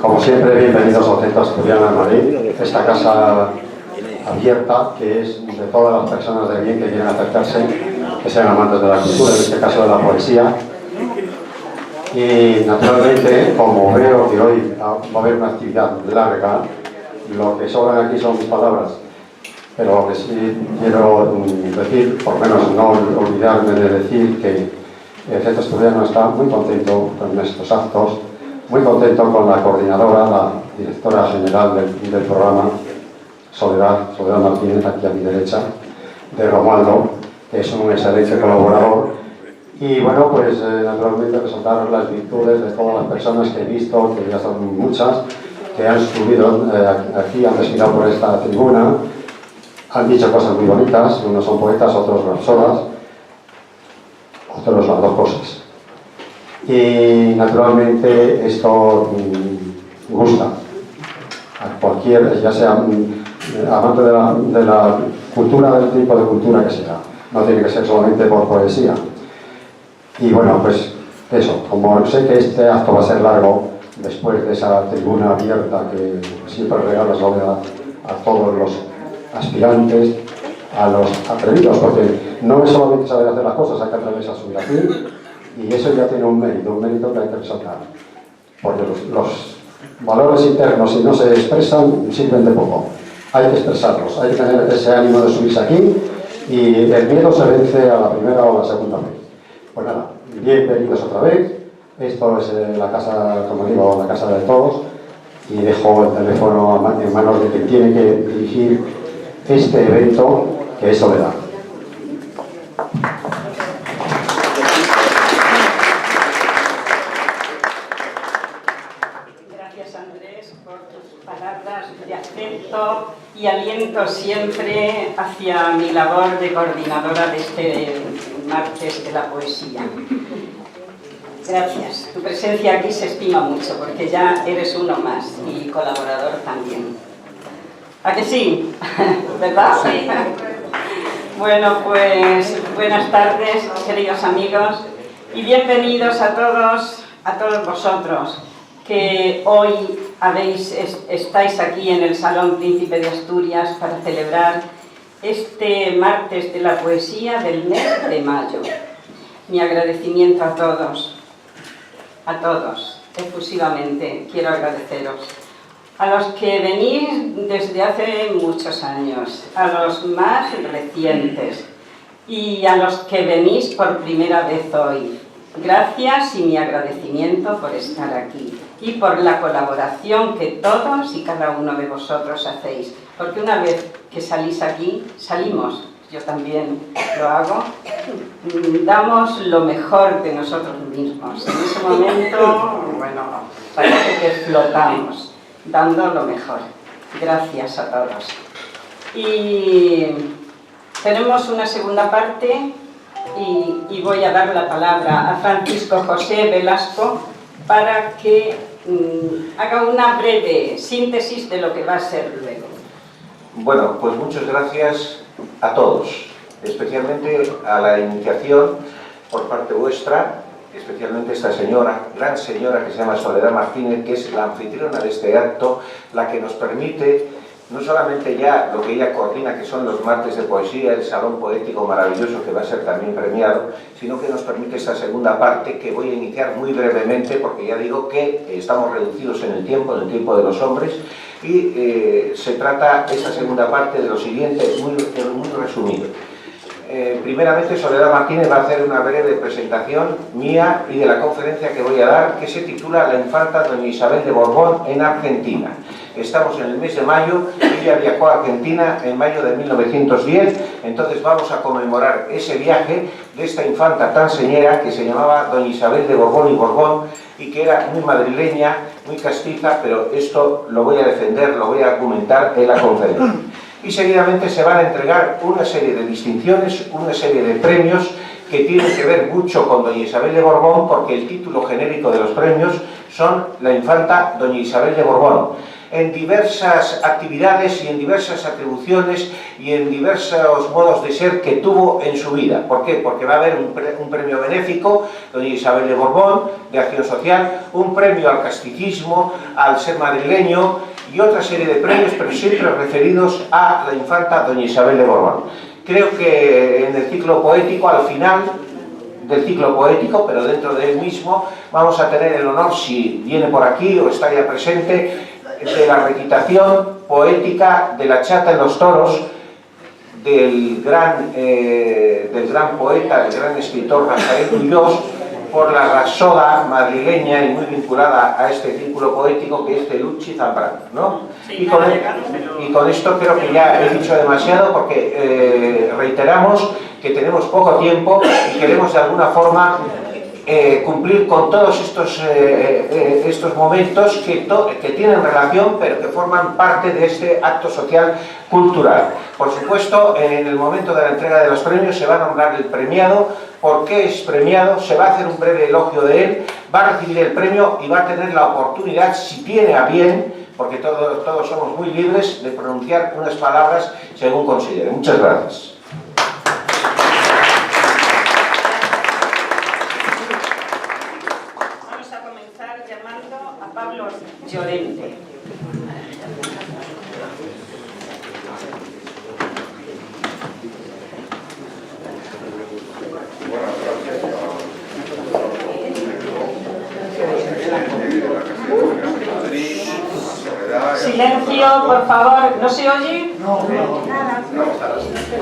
Como siempre, bienvenidos al Centro Asturiano de Madrid, esta casa abierta que es de todas las personas de bien que quieren acercarse, que sean amantes de la cultura, en este caso de la poesía. Y naturalmente, como veo que hoy va a haber una actividad larga, lo que sobran aquí son mis palabras, pero lo que sí quiero decir, por lo menos no olvidarme de decir que el Centro Asturiano está muy contento con estos actos, muy contento con la coordinadora, la directora general del programa, Soledad Martínez, aquí a mi derecha, de Romualdo, que es un excelente colaborador. Y bueno, pues naturalmente resaltar las virtudes de todas las personas que he visto, que ya son muchas, que han subido aquí, han desfilado por esta tribuna, han dicho cosas muy bonitas, unos son poetas, otros rapsodas, otros las dos cosas. Y naturalmente esto gusta a cualquier, ya sea amante de la cultura, del tipo de cultura que sea, no tiene que ser solamente por poesía. Y bueno, pues eso, como sé que este acto va a ser largo, después de esa tribuna abierta que siempre regala Soledad a todos los aspirantes, a los atrevidos, porque no es solamente saber hacer las cosas, hay que atreverse a subir aquí, y eso ya tiene un mérito que hay que resaltar, porque los valores internos, si no se expresan, sirven de poco. Hay que expresarlos, hay que tener ese ánimo de subirse aquí, y el miedo se vence a la primera o a la segunda vez. Pues nada, bienvenidos otra vez. Esto es la casa, como digo, la casa de todos, y dejo el teléfono en manos de quien tiene que dirigir este evento, que es Soledad. Gracias, Andrés, por tus palabras de afecto y aliento siempre hacia mi labor de coordinadora de este martes de la poesía. Gracias. Tu presencia aquí se estima mucho porque ya eres uno más y colaborador también. ¿A que sí? ¿Verdad? Sí. Bueno, pues buenas tardes, queridos amigos, y bienvenidos a todos vosotros que hoy estáis aquí en el Salón Príncipe de Asturias para celebrar este martes de la poesía del mes de mayo. Mi agradecimiento a todos, efusivamente quiero agradeceros. A los que venís desde hace muchos años, a los más recientes y a los que venís por primera vez hoy. Gracias y mi agradecimiento por estar aquí y por la colaboración que todos y cada uno de vosotros hacéis. Porque una vez que salís aquí, salimos, yo también lo hago, damos lo mejor de nosotros mismos. En ese momento, bueno, parece que flotamos, dando lo mejor. Gracias a todos. Y tenemos una segunda parte y voy a dar la palabra a Francisco José Velasco para que haga una breve síntesis de lo que va a ser luego. Bueno, pues muchas gracias a todos, especialmente a la iniciación por parte vuestra, especialmente esta señora, gran señora que se llama Soledad Martínez, que es la anfitriona de este acto, la que nos permite no solamente ya lo que ella coordina, que son los martes de poesía, el salón poético maravilloso que va a ser también premiado, sino que nos permite esta segunda parte que voy a iniciar muy brevemente, porque ya digo que estamos reducidos en el tiempo de los hombres, y se trata esta segunda parte de lo siguiente, muy resumido. Primeramente, Soledad Martínez va a hacer una breve presentación mía y de la conferencia que voy a dar, que se titula La infanta doña Isabel de Borbón en Argentina. Estamos en el mes de mayo, ella viajó a Argentina en mayo de 1910, entonces vamos a conmemorar ese viaje de esta infanta tan señera que se llamaba doña Isabel de Borbón y Borbón, y que era muy madrileña, muy castiza, pero esto lo voy a defender, lo voy a argumentar en la conferencia. Y seguidamente se van a entregar una serie de distinciones, una serie de premios que tienen que ver mucho con doña Isabel de Borbón, porque el título genérico de los premios son la infanta doña Isabel de Borbón. en diversas actividades y en diversas atribuciones y en diversos modos de ser que tuvo en su vida. ¿Por qué? Porque va a haber un premio benéfico, doña Isabel de Borbón, de Acción Social, un premio al casticismo, al ser madrileño y otra serie de premios, pero siempre referidos a la infanta doña Isabel de Borbón. Creo que en el ciclo poético, al final del ciclo poético, pero dentro de él mismo, vamos a tener el honor, si viene por aquí o está ya presente, de la recitación poética de la Chata en los Toros del gran poeta, del gran escritor Rafael Cuyós, por la rapsoda madrileña y muy vinculada a este círculo poético que es de Luchi Zambrano, ¿no? Y con esto creo que ya he dicho demasiado, porque reiteramos que tenemos poco tiempo y queremos de alguna forma cumplir con todos estos momentos que tienen relación, pero que forman parte de este acto social cultural. Por supuesto, en el momento de la entrega de los premios se va a nombrar el premiado, por qué es premiado, se va a hacer un breve elogio de él, va a recibir el premio y va a tener la oportunidad, si tiene a bien, porque todos somos muy libres, de pronunciar unas palabras según considere. Muchas gracias. Pablo Llorente. Silencio, por favor. ¿No se oye? No.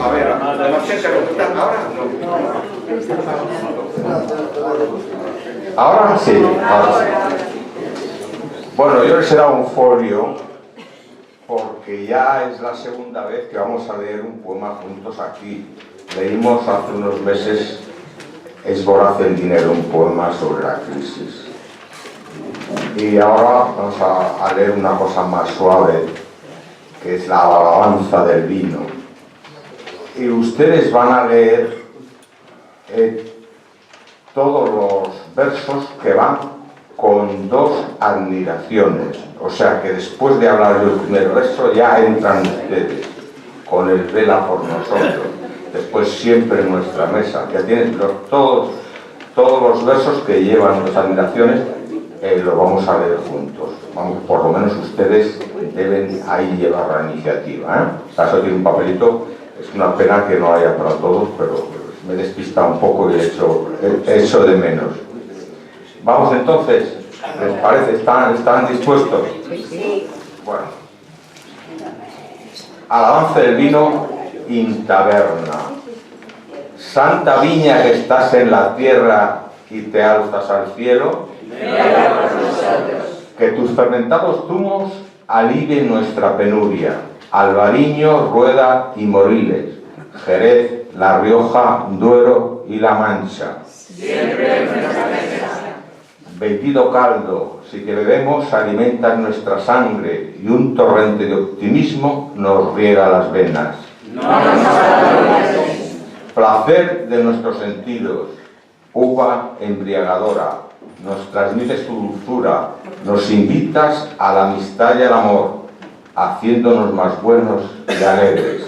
A ver, ahora sí. Bueno, yo les he dado un folio porque ya es la segunda vez que vamos a leer un poema juntos aquí. Leímos hace unos meses Es voraz el dinero, un poema sobre la crisis. Y ahora vamos a leer una cosa más suave, que es la alabanza del vino. Y ustedes van a leer todos los versos que van con dos admiraciones. O sea que después de hablar yo el primer verso ya entran ustedes con el vela por nosotros. Después siempre en nuestra mesa. Ya tienen todos los versos que llevan las admiraciones, los vamos a leer juntos. Vamos, por lo menos ustedes deben ahí llevar la iniciativa. Caso tiene un papelito, es una pena que no haya para todos, pero me despista un poco y echo de menos. Vamos entonces, ¿les parece? ¿Están dispuestos? Sí. Bueno. Alabanza del vino in taberna. Santa viña que estás en la tierra y te alzas al cielo, que tus fermentados zumos alivien nuestra penuria. Albariño, Rueda y Moriles, Jerez, La Rioja, Duero y La Mancha. Siempre en nuestra mesa. Bendito caldo, si que bebemos alimentas nuestra sangre y un torrente de optimismo nos riega las venas. Placer de nuestros sentidos, uva embriagadora, nos transmites tu dulzura, nos invitas a la amistad y al amor, haciéndonos más buenos y alegres.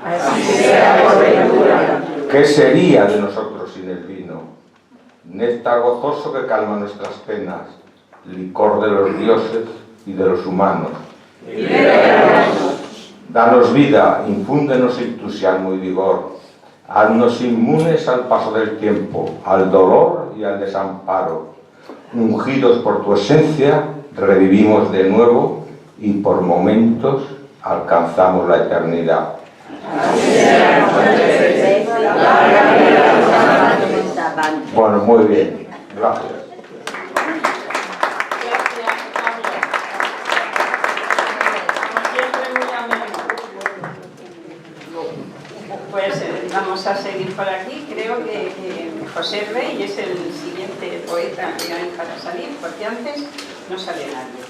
Así sea por ventura. ¿Qué sería de nosotros sin el vino? Néctar gozoso que calma nuestras penas, licor de los dioses y de los humanos. Danos vida, infúndenos entusiasmo y vigor, haznos inmunes al paso del tiempo, al dolor y al desamparo. Ungidos por tu esencia, revivimos de nuevo y por momentos alcanzamos la eternidad. Bueno, muy bien. Gracias. Pues vamos a seguir por aquí. Creo que José Rey es el siguiente poeta que hay para salir, porque antes no sale nadie.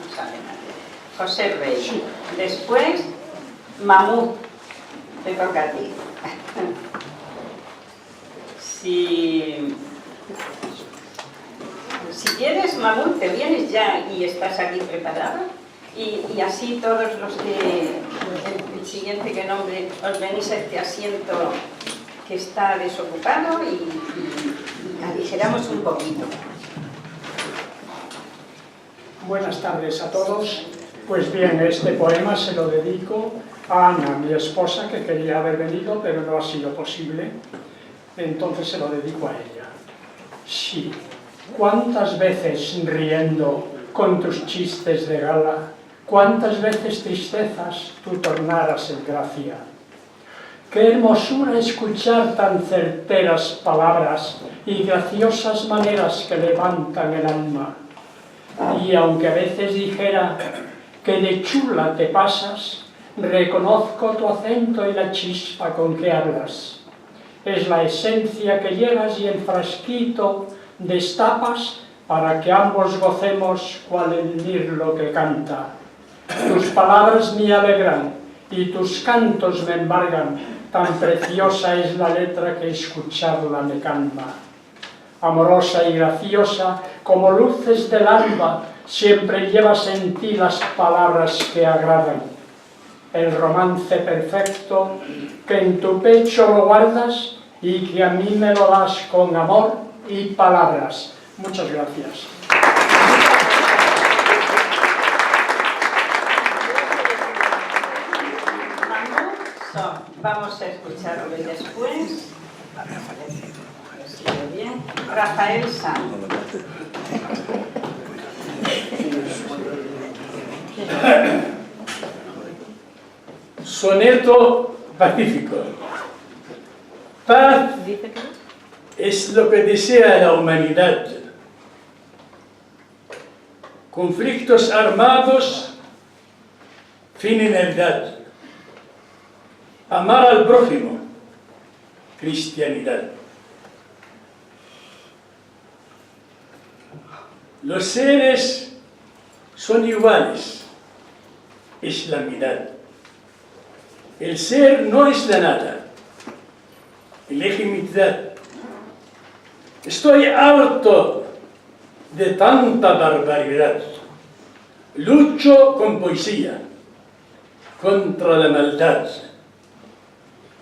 No sale nadie. José Rey. Después, Mamut. Te toca a ti. Si quieres, Mamut, te vienes ya y estás aquí preparado y así todos los que, el siguiente que nombre, os venís a este asiento que está desocupado y aligeramos un poquito. Buenas tardes a todos. Pues bien, este poema se lo dedico a Ana, mi esposa, que quería haber venido, pero no ha sido posible. Entonces se lo dedico a ella. Sí, ¿cuántas veces riendo con tus chistes de gala, cuántas veces tristezas tú tornaras en gracia? Qué hermosura escuchar tan certeras palabras y graciosas maneras que levantan el alma. Y aunque a veces dijera que de chula te pasas, reconozco tu acento y la chispa con que hablas. Es la esencia que llevas y el frasquito destapas para que ambos gocemos cual el mirlo que canta. Tus palabras me alegran y tus cantos me embargan, tan preciosa es la letra que escucharla me calma. Amorosa y graciosa, como luces del alba, siempre llevas en ti las palabras que agradan. El romance perfecto que en tu pecho lo guardas y que a mí me lo das con amor y palabras. Muchas gracias. Vamos a escucharlo después. Bien. Rafael Sanz. Soneto pacífico. Paz es lo que desea la humanidad. Conflictos armados, finalidad. Amar al prójimo, cristianidad. Los seres son iguales, islamidad. El ser no es la nada, legitimidad. Estoy harto de tanta barbaridad. Lucho con poesía contra la maldad.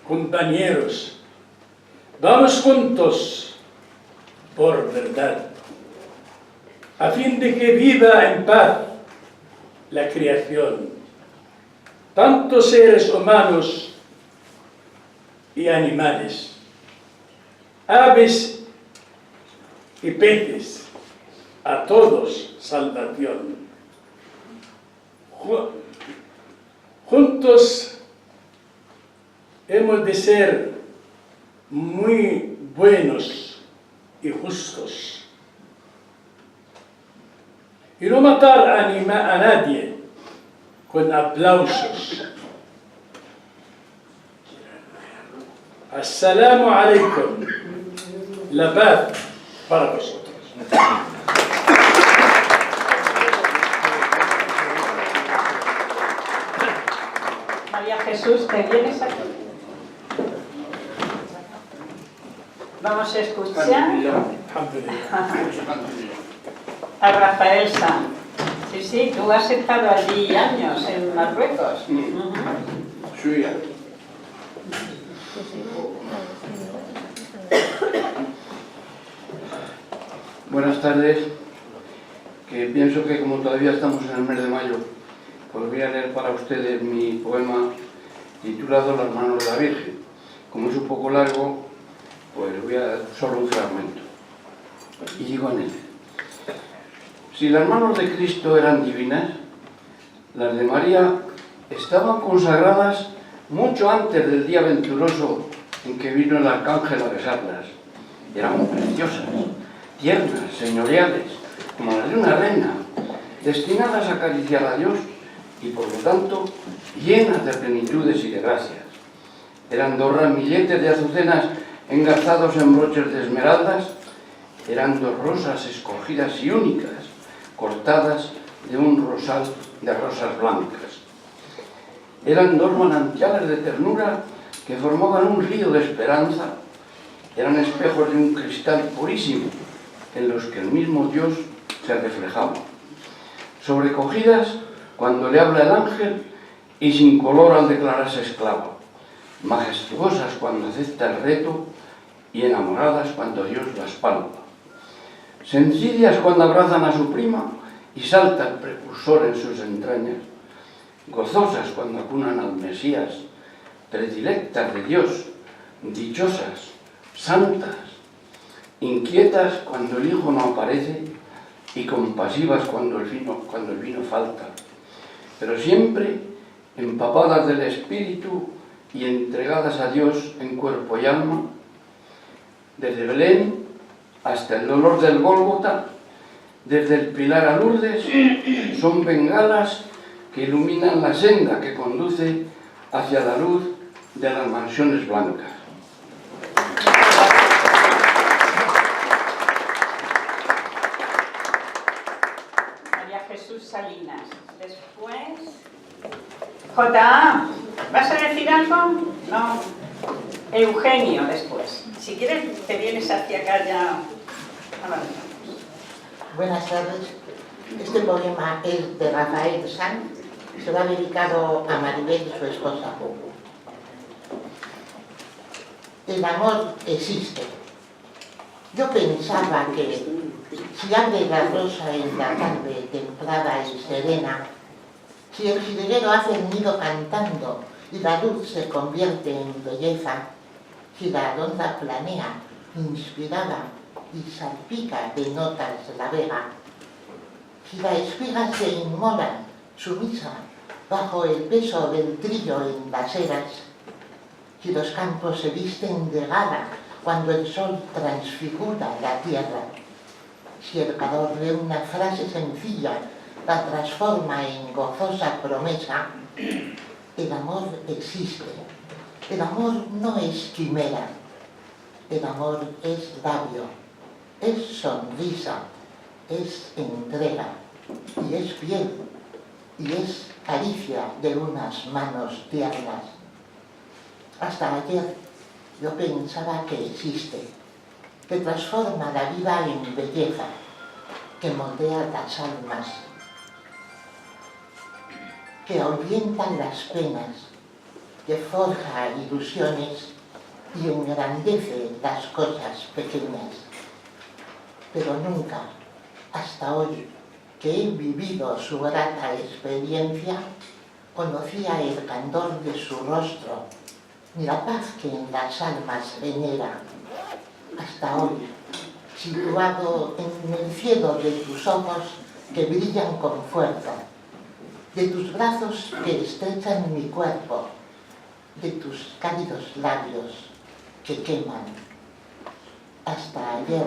Compañeros, vamos juntos por verdad, a fin de que viva en paz la creación. Tantos seres humanos y animales, aves y peces, a todos salvación. Juntos hemos de ser muy buenos y justos y no matar a nadie con aplausos. Assalamu alaikum. La paz para vosotros. María Jesús, ¿te vienes aquí? Vamos a escuchar a Rafael Sanz. Sí, sí, tú has estado allí años en Marruecos. Sí. Buenas tardes, que pienso que como todavía estamos en el mes de mayo, pues voy a leer para ustedes mi poema titulado Las manos de la Virgen. Como es un poco largo, pues voy a solo un fragmento. Y digo en él: si las manos de Cristo eran divinas, las de María estaban consagradas mucho antes del día venturoso en que vino el arcángel a besarlas. Eran muy preciosas, tiernas, señoriales, como las de una reina, destinadas a acariciar a Dios y por lo tanto llenas de plenitudes y de gracias. Eran dos ramilletes de azucenas engarzados en broches de esmeraldas, eran dos rosas escogidas y únicas, cortadas de un rosal de rosas blancas. Eran dos manantiales de ternura que formaban un río de esperanza, eran espejos de un cristal purísimo en los que el mismo Dios se reflejaba. Sobrecogidas cuando le habla el ángel y sin color al declararse esclavo, majestuosas cuando acepta el reto y enamoradas cuando Dios las palpa, sencillas cuando abrazan a su prima y salta el precursor en sus entrañas, gozosas cuando acunan al Mesías, predilectas de Dios, dichosas, santas, inquietas cuando el Hijo no aparece y compasivas cuando el vino falta, pero siempre empapadas del Espíritu y entregadas a Dios en cuerpo y alma, desde Belén hasta el dolor del Gólgota, desde el Pilar a Lourdes, son bengalas que iluminan la senda que conduce hacia la luz de las mansiones blancas. María Jesús Salinas. Después... J.A., ¿vas a decir algo? No. Eugenio, después. Si quieres, te vienes hacia acá ya. Buenas tardes. Este poema es de Rafael Sanz. Se va dedicado a Maribel, su esposa. El amor existe. Yo pensaba que si abre la rosa en la tarde templada y serena, si el jilguero hace el nido cantando y la luz se convierte en belleza, si la alondra planea, inspirada y salpica de notas la vega, si la espiga se inmola, sumisa, bajo el peso del trillo en las eras, si los campos se visten de gala cuando el sol transfigura la tierra, si el calor de una frase sencilla la transforma en gozosa promesa, el amor existe. El amor no es quimera, el amor es labio, es sonrisa, es entrega, y es piel, y es caricia de unas manos tiernas. Hasta ayer yo pensaba que existe, que transforma la vida en belleza, que moldea las almas, que ahuyenta las penas, que forja ilusiones y engrandece las cosas pequeñas. Pero nunca, hasta hoy, que he vivido su grata experiencia, conocía el candor de su rostro, ni la paz que en las almas venera. Hasta hoy, situado en el cielo de tus ojos que brillan con fuerza, de tus brazos que estrechan mi cuerpo, de tus cálidos labios que queman. Hasta ayer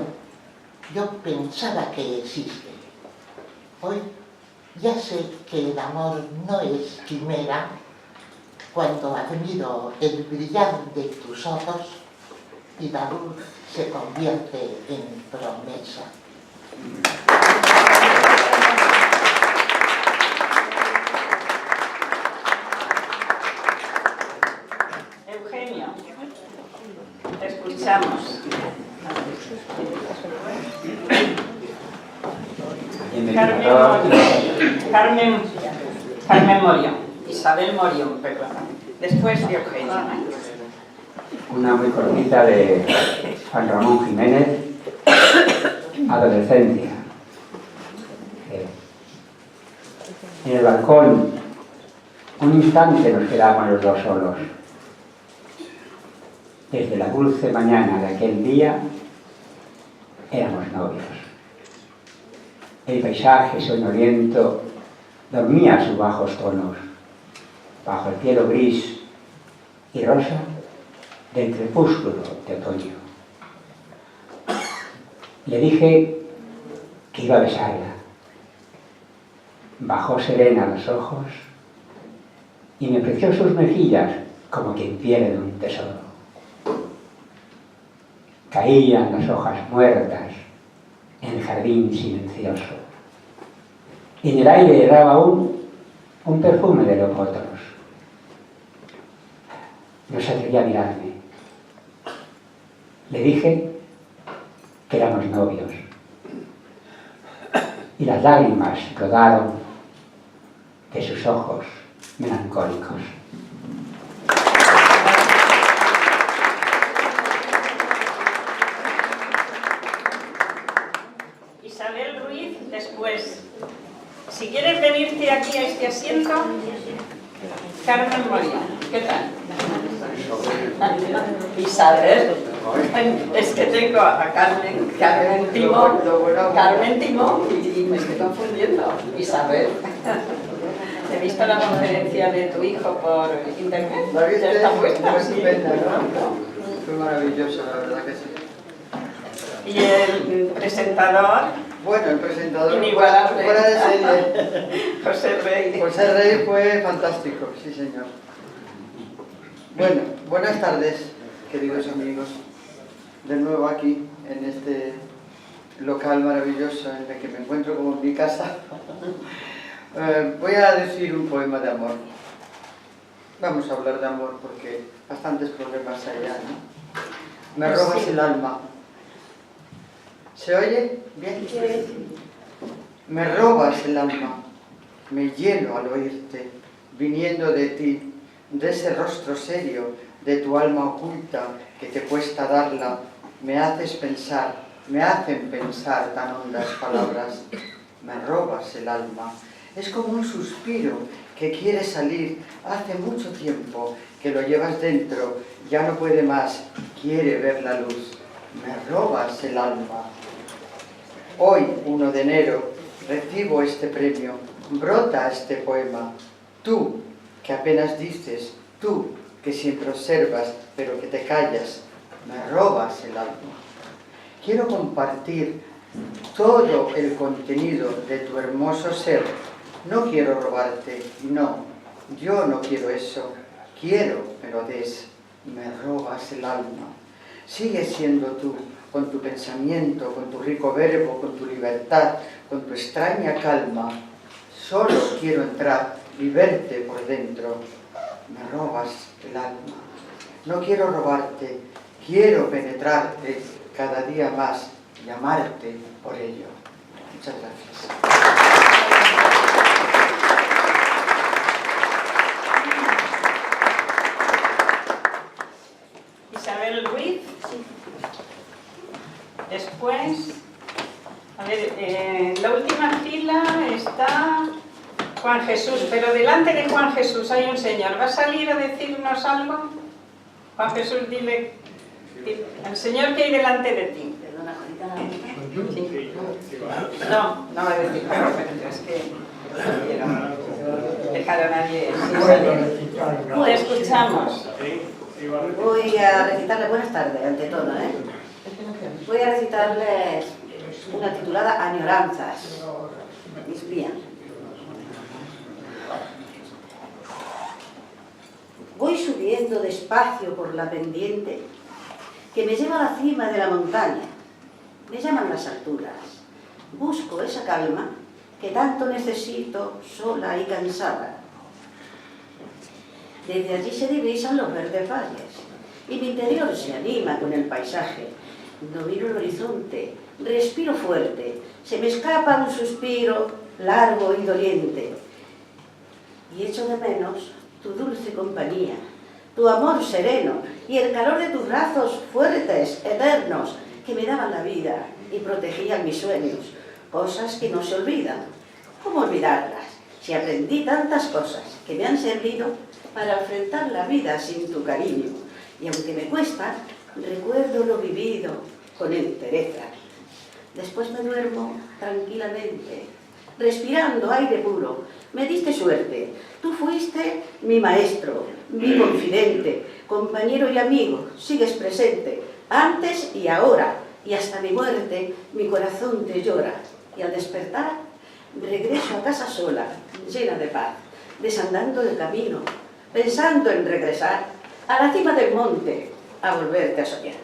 yo pensaba que existe. Hoy ya sé que el amor no es quimera cuando admiro el brillar de tus ojos y la luz se convierte en promesa. Eugenio, te escuchamos. Carmen Morión, Isabel Morión, perdón. Después de Eugenio. Una muy cortita de Juan Ramón Jiménez, Adolescencia. En el balcón, un instante nos quedamos los dos solos. Desde la dulce mañana de aquel día, éramos novios. El paisaje soñoliento dormía a sus bajos tonos, bajo el cielo gris y rosa del crepúsculo de otoño. Le dije que iba a besarla. Bajó serena los ojos y me ofreció sus mejillas como quien pierde un tesoro. Caían las hojas muertas en el jardín silencioso. Y en el aire llegaba aún un perfume de locotros. No se atrevía a mirarme. Le dije que éramos novios. Y las lágrimas rodaron de sus sus ojos melancólicos. Isabel Ruiz, después. Si quieres venirte aquí a este asiento, Carmen Moya, ¿qué tal? Isabel, es que tengo a Carmen Timón y me estoy confundiendo. Isabel. He visto la conferencia de tu hijo por internet. ¿La viste? Ya está puesta. Fue Sí. estupenda, ¿no? Fue maravilloso, la verdad que sí. Y el presentador, Bueno, el presentador inigualable. fuera de serie. José Rey. José Rey fue fantástico, sí señor. Bueno, buenas tardes, queridos amigos. De nuevo aquí, en este local maravilloso en el que me encuentro como en mi casa. Voy a decir un poema de amor. Vamos a hablar de amor porque bastantes problemas hay ya, ¿no? Me robas el alma. ¿Se oye? ¿Bien? Me robas el alma. Me hielo al oírte, viniendo de ti, de ese rostro serio, de tu alma oculta que te cuesta darla. Me haces pensar, me hacen pensar tan hondas palabras. Me robas el alma. Es como un suspiro que quiere salir hace mucho tiempo, que lo llevas dentro, ya no puede más, quiere ver la luz. Me robas el alma. Hoy, 1 de enero, recibo este premio, brota este poema. Tú, que apenas dices, tú, que siempre observas, pero que te callas, me robas el alma. Quiero compartir todo el contenido de tu hermoso ser. No quiero robarte, no, yo no quiero eso. Quiero me lo des, me robas el alma. Sigues siendo tú, con tu pensamiento, con tu rico verbo, con tu libertad, con tu extraña calma. Solo quiero entrar y verte por dentro. Me robas el alma. No quiero robarte, quiero penetrarte cada día más y amarte por ello. Muchas gracias. Isabel Ruiz. Después, a ver, en la última fila está Juan Jesús, pero delante de Juan Jesús hay un señor. ¿Va a salir a decirnos algo? Juan Jesús, dile al señor que hay delante de ti. Perdona, Juanita. Sí. No va a decir nada, pero es que no quiero dejar a nadie sin salir. Te escuchamos. Voy a recitarles, buenas tardes, ante todo, Voy a recitarles una titulada Añoranzas. Bien. Voy subiendo despacio por la pendiente que me lleva a la cima de la montaña. Me llaman las alturas. Busco esa calma que tanto necesito sola y cansada. Desde allí se divisan los verdes valles y mi interior se anima con el paisaje. Domino el horizonte, respiro fuerte, se me escapa un suspiro largo y doliente. Y echo de menos tu dulce compañía, tu amor sereno y el calor de tus brazos fuertes, eternos, que me daban la vida y protegían mis sueños, cosas que no se olvidan. ¿Cómo olvidarlas? Si aprendí tantas cosas que me han servido para enfrentar la vida sin tu cariño. Y aunque me cuesta, recuerdo lo vivido con entereza. Después me duermo tranquilamente, respirando aire puro. Me diste suerte. Tú fuiste mi maestro, mi confidente, compañero y amigo. Sigues presente, antes y ahora. Y hasta mi muerte, mi corazón te llora. Y al despertar, regreso a casa sola, llena de paz, desandando el camino, pensando en regresar a la cima del monte, a volverte a soñar.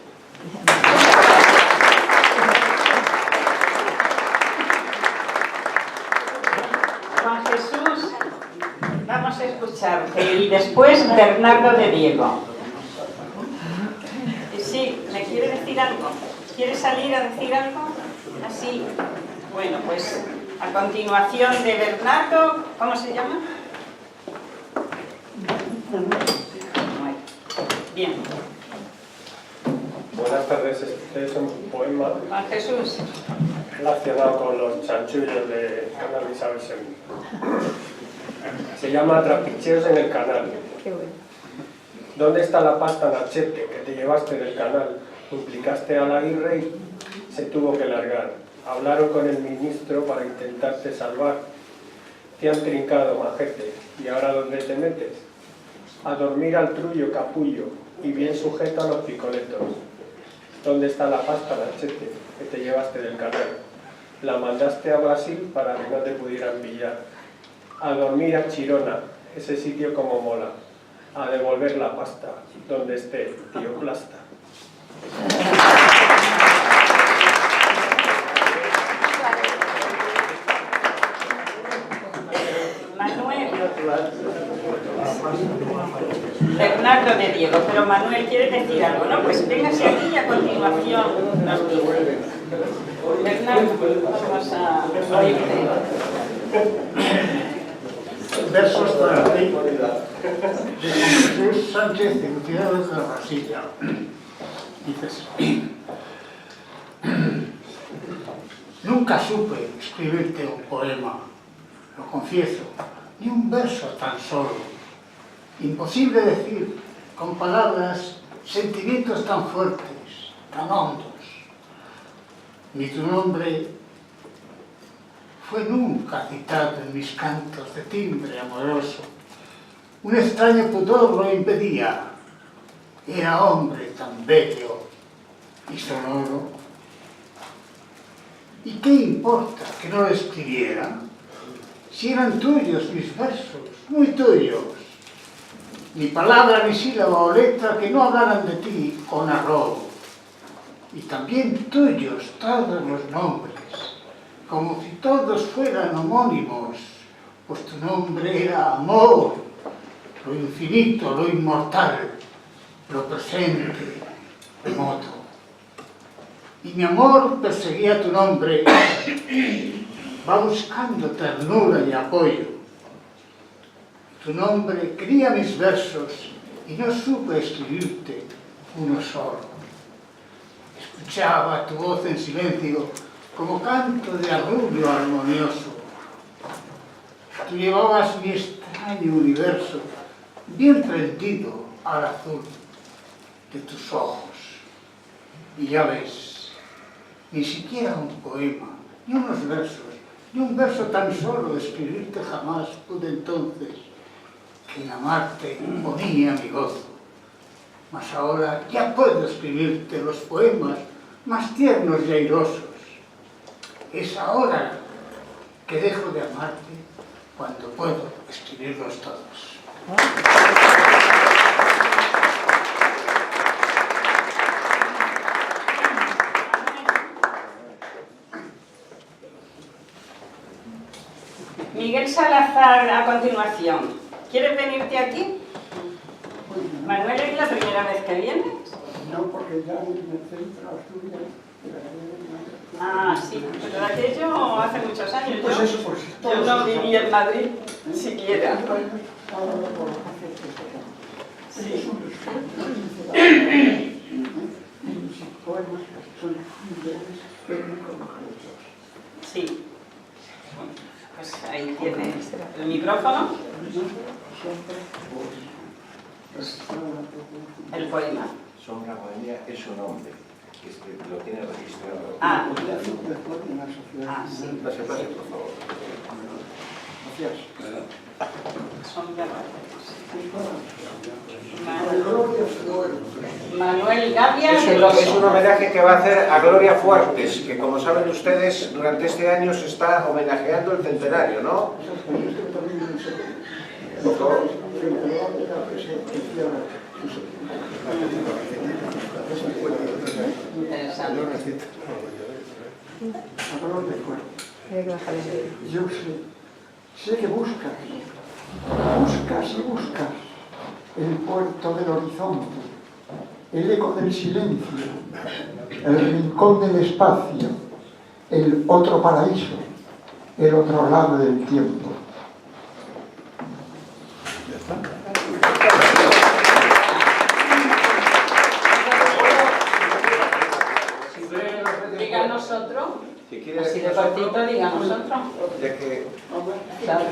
Juan Jesús, vamos a escucharte. Y después Bernardo de Diego. Sí, ¿me quiere decir algo? ¿Quiere salir a decir algo? Así. Bueno, pues a continuación de Bernardo, ¿cómo se llama? Bien. Buenas tardes, este es un poema Juan Jesús. relacionado con los chanchullos de Canal Isabel II. Se llama Trapicheos en el canal. ¿Dónde está la pasta Nachete que te llevaste del canal? Implicaste al Aguirre y se tuvo que largar. Hablaron con el ministro para intentarte salvar. Te han trincado, majete. ¿Y ahora dónde te metes? A dormir al trullo capullo y bien sujeto a los picoletos. ¿Dónde está la pasta Nachete que te llevaste del canal? La mandaste a Brasil para que no te pudieran pillar. A dormir a Chirona, ese sitio como mola. A devolver la pasta, donde esté, tío Plasta. Manuel. Bernardo de Diego, pero Manuel quiere decir algo, ¿no? Pues véngase aquí y a continuación nos dice. Bernardo, vamos a oírte. Versos para ti de Jesús Sánchez de Gutiérrez de la Rasilla. Dices: nunca supe escribirte un poema, lo confieso, ni un verso tan solo. Imposible decir con palabras sentimientos tan fuertes, tan hondos. Ni tu nombre fue nunca citado en mis cantos de timbre amoroso. Un extraño pudor lo impedía. Era hombre tan bello y sonoro. ¿Y qué importa que no lo escribiera? Si eran tuyos mis versos, muy tuyos. Ni palabra, ni sílaba o letra que no hablaran de ti con arrobo. Y también tuyos todos los nombres, como si todos fueran homónimos, pues tu nombre era amor, lo infinito, lo inmortal, lo presente, remoto. Y mi amor perseguía tu nombre, va buscando ternura y apoyo. Tu nombre quería mis versos y no supe escribirte uno solo. Escuchaba tu voz en silencio como canto de arrullo armonioso. Tú llevabas mi extraño universo bien prendido al azul de tus ojos. Y ya ves, ni siquiera un poema, ni unos versos, ni un verso tan solo de escribirte jamás pude entonces, que en amarte ponía mi gozo. Mas ahora ya puedo escribirte los poemas más tiernos y airosos. Es ahora que dejo de amarte cuando puedo escribirlos todos. Miguel Salazar, a continuación. ¿Quieres venirte aquí? Manuel, ¿es la primera vez que vienes? No, porque ya en el centro de Asturias. Ah, sí, pero aquello hace muchos años. Pues eso, pues yo no vivía en Madrid siquiera. Sí. Sí. Pues ahí tienes el micrófono. El poema. Sombra Bohemia es un hombre, que lo tiene registrado. Ah, sí. Pase, por favor. Gracias. Sombra Manuel Gavia. Es un homenaje que va a hacer a Gloria Fuertes, que como saben ustedes, durante este año se está homenajeando el centenario, ¿no? Por favor. Yo sé que buscas y buscas el puerto del horizonte, el eco del silencio, el rincón del espacio, el otro paraíso, el otro lado del tiempo. ¿Ya está? otro. Si quieres Así de nosotros, cortito, digamos otro. ya que Claro.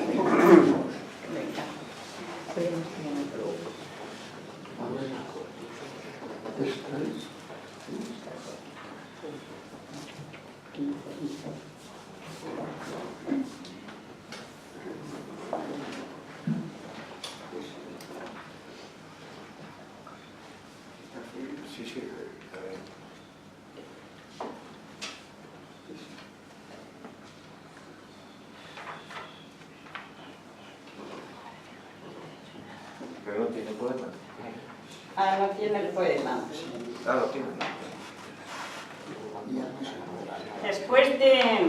Sí, sí. Pero no tiene poema. Ah, no tiene el poema. Ah, no tiene. Después de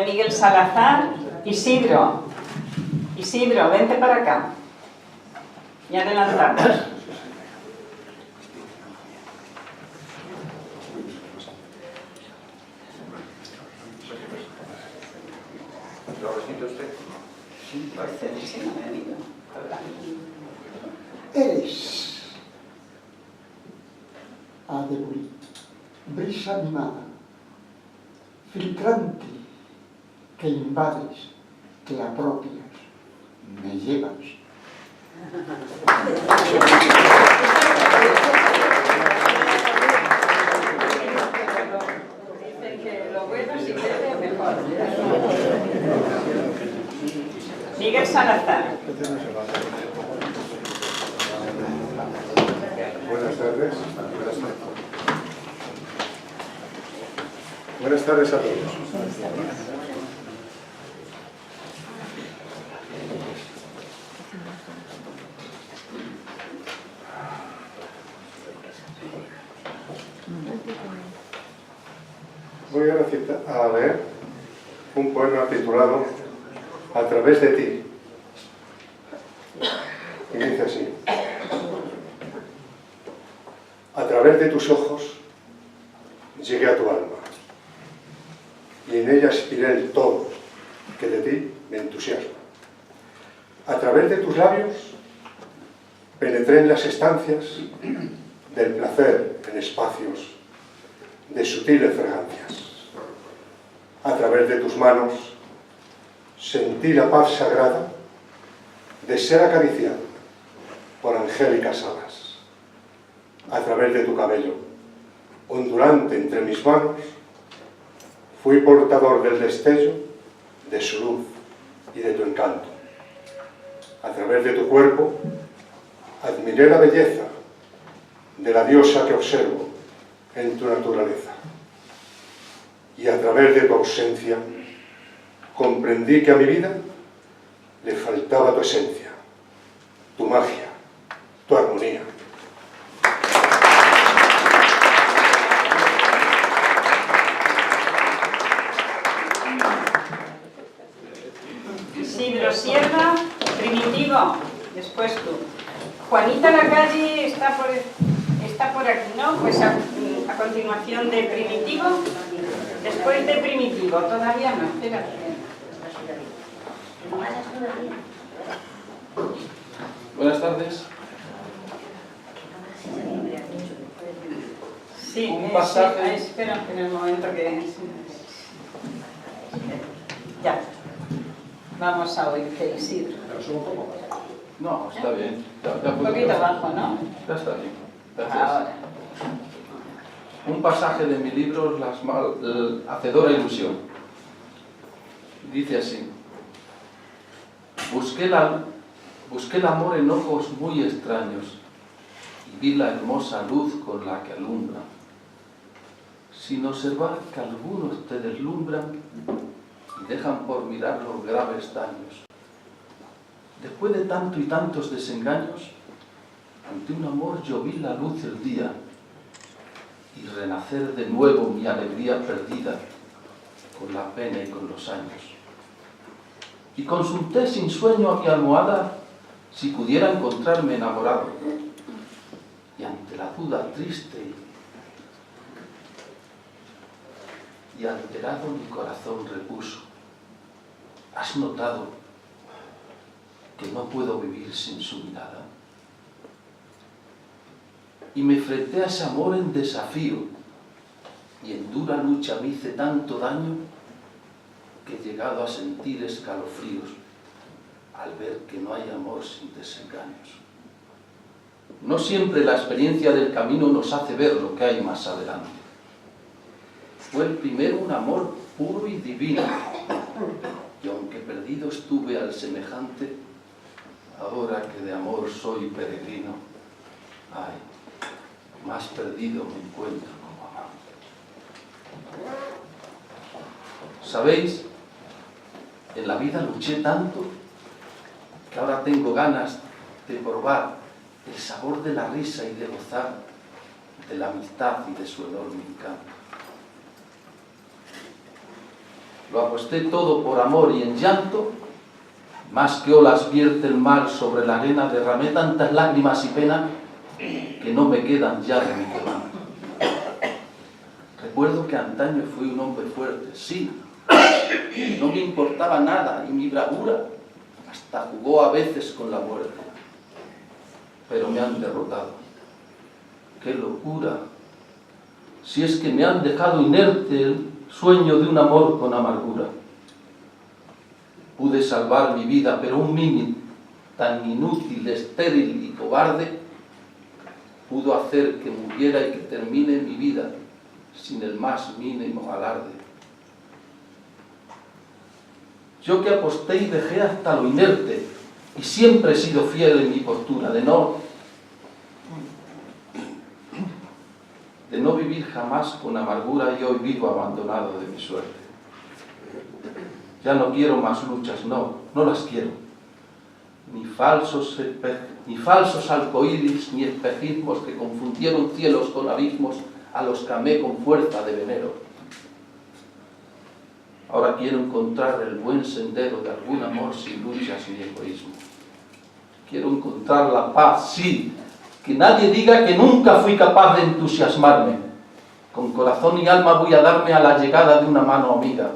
Miguel Salazar, Isidro. Isidro, vente para acá. Y adelantamos. ¿Lo recita usted? Sí, no me ha venido. Eres, Adeburí, brisa animada, filtrante, que invades, te apropias, me llevas. Dicen que lo bueno si quiere mejor. Miguel Salazar. Buenas tardes. Buenas tardes a todos. Voy a leer un poema titulado A través de ti. Y dice así: a través de tus ojos llegué a tu alma y en ella aspiré el todo que de ti me entusiasma. A través de tus labios penetré en las estancias del placer en espacios de sutiles fragancias. A través de tus manos sentí la paz sagrada de ser acariciado por angélicas alas. A través de tu cabello, ondulante entre mis manos, fui portador del destello de su luz y de tu encanto. A través de tu cuerpo, admiré la belleza de la diosa que observo en tu naturaleza. Y a través de tu ausencia, comprendí que a mi vida le faltaba tu esencia, tu magia, tu armonía. Isidro Sierra, Primitivo, después tú. Juanita Lacalle está por aquí, ¿no? Pues a continuación de Primitivo, después de Primitivo, todavía no, espérate. Buenas tardes. Sí, un pasaje... sí, espera un momento que... Ya. Vamos a oírte, Isidro. No, está bien. Un poquito bajo, ¿no? Ya está bien. Gracias. Ahora. Un pasaje de mi libro, Hacedora Ilusión. Dice así: busqué el amor en ojos muy extraños y vi la hermosa luz con la que alumbra, sin observar que algunos te deslumbran y dejan por mirar los graves daños. Después de tanto y tantos desengaños, ante un amor yo vi la luz del día y renacer de nuevo mi alegría perdida con la pena y con los años. Y consulté sin sueño a mi almohada si pudiera encontrarme enamorado. Y ante la duda triste y alterado mi corazón repuso: ¿has notado que no puedo vivir sin su mirada? y me enfrenté a ese amor en desafío, y en dura lucha me hice tanto daño que he llegado a sentir escalofríos al ver que no hay amor sin desengaños. No siempre la experiencia del camino nos hace ver lo que hay más adelante. Fue el primero un amor puro y divino, y aunque perdido estuve al semejante, ahora que de amor soy peregrino, ay, más perdido me encuentro como amante. ¿Sabéis? En la vida luché tanto que ahora tengo ganas de probar el sabor de la risa y de gozar de la amistad y de su enorme encanto. Lo aposté todo por amor y en llanto, más que olas vierte el mar sobre la arena, derramé tantas lágrimas y pena que no me quedan ya de mi quebranto. Recuerdo que antaño fui un hombre fuerte, sí, no me importaba nada y mi bravura hasta jugó a veces con la muerte. Pero me han derrotado. ¡Qué locura! Si es que me han dejado inerte el sueño de un amor con amargura. Pude salvar mi vida, pero un mimi tan inútil, estéril y cobarde pudo hacer que muriera y que termine mi vida sin el más mínimo alarde. Yo que aposté y dejé hasta lo inerte, y siempre he sido fiel en mi postura de no vivir jamás con amargura, y hoy vivo abandonado de mi suerte. Ya no quiero más luchas, no las quiero. Ni falsos arcoíris, ni espejismos que confundieron cielos con abismos a los que amé con fuerza de venero. Ahora quiero encontrar el buen sendero de algún amor sin luchas ni egoísmo. Quiero encontrar la paz, sí, que nadie diga que nunca fui capaz de entusiasmarme. Con corazón y alma voy a darme a la llegada de una mano amiga.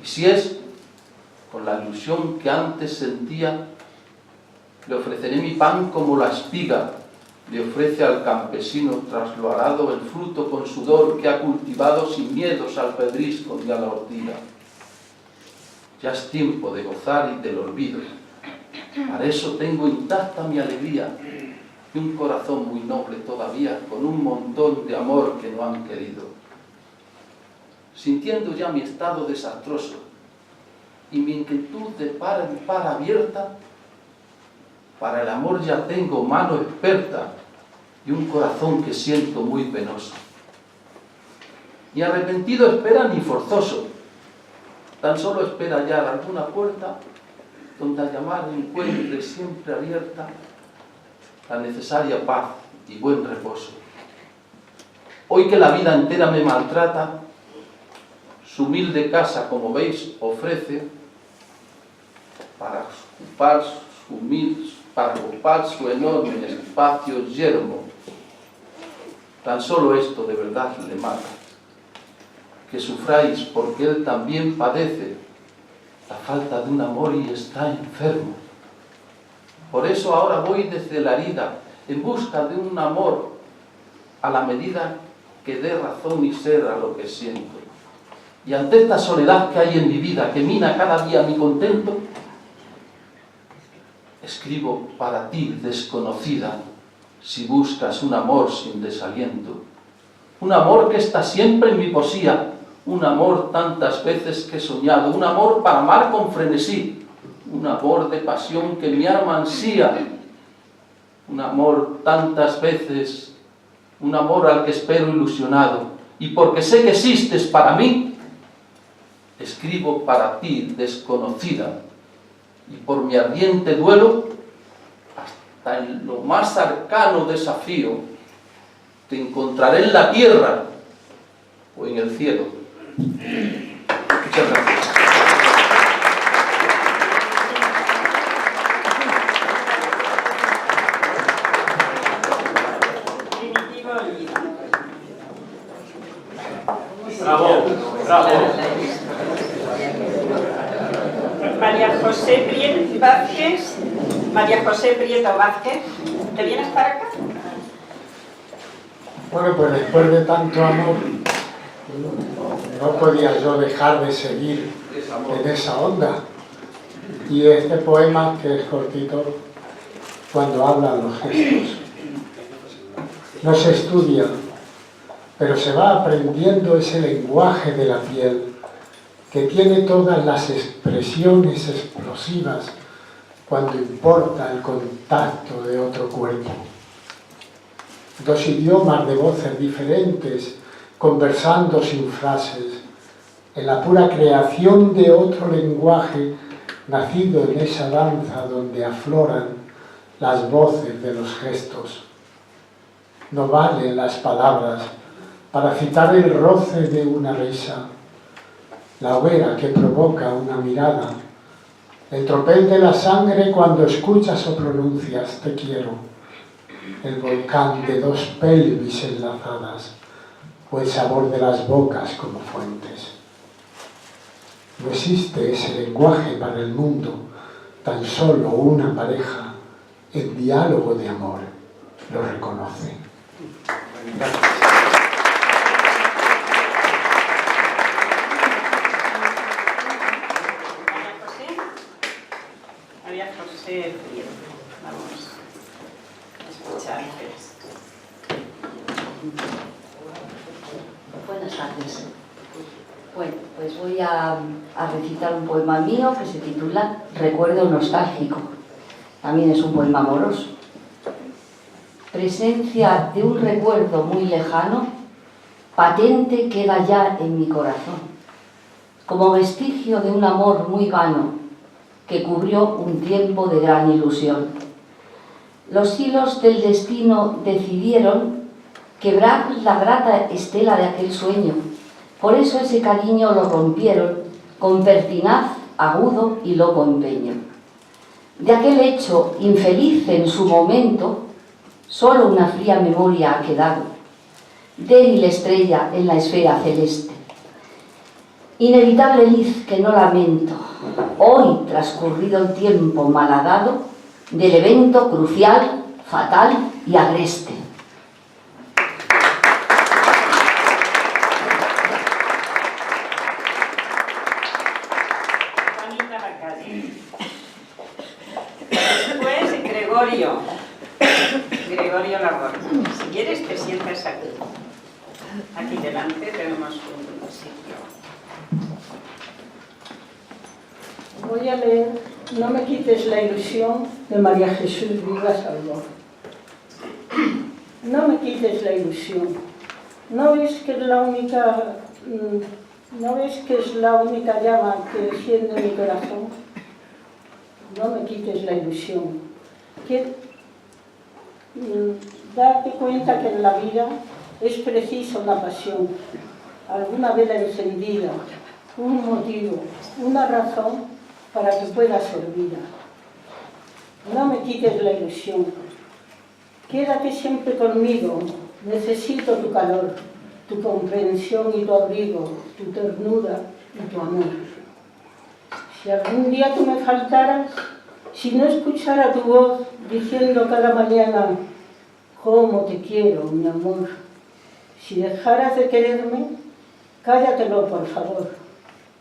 Y si es con la ilusión que antes sentía, le ofreceré mi pan como la espiga le ofrece al campesino tras lo arado el fruto con sudor que ha cultivado sin miedos al pedrisco ni a la ortiga. Ya es tiempo de gozar y del olvido. Para eso tengo intacta mi alegría y un corazón muy noble todavía, con un montón de amor que no han querido. Sintiendo ya mi estado desastroso y mi inquietud de par en par abierta, para el amor ya tengo mano experta y un corazón que siento muy penoso. Ni arrepentido espera ni forzoso, tan solo espera hallar alguna puerta donde al llamar encuentre siempre abierta la necesaria paz y buen reposo. Hoy que la vida entera me maltrata, su humilde casa, como veis, ofrece para ocupar su enorme espacio yermo. Tan solo esto de verdad le mata, que sufráis porque él también padece la falta de un amor y está enfermo. Por eso ahora voy desde la herida en busca de un amor a la medida que dé razón y ser a lo que siento. Y ante esta soledad que hay en mi vida, que mina cada día mi contento, escribo para ti, desconocida, si buscas un amor sin desaliento. Un amor que está siempre en mi poesía, un amor tantas veces que he soñado, un amor para amar con frenesí, un amor de pasión que mi alma ansía, un amor tantas veces, un amor al que espero ilusionado, y porque sé que existes para mí, escribo para ti, desconocida, y por mi ardiente duelo, hasta en lo más cercano desafío, te encontraré en la tierra o en el cielo. Muchas gracias. Bravo, bravo. María José Prieto Vázquez, ¿te vienes para acá? Bueno, pues después de tanto amor, no podía yo dejar de seguir en esa onda. Y este poema, que es cortito, cuando hablan los gestos. No se estudia, pero se va aprendiendo ese lenguaje de la piel que tiene todas las expresiones explosivas cuando importa el contacto de otro cuerpo. Dos idiomas de voces diferentes, conversando sin frases, en la pura creación de otro lenguaje nacido en esa danza donde afloran las voces de los gestos. No valen las palabras para citar el roce de una risa, la hoguera que provoca una mirada, el tropel de la sangre cuando escuchas o pronuncias te quiero, el volcán de dos pelvis enlazadas o el sabor de las bocas como fuentes. No existe ese lenguaje para el mundo, tan solo una pareja en diálogo de amor lo reconoce. María José, vamos a escucharte. Buenas tardes. Bueno, pues voy a recitar un poema mío que se titula Recuerdo nostálgico. También es un poema amoroso. Presencia de un recuerdo muy lejano, patente queda ya en mi corazón, como vestigio de un amor muy vano que cubrió un tiempo de gran ilusión. Los hilos del destino decidieron quebrar la grata estela de aquel sueño. Por eso ese cariño lo rompieron con pertinaz, agudo y loco empeño. De aquel hecho infeliz en su momento, solo una fría memoria ha quedado, débil estrella en la esfera celeste. Inevitable liz que no lamento, hoy transcurrido el tiempo malhadado del evento crucial, fatal y agreste. Después, Gregorio Labor. Si quieres, te sientas aquí. Aquí delante tenemos un sitio. Voy a leer No me quites la ilusión de María Jesús Viva Salvador. No me quites la ilusión. ¿No ves que es la única llama que enciende mi corazón? No me quites la ilusión. Date cuenta que en la vida es preciso una pasión, alguna vela encendida, un motivo, una razón para que pueda ser vida. No me quites la ilusión. Quédate siempre conmigo. Necesito tu calor, tu comprensión y tu abrigo, tu ternura y tu amor. Si algún día tú me faltaras, si no escuchara tu voz diciendo cada mañana cómo te quiero, mi amor, si dejaras de quererme, cállatelo, por favor.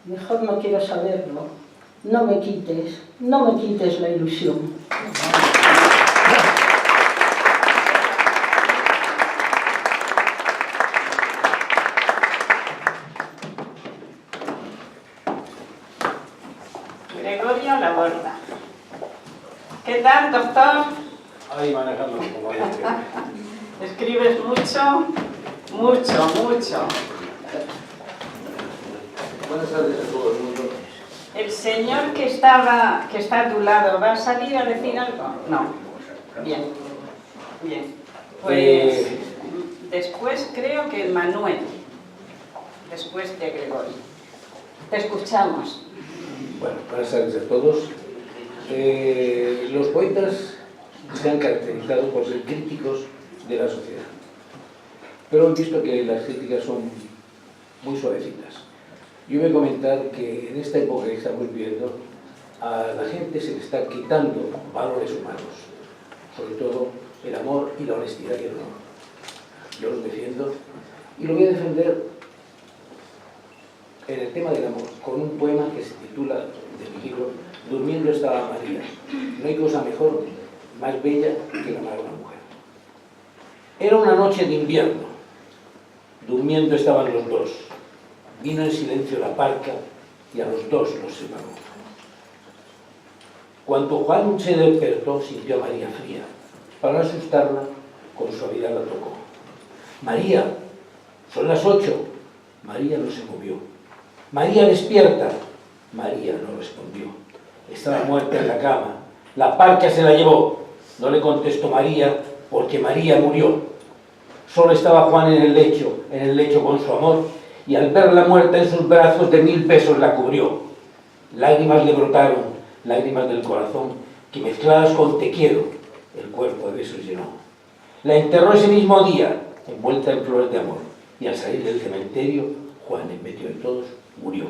Mejor no quiero saberlo. No me quites la ilusión. Gregorio Laborda. ¿Qué tal, doctor? Ahí manejando como hay que. ¿Escribes mucho? Mucho. Buenas tardes a todo el mundo. ¿El señor que está a tu lado va a salir a decir algo? No. Bien. Pues después creo que Manuel, después de Gregorio. Te escuchamos. Bueno, buenas tardes a todos. Los poetas se han caracterizado por ser críticos de la sociedad, pero han visto que las críticas son muy suavecitas. Yo voy a comentar que en esta época que estamos viviendo a la gente se le está quitando valores humanos, sobre todo el amor y la honestidad y el honor. yo los defiendo, y lo voy a defender en el tema del amor, con un poema que se titula, de mi libro, Durmiendo estaba María. No hay cosa mejor, más bella que la amar a una mujer. Era una noche de invierno, durmiendo estaban los dos. Vino en silencio la parca y a los dos los separó. Cuando Juan se despertó, sintió a María fría. Para no asustarla, con suavidad la tocó. María, son las 8. María no se movió. María, despierta. María no respondió. Estaba muerta en la cama. La parca se la llevó. No le contestó María, porque María murió. Solo estaba Juan en el lecho con su amor, y al verla muerta en sus brazos de 1000 pesos la cubrió. Lágrimas le brotaron, lágrimas del corazón, que mezcladas con te quiero, el cuerpo de besos llenó. La enterró ese mismo día, envuelta en flores de amor, y al salir del cementerio, Juan, en medio de todos, murió.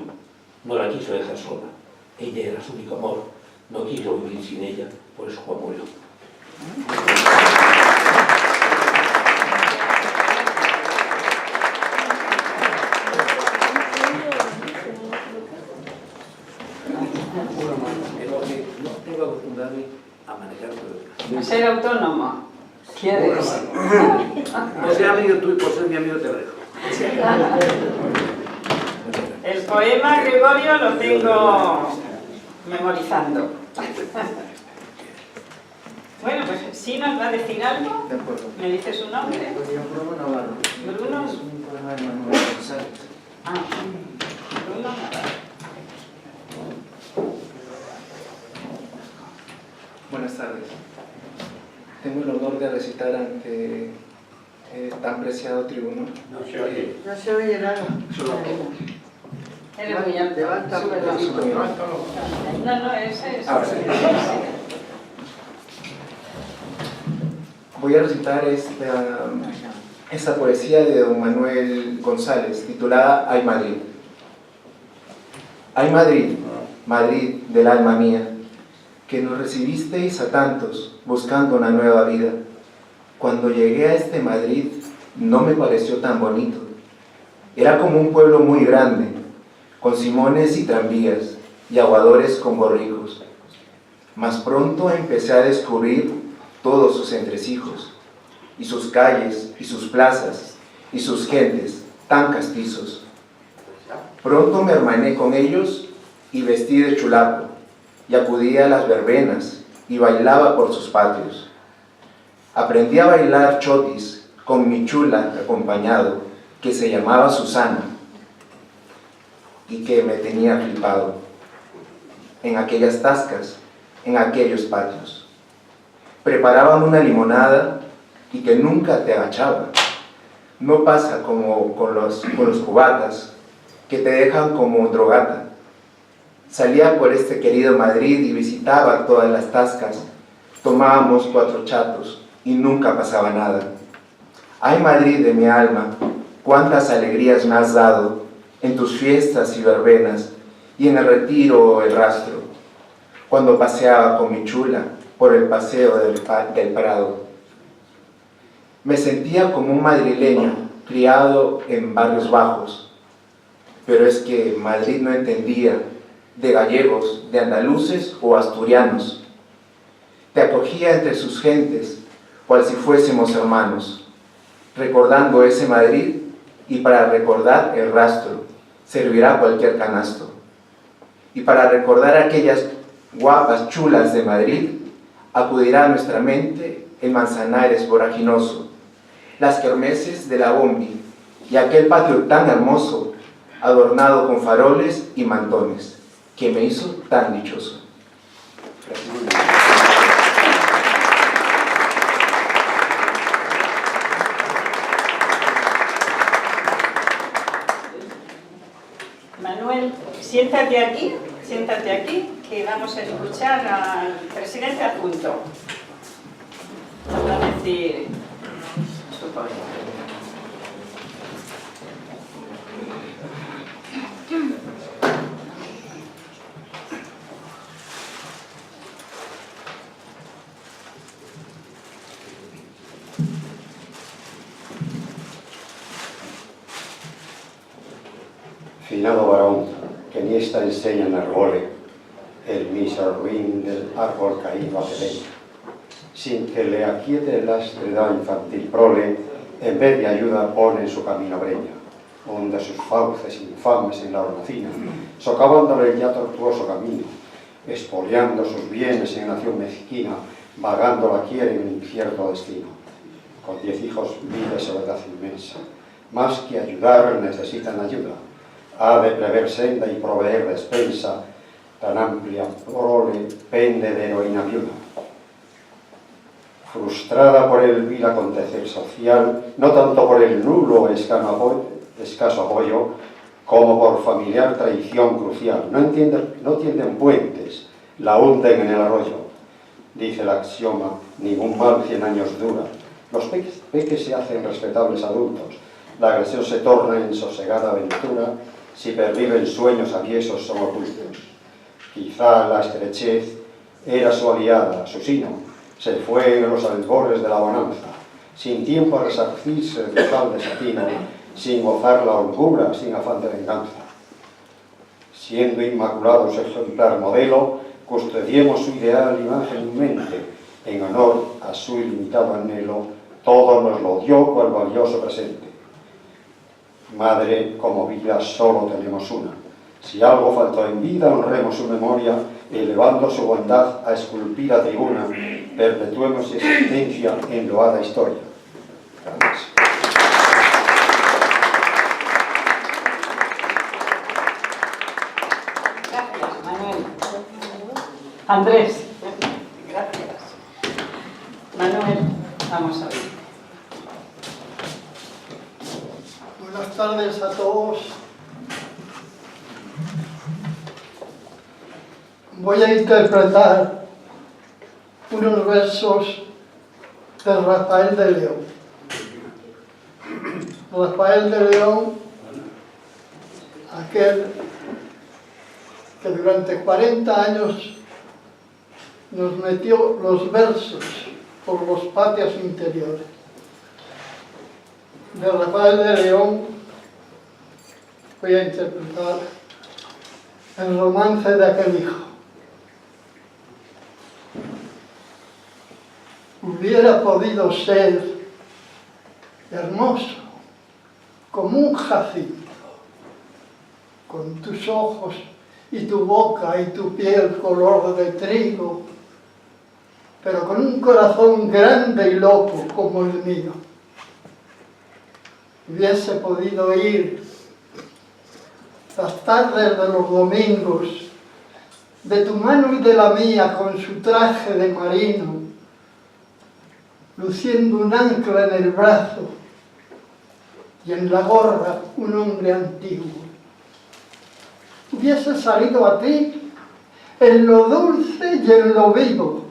No la quiso dejar sola. Ella era su único amor. No quiso vivir sin ella, por eso Juan murió. No tengo acostumbrado a manejar todo. A ser autónomo. ¿Quieres? No sea amigo tú y por ser mi amigo te lo dejo. El poema, Gregorio, lo tengo memorizando. Bueno, pues si nos va a decir algo, me dice su nombre. Bruno Navarro. Bruno. Es un poema de Manuel González. Ah, Bruno Navarro. Buenas tardes. Tengo el honor de recitar ante tan preciado tribuno. No se oye. No se oye nada. Eres muy alto. Levántalo. No, ese es. Ahora sí. Voy a recitar esta poesía de don Manuel González, titulada Ay Madrid. Ay Madrid, Madrid del alma mía, que nos recibisteis a tantos buscando una nueva vida. Cuando llegué a este Madrid no me pareció tan bonito. Era como un pueblo muy grande, con simones y tranvías, y aguadores con borricos. Mas pronto empecé a descubrir todos sus entresijos, y sus calles, y sus plazas, y sus gentes, tan castizos. Pronto me hermané con ellos, y vestí de chulapo, y acudí a las verbenas, y bailaba por sus patios. Aprendí a bailar chotis, con mi chula acompañado, que se llamaba Susana, y que me tenía flipado, en aquellas tascas, en aquellos patios. Preparaban una limonada y que nunca te agachaba. No pasa como con los cubatas, que te dejan como drogata. Salía por este querido Madrid y visitaba todas las tascas. Tomábamos 4 chatos y nunca pasaba nada. Ay Madrid de mi alma, cuántas alegrías me has dado en tus fiestas y verbenas y en el retiro o el rastro, cuando paseaba con mi chula por el paseo del Prado. Me sentía como un madrileño criado en barrios bajos, pero es que Madrid no entendía de gallegos, de andaluces o asturianos. Te acogía entre sus gentes, cual si fuésemos hermanos, recordando ese Madrid, y para recordar el rastro servirá cualquier canasto. Y para recordar aquellas guapas chulas de Madrid, acudirá a nuestra mente el Manzanares voraginoso, las kermeses de la Bombi y aquel patio tan hermoso, adornado con faroles y mantones, que me hizo tan dichoso. Gracias. Manuel, siéntate aquí, que vamos a escuchar al presidente adjunto. Nos va a decir su poema. finado varón, que ni esta enseña en argole, el mísero ruin del árbol caído a leña, sin que le aquiete el lastre da infantil prole, en vez de ayuda pone en su camino breña, donde sus fauces infames en la hornacina, socavándole el ya tortuoso camino, expoliando sus bienes en nación mezquina, vagando la quiere en incierto destino. Con 10 hijos vive soledad inmensa, más que ayudar necesitan ayuda, ha de prever senda y proveer despensa, tan amplia prole pende de heroína viuda. Frustrada por el vil acontecer social, no tanto por el nulo o escaso apoyo, como por familiar traición crucial. No tienden puentes, la hunden en el arroyo. Dice el axioma, ningún mal 100 años dura. Los peques se hacen respetables adultos. La agresión se torna en sosegada aventura si perviven sueños aviesos son ocultos. Quizá la estrechez era su aliada, su sino, se fue en los albores de la bonanza, sin tiempo a resarcirse de tal desatino, sin gozar la holgura, sin afán de venganza. Siendo inmaculado su ejemplar modelo, custodiemos su ideal imagen en mente, en honor a su ilimitado anhelo, todo nos lo dio cual valioso presente. Madre, como vida solo tenemos una. Si algo faltó en vida, honremos su memoria, elevando su bondad a esculpida tribuna, perpetuemos su existencia en loada historia. Gracias. Gracias, Manuel. Andrés. Gracias. Manuel, vamos a ver. Buenas tardes a todos. Voy a interpretar unos versos de Rafael de León. Rafael de León, aquel que durante 40 años nos metió los versos por los patios interiores. De Rafael de León voy a interpretar el romance de aquel hijo. Hubiera podido ser hermoso como un jacinto, con tus ojos y tu boca y tu piel color de trigo, pero con un corazón grande y loco como el mío. Hubiese podido ir las tardes de los domingos de tu mano y de la mía con su traje de marino, luciendo un ancla en el brazo y en la gorra un hombre antiguo. Hubiese salido a ti en lo dulce y en lo vivo,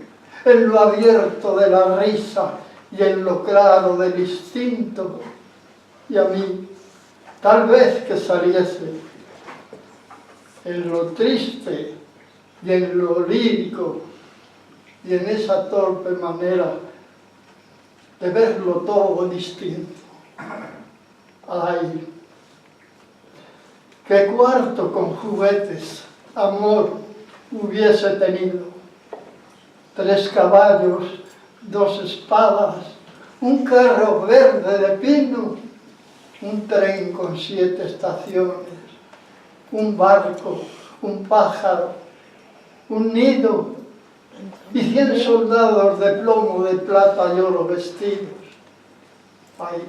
en lo abierto de la risa y en lo claro del instinto, y a mí, tal vez que saliese en lo triste y en lo lírico y en esa torpe manera de verlo todo distinto. Ay, qué cuarto con juguetes, amor, hubiese tenido. 3 caballos, 2 espadas, un carro verde de pino, un tren con 7 estaciones, un barco, un pájaro, un nido y 100 soldados de plomo, de plata y oro vestidos. Ay,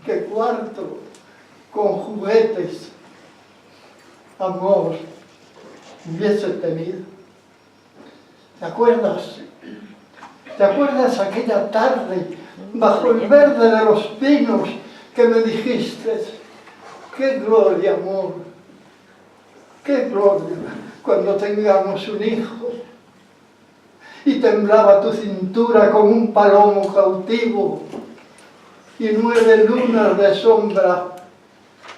qué cuarto con juguetes, amor, hubiese tenido. ¿Te acuerdas? ¿Te acuerdas aquella tarde bajo el verde de los pinos que me dijiste, qué gloria, amor, qué gloria cuando tengamos un hijo? Y temblaba tu cintura como un palomo cautivo y 9 lunas de sombra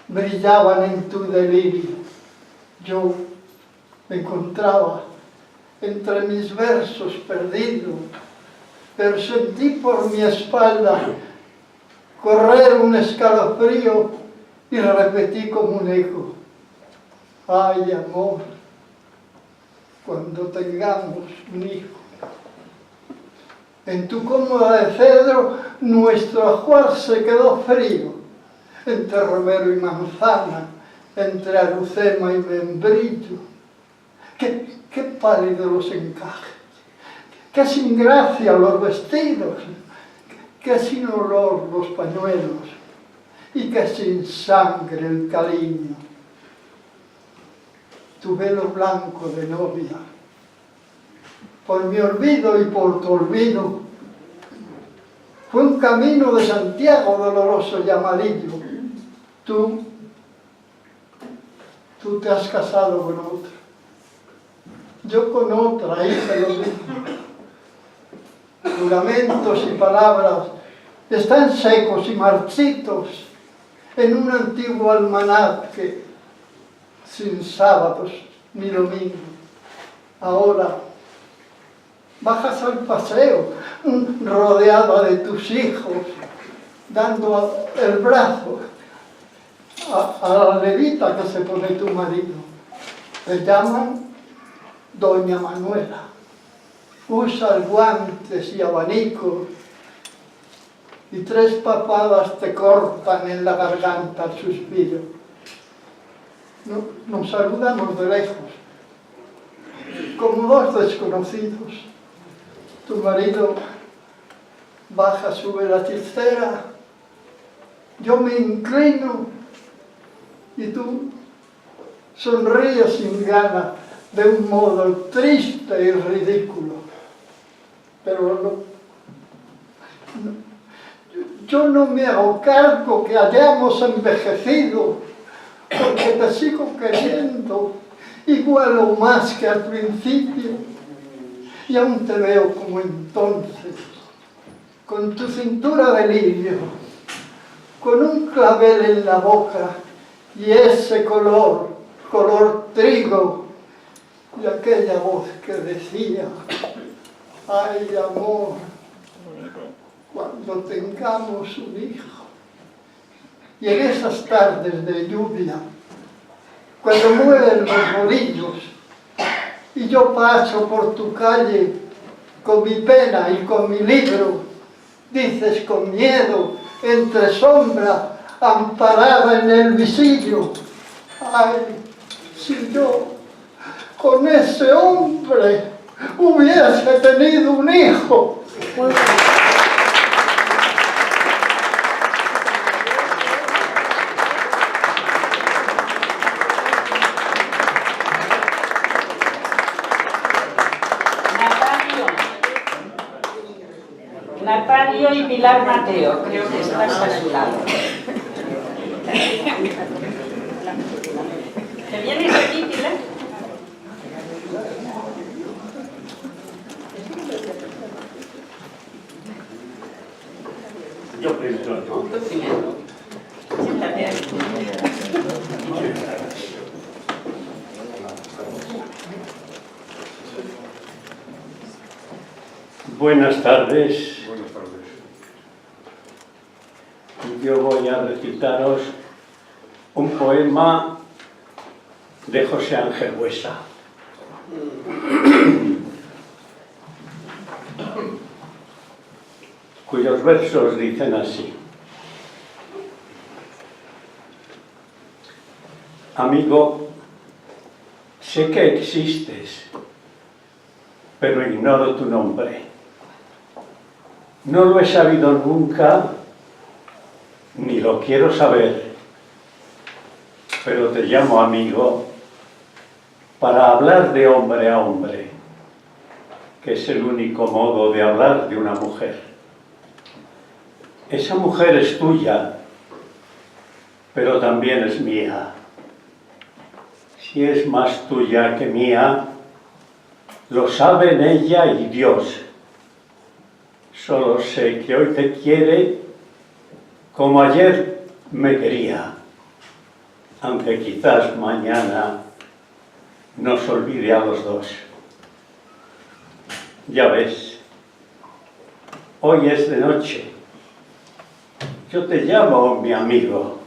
brillaban en tu delirio. Yo me encontraba entre mis versos perdido, pero sentí por mi espalda correr un escalofrío y repetí como un eco, Ay, amor, cuando tengamos un hijo. En tu cómoda de cedro nuestro ajuar se quedó frío, entre romero y manzana, entre arucema y membrillo. Qué pálidos los encajes, qué sin gracia los vestidos, qué sin olor los pañuelos y qué sin sangre el cariño. Tu velo blanco de novia, por mi olvido y por tu olvido, fue un camino de Santiago doloroso y amarillo. Tú te has casado con otro, yo con otra hice lo mismo. Juramentos y palabras están secos y marchitos en un antiguo almanaque sin sábados ni domingo. Ahora bajas al paseo rodeada de tus hijos, dando el brazo a la levita que se pone tu marido. Te llaman Doña Manuela. Usa guantes y abanicos y 3 papadas te cortan en la garganta el suspiro. Nos saludamos de lejos, como 2 desconocidos. Tu marido baja, sube la chistera, yo me inclino y tú sonríes sin gana, de un modo triste y ridículo. Pero yo no me hago cargo que hayamos envejecido, porque te sigo queriendo igual o más que al principio, y aún te veo como entonces, con tu cintura de lirio, con un clavel en la boca y ese color trigo, y aquella voz que decía: ay, amor, cuando tengamos un hijo. Y en esas tardes de lluvia, cuando mueven los bolillos y yo paso por tu calle con mi pena y con mi libro, dices con miedo, entre sombra, amparada en el visillo: ay, si yo con ese hombre hubiese tenido un hijo. Natalio y Pilar Mateo, creo que estás a su lado. ¿Te vienes aquí, Pilar? Yo primero. Tú primero. Siéntate ahí. Buenas tardes. Buenas tardes. Yo voy a recitaros un poema de José Ángel Buesa. Cuyos versos dicen así: amigo, sé que existes, pero ignoro tu nombre. No lo he sabido nunca, ni lo quiero saber, pero te llamo amigo para hablar de hombre a hombre, que es el único modo de hablar de una mujer. Esa mujer es tuya, pero también es mía. Si es más tuya que mía, lo saben ella y Dios. Solo sé que hoy te quiere como ayer me quería, aunque quizás mañana nos olvide a los dos. Ya ves, hoy es de noche. Yo te llamo mi amigo.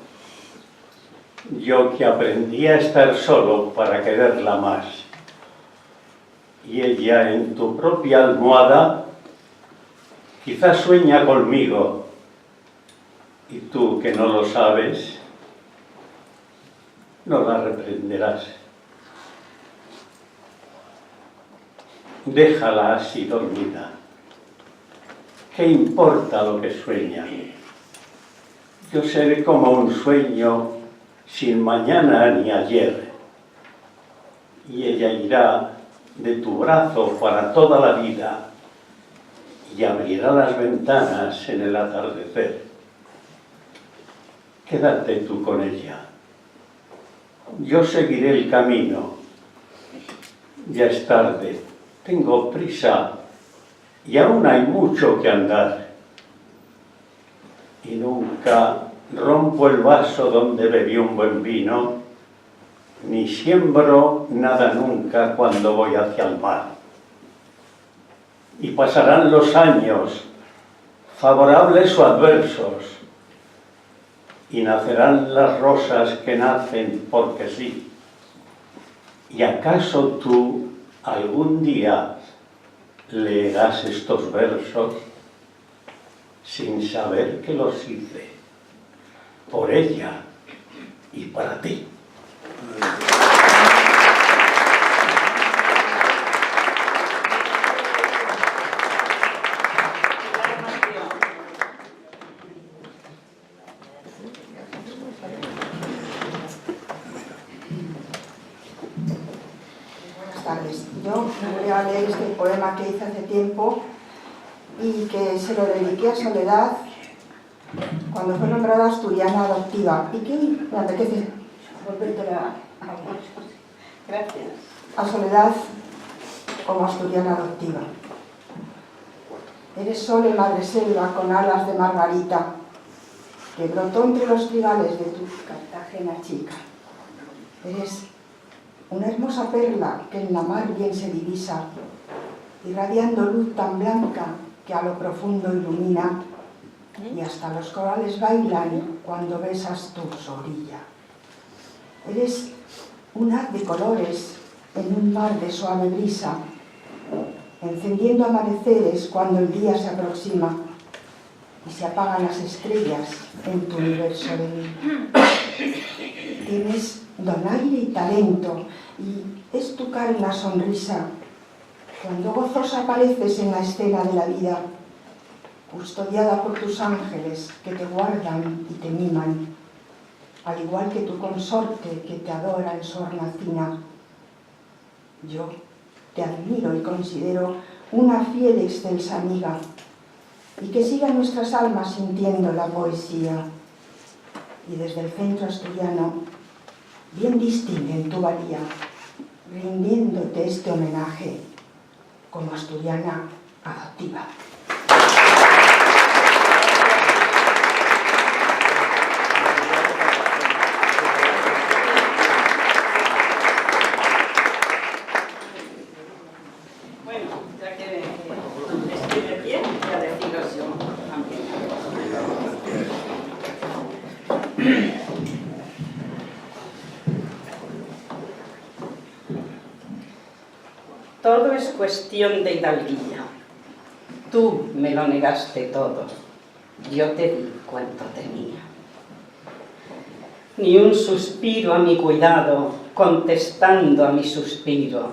yo que aprendí a estar solo para quererla más. Y ella en tu propia almohada quizás sueña conmigo, y tú que no lo sabes, no la reprenderás. Déjala así dormida. ¿Qué importa lo que sueña? Yo seré como un sueño sin mañana ni ayer, y ella irá de tu brazo para toda la vida y abrirá las ventanas en el atardecer. Quédate tú con ella. Yo seguiré el camino. Ya es tarde, tengo prisa y aún hay mucho que andar. Y nunca rompo el vaso donde bebí un buen vino, ni siembro nada nunca cuando voy hacia el mar. Y pasarán los años, favorables o adversos, y nacerán las rosas que nacen porque sí. ¿Y acaso tú algún día leerás estos versos sin saber que los hice por ella y para ti? Buenas tardes. Yo voy a leer este poema que hice hace tiempo y que se lo dediqué a Soledad cuando fue nombrada asturiana adoptiva, y que me apetece volvértela a Gracias. a Soledad como asturiana adoptiva. Eres sole madreselva con alas de margarita, que brotó entre los trigales de tu Cartagena chica. Eres una hermosa perla que en la mar bien se divisa, irradiando luz tan blanca que a lo profundo ilumina, y hasta los corales bailan cuando besas tu orilla. Eres un haz de colores en un mar de suave brisa, encendiendo amaneceres cuando el día se aproxima y se apagan las estrellas en tu universo de mí. Tienes donaire y talento, y es tu cara una sonrisa cuando gozosa apareces en la escena de la vida, custodiada por tus ángeles que te guardan y te miman, al igual que tu consorte que te adora en su hornacina. Yo te admiro y considero una fiel y excelsa amiga, y que sigan nuestras almas sintiendo la poesía, y desde el centro asturiano bien distinguen tu valía, rindiéndote este homenaje como asturiana adoptiva. Bueno, ya que estoy de pie, voy a deciros yo también. Todo es cuestión de hidalguía. Tú me lo negaste todo. Yo te di cuanto tenía. Ni un suspiro a mi cuidado, contestando a mi suspiro.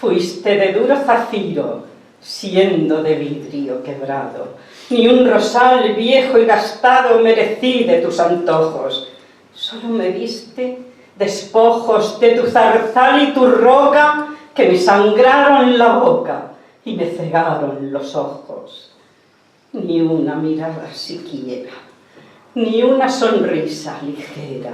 Fuiste de duro zafiro, siendo de vidrio quebrado. Ni un rosal viejo y gastado merecí de tus antojos. Solo me viste despojos de tu zarzal y tu roca, que me sangraron la boca y me cegaron los ojos. Ni una mirada siquiera, ni una sonrisa ligera,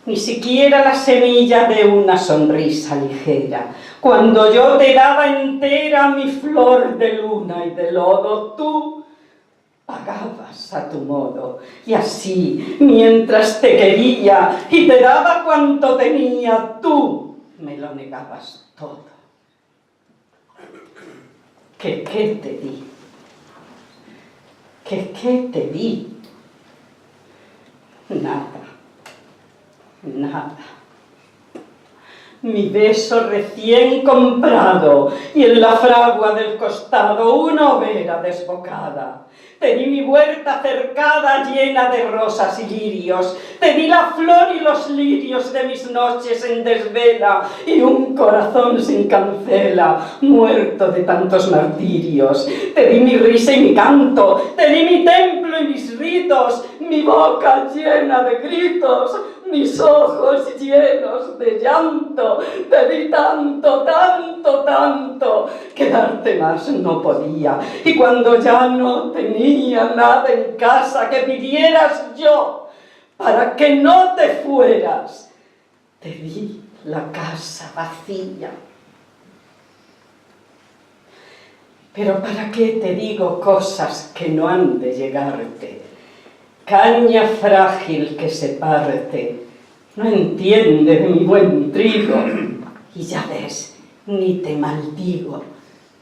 ni siquiera la semilla de una sonrisa ligera. Cuando yo te daba entera mi flor de luna y de lodo, tú pagabas a tu modo, y así, mientras te quería y te daba cuanto tenía, tú me lo negabas todo. ¿Qué te di? ¿Qué te di? Nada. Nada. Mi beso recién comprado y en la fragua del costado una hoguera desbocada. Te di mi huerta cercada llena de rosas y lirios. Te di la flor y los lirios de mis noches en desvela y un corazón sin cancela, muerto de tantos martirios. Te di mi risa y mi canto, te di mi templo y mis ritos, mi boca llena de gritos, mis ojos llenos de llanto. Te di tanto, tanto, tanto, que darte más no podía. Y cuando ya no tenía nada en casa que pidieras yo para que no te fueras, te di la casa vacía. Pero ¿para qué te digo cosas que no han de llegarte? Caña frágil que se parte, no entiende de mi buen trigo, y ya ves, ni te maldigo.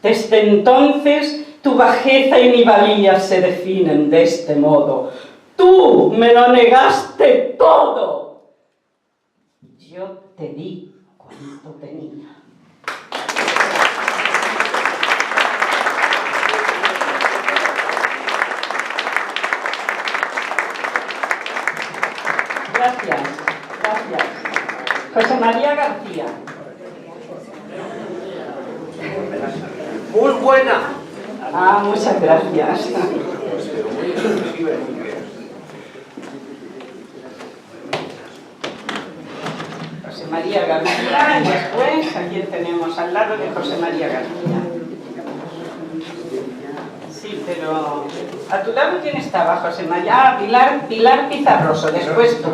Desde entonces tu bajeza y mi valía se definen de este modo. Tú me lo negaste todo. Yo te di cuanto tenía. Gracias, gracias. José María García. Muy buena. Ah, muchas gracias. José María García, y después, ¿a quién tenemos al lado de José María García? Sí, pero a tu lado, ¿quién estaba, José María? Pilar Pizarroso, después tú.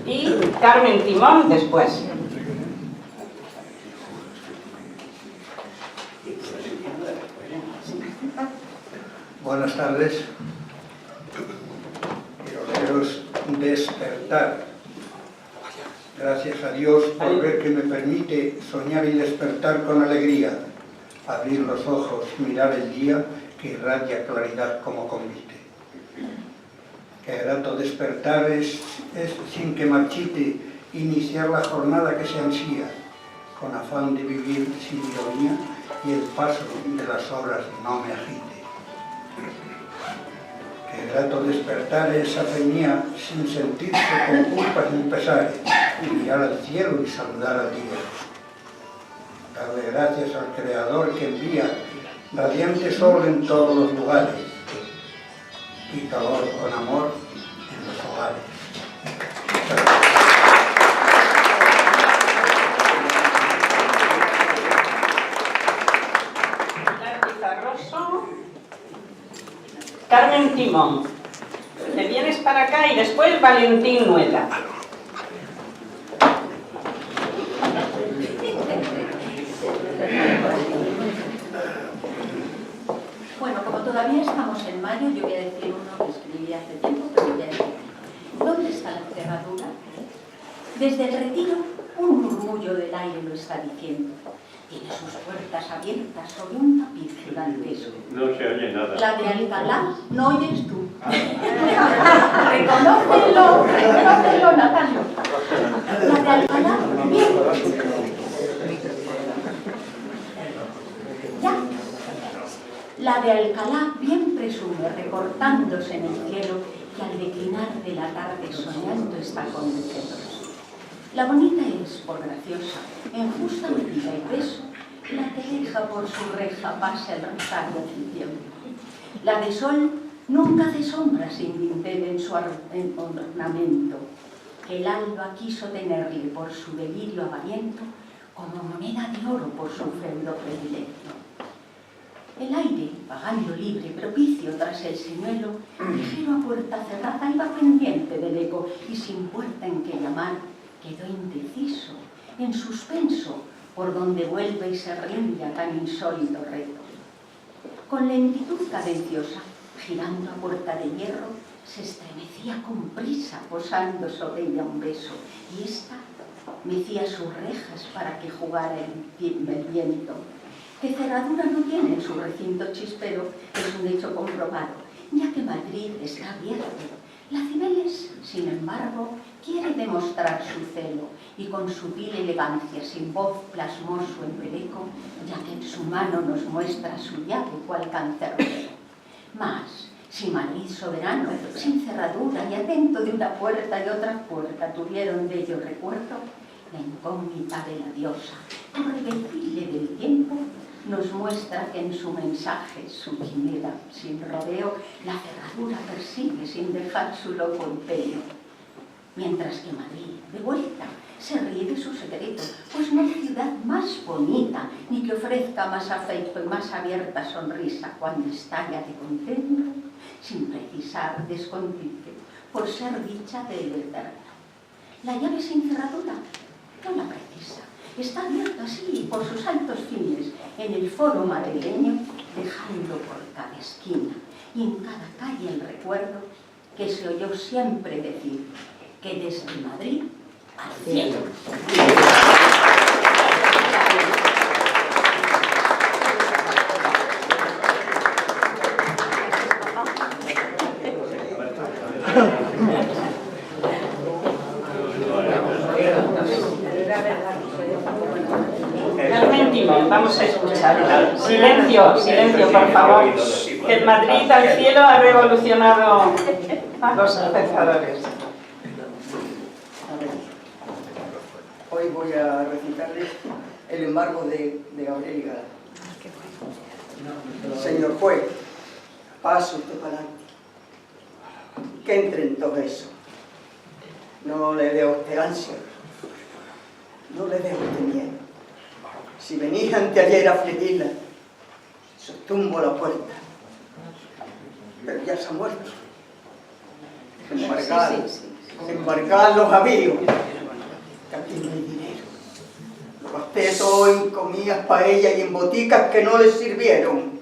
Y Carmen Timón, después. Buenas tardes. Quiero veros despertar. Gracias a Dios por ver que me permite soñar y despertar con alegría. Abrir los ojos, mirar el día que irradia claridad como convite. Qué grato despertar es sin que marchite, iniciar la jornada que se ansía, con afán de vivir sin ironía y el paso de las horas no me agite. Qué grato despertar es acenía sin sentirse con culpas ni pesares, mirar al cielo y saludar al día. Darle gracias al Creador que envía radiante sol en todos los lugares y calor con amor en los hogares. Pilar Pizarroso, Carmen Timón. Te vienes para acá y después Valentín Nuela. Bueno, como todavía estamos en mayo, yo voy a decir uno que escribí hace tiempo, pero voy a decir. ¿Dónde está la cerradura? Desde el retiro, un murmullo del aire lo está diciendo. Tiene sus puertas abiertas sobre un tapiz gigantesco. No se oye nada. La de Alcalá, no oyes tú. Reconócelo, Natalia. La de Alcalá, bien. Ya. La de Alcalá bien presume, recortándose en el cielo, que al declinar de la tarde soñando está con luceros. La bonita es, por graciosa, en justa medida y peso, la que deja por su reja pasa el rosario del tiempo. La de sol nunca hace sombra sin dintel en su ornamento, que el alba quiso tenerle por su delirio avariento, como moneda de oro por su feudo predilecto. El aire, vagando libre, propicio tras el señuelo, ligero a puerta cerrada, iba pendiente del eco y sin puerta en que llamar, quedó indeciso, en suspenso, por donde vuelve y se rinde a tan insólito reto. Con lentitud cadenciosa, girando a puerta de hierro, se estremecía con prisa, posando sobre ella un beso, y ésta mecía sus rejas para que jugara el viento. Que cerradura no tiene en su recinto chispero es un hecho comprobado, ya que Madrid está abierto. Las Cibeles Sin embargo, quiere demostrar su celo y con sutil elegancia, sin voz, plasmó su embeleco, ya que en su mano nos muestra su llave cual cancerbero. Mas, si Madrid soberano, sin cerradura y atento de una puerta y otra puerta tuvieron de ello recuerdo, la incógnita de la diosa, irreversible del tiempo, nos muestra que en su mensaje, su quimera, sin rodeo, la cerradura persigue sin dejar su loco imperio. Mientras que Madrid, de vuelta, se ríe de su secreto, pues no hay ciudad más bonita, ni que ofrezca más afecto y más abierta sonrisa cuando estalla de contento, sin precisar descontite, por ser dicha del eterno. La llave sin cerradura no la precisa, está abierta así por sus altos fines en el foro madrileño, dejando por cada esquina y en cada calle el recuerdo que se oyó siempre decir que desde Madrid al cielo. Vamos a escuchar. Silencio, silencio, por favor. Que el Madrid al cielo ha revolucionado a los espectadores. Hoy voy a recitarles el embargo de Gabriel y Gala. Señor juez, pase usted para adelante. Que entre en todo eso. No le dé a usted ansia. No le dé a usted miedo. Si venís anteayer a afligirla, tumbo la puerta. Pero ya se ha muerto. Embarcar los avíos. Que aquí no hay dinero. Lo gasté todo en comidas para ella y en boticas que no les sirvieron.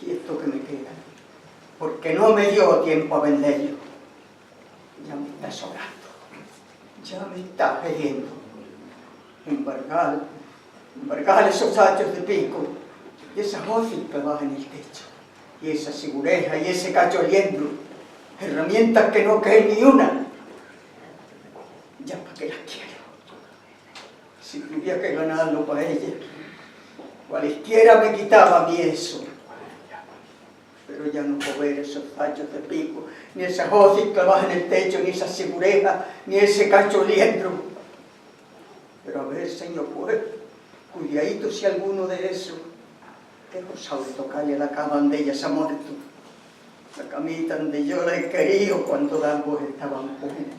Y esto que me queda, porque no me dio tiempo a venderlo. Ya me está sobrando. Ya me está pidiendo. Embargar esos hachos de pico y esas hoces clavadas en el techo y esa sigureja y ese cacho liendro, herramientas que no caen ni una. Ya para qué las quiero. Si tuviera que ganarlo para ella, cualquiera me quitaba a mí eso. Pero ya no puedo ver esos hachos de pico, ni esas hoces clavadas en el techo, ni esa sigureja, ni ese cacho liendro. Pero a ver, señor juez, cuidadito si alguno de esos que osado de tocarle la cama donde ella se ha muerto, la camita donde yo la he querido cuando ambos estaban buenos,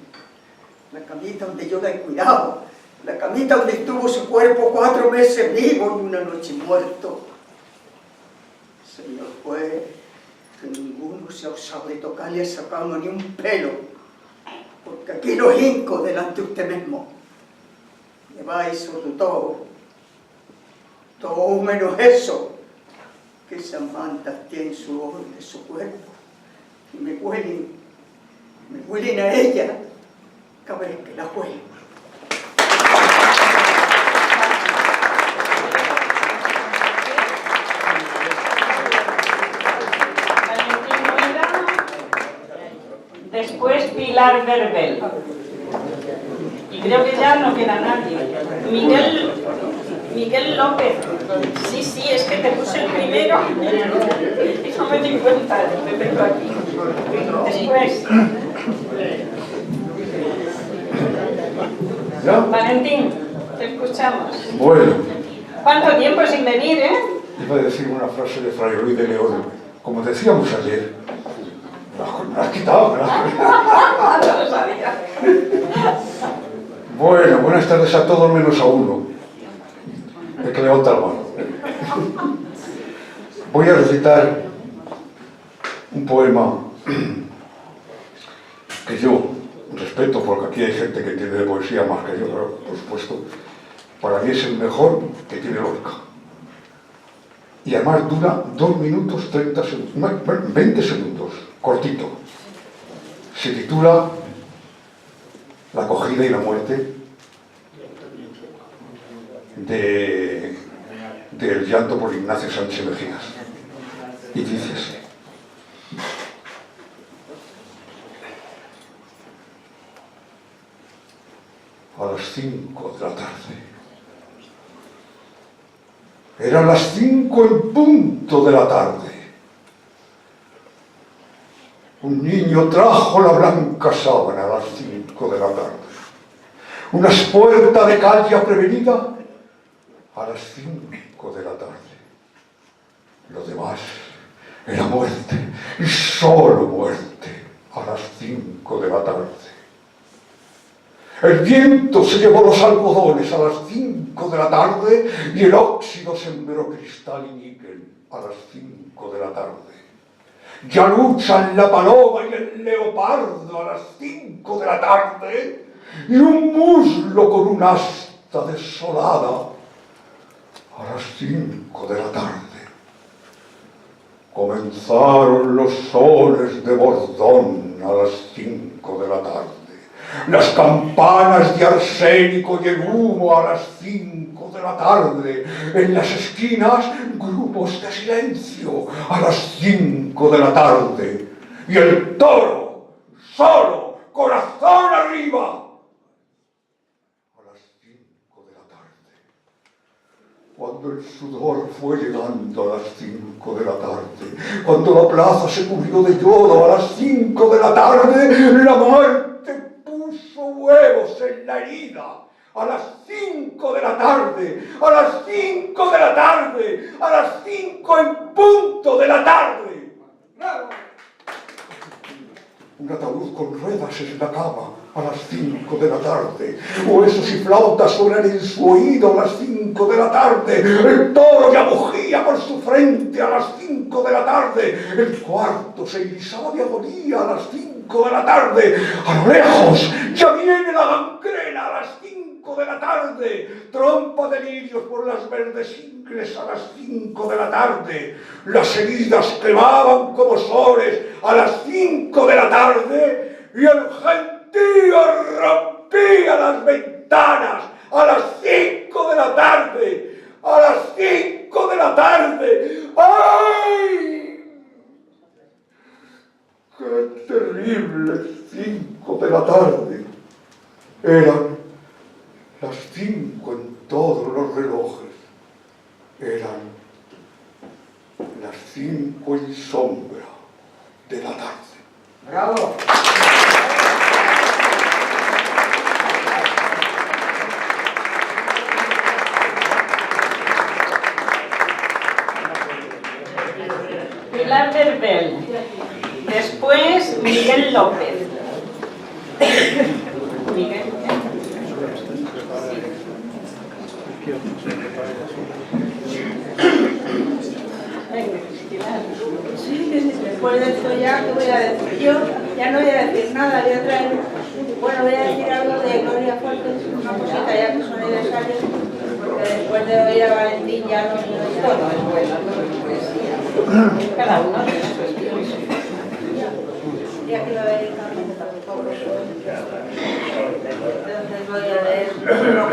la camita donde yo la he cuidado, la camita donde estuvo su cuerpo 4 meses vivo y 1 noche muerto. Señor juez, que ninguno se ha osado de tocarle a esa cama ni un pelo, porque aquí los hinco delante de usted mismo. Lleváis sobre todo menos eso, que esas mantas tienen su ojo de su cuerpo, y me huelen a ella cada vez que la huelen. Después Pilar Verbel. Y creo que ya no queda nadie. Miguel López. Sí, es que te puse el primero. Y no me di cuenta, te tengo aquí. Después. ¿Ya? Valentín, te escuchamos. Bueno. ¿Cuánto tiempo sin venir, eh? Iba a decir una frase de Fray Luis de León. Como decíamos ayer, me la has quitado, me la has quitado. No lo sabía. Bueno, buenas tardes a todos menos a uno, el que levanta la mano. Voy a recitar un poema que yo respeto, porque aquí hay gente que tiene poesía más que yo, pero por supuesto, para mí es el mejor que tiene Lorca. Y además dura 2 minutos 30 segundos, 20 segundos, cortito. Se titula La acogida y la muerte del llanto por Ignacio Sánchez Mejías. Y dice así: a las 5 de la tarde. Eran las 5 en punto de la tarde. Un niño trajo la blanca sábana a las 5 de la tarde. Una espuerta de calle prevenida a las 5 de la tarde. Lo demás era muerte, y solo muerte, a las 5 de la tarde. El viento se llevó los algodones a las 5 de la tarde y el óxido sembró cristal y níquel a las 5 de la tarde. Ya luchan la paloma y el leopardo a las 5 de la tarde y un muslo con un asta desolada a las 5 de la tarde. Comenzaron los soles de bordón a las 5 de la tarde. Las campanas de arsénico y el humo a las 5 de la tarde. En las esquinas, grupos de silencio a las 5 de la tarde. Y el toro, solo, corazón arriba, a las 5 de la tarde. Cuando el sudor fue llegando a las 5 de la tarde, cuando la plaza se cubrió de yodo a las 5 de la tarde, la muerte puso huevos en la herida. A las 5 de la tarde, a las 5 de la tarde, a las 5 en punto de la tarde. Un ataúd con ruedas en la cama a las 5 de la tarde. Huesos y flautas suenan en su oído a las 5 de la tarde. El toro ya mugía por su frente a las 5 de la tarde. El cuarto se irisaba de agonía a las 5 de la tarde. A lo lejos ya viene la gangrena a las 5 de la tarde. Trompa de lirios por las verdes ingles a las 5 de la tarde. Las heridas quemaban como soles a las 5 de la tarde. Y el gentío rompía las ventanas a las 5 de la tarde. A las 5 de la tarde. ¡Ay! ¡Qué terribles 5 de la tarde! Eran las 5 en todos los relojes. Eran las 5 en sombra de la tarde. ¡Bravo! Pilar Verbel. Después Miguel López. Miguel. Después de esto ya, ¿qué voy a decir? Yo ya no voy a decir nada, voy a traer, bueno, voy a decir algo de Gloria Fuertes, una cosita ya que son aniversarios, porque después de oír a Valentín ya no es todo, es bueno, poesía. Cada uno tiene su estilo. Ya que iba a venir también tampoco. Entonces voy a leer un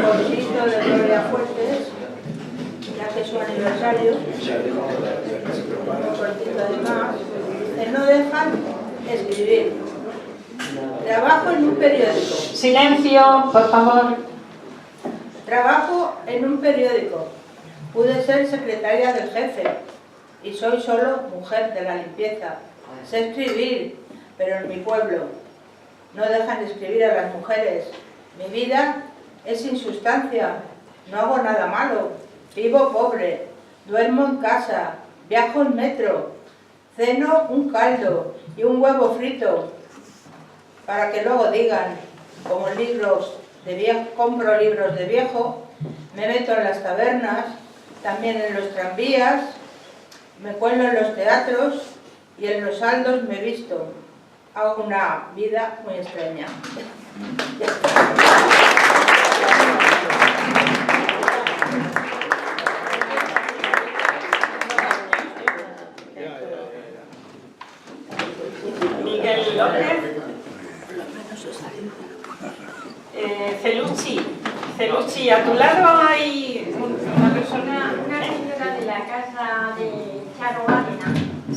cortito de Gloria Fuertes, ya que es su aniversario, un cortito además, que no dejan escribir. Trabajo en un periódico. Silencio, por favor. Trabajo en un periódico. Pude ser secretaria del jefe y soy solo mujer de la limpieza. Sé escribir, pero en mi pueblo no dejan escribir a las mujeres. Mi vida es sin sustancia, no hago nada malo, vivo pobre, duermo en casa, viajo en metro, ceno un caldo y un huevo frito, para que luego digan, como libros de viejo, compro libros de viejo, me meto en las tabernas, también en los tranvías, me cuelo en los teatros y en los saldos me visto. Hago una vida muy extraña. Miguel López. Celucci, a tu lado hay una persona, una señora de la casa de Charo Ávila.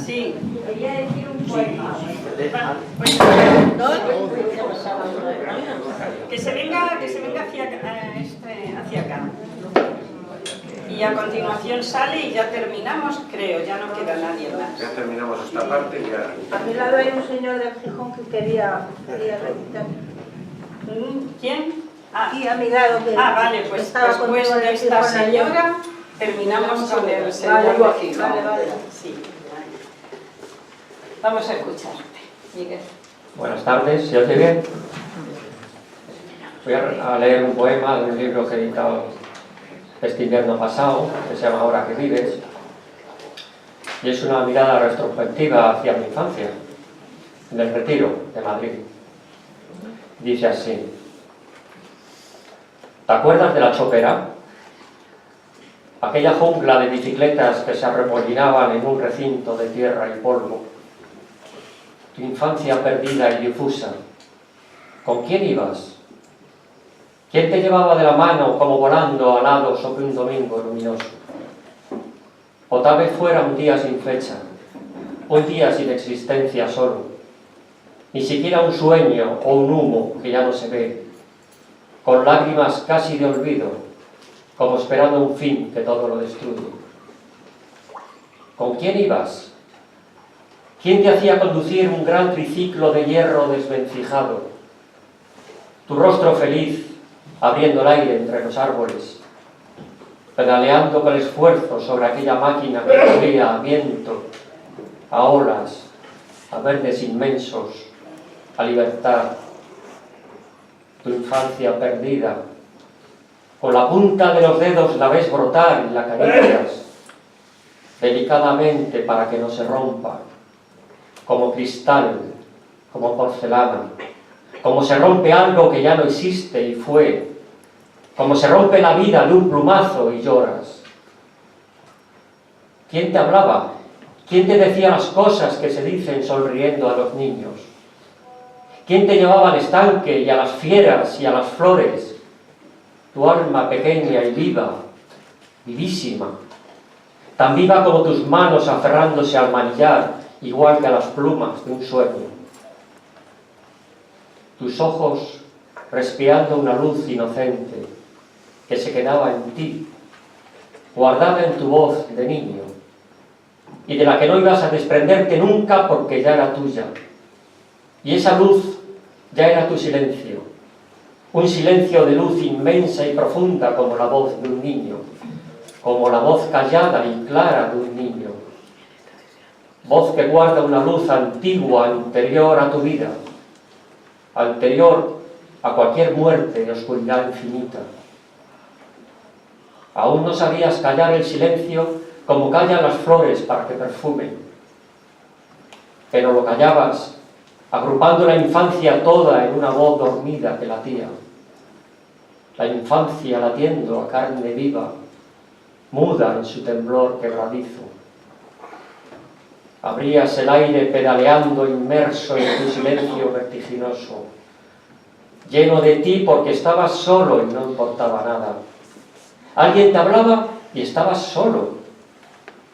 Sí. Quería decir un poema. Que se venga hacia Y a continuación sale y ya terminamos, creo, ya no queda nadie más. Ya terminamos esta parte y ya... A mi lado hay un señor del Gijón que quería recitar. ¿Quién? Aquí a mi lado. Que vale, pues estaba después de esta señora terminamos con el señor de Gijón. Vale. Sí. Vamos a escucharte, Miguel. Buenas tardes, ¿se oye bien? Voy a leer un poema de un libro que he editado este invierno pasado, que se llama Ahora que vives, y es una mirada retrospectiva hacia mi infancia, en el Retiro de Madrid. Dice así: ¿te acuerdas de la Chopera? Aquella jungla de bicicletas que se arremollinaban en un recinto de tierra y polvo. Tu infancia perdida y difusa. ¿Con quién ibas? ¿Quién te llevaba de la mano como volando alado sobre un domingo luminoso? O tal vez fuera un día sin fecha, un día sin existencia solo, ni siquiera un sueño o un humo que ya no se ve, con lágrimas casi de olvido, como esperando un fin que todo lo destruye. ¿Con quién ibas? ¿Quién te hacía conducir un gran triciclo de hierro desvencijado? Tu rostro feliz, abriendo el aire entre los árboles, pedaleando con esfuerzo sobre aquella máquina que corría a viento, a olas, a verdes inmensos, a libertad. Tu infancia perdida, con la punta de los dedos la ves brotar y la acaricias, delicadamente para que no se rompa, como cristal, como porcelana, como se rompe algo que ya no existe y fue, como se rompe la vida de un plumazo y lloras. ¿Quién te hablaba? ¿Quién te decía las cosas que se dicen sonriendo a los niños? ¿Quién te llevaba al estanque y a las fieras y a las flores? Tu alma pequeña y viva, vivísima, tan viva como tus manos aferrándose al manillar, igual que a las plumas de un sueño. Tus ojos respirando una luz inocente que se quedaba en ti, guardada en tu voz de niño, y de la que no ibas a desprenderte nunca porque ya era tuya. Y esa luz ya era tu silencio, un silencio de luz inmensa y profunda como la voz de un niño, como la voz callada y clara de un niño, voz que guarda una luz antigua anterior a tu vida, anterior a cualquier muerte de oscuridad infinita. Aún no sabías callar el silencio como callan las flores para que perfumen, pero lo callabas agrupando la infancia toda en una voz dormida que latía, la infancia latiendo a carne viva, muda en su temblor quebradizo. Abrías el aire pedaleando inmerso en tu silencio vertiginoso, lleno de ti porque estabas solo y no importaba nada. Alguien te hablaba y estabas solo.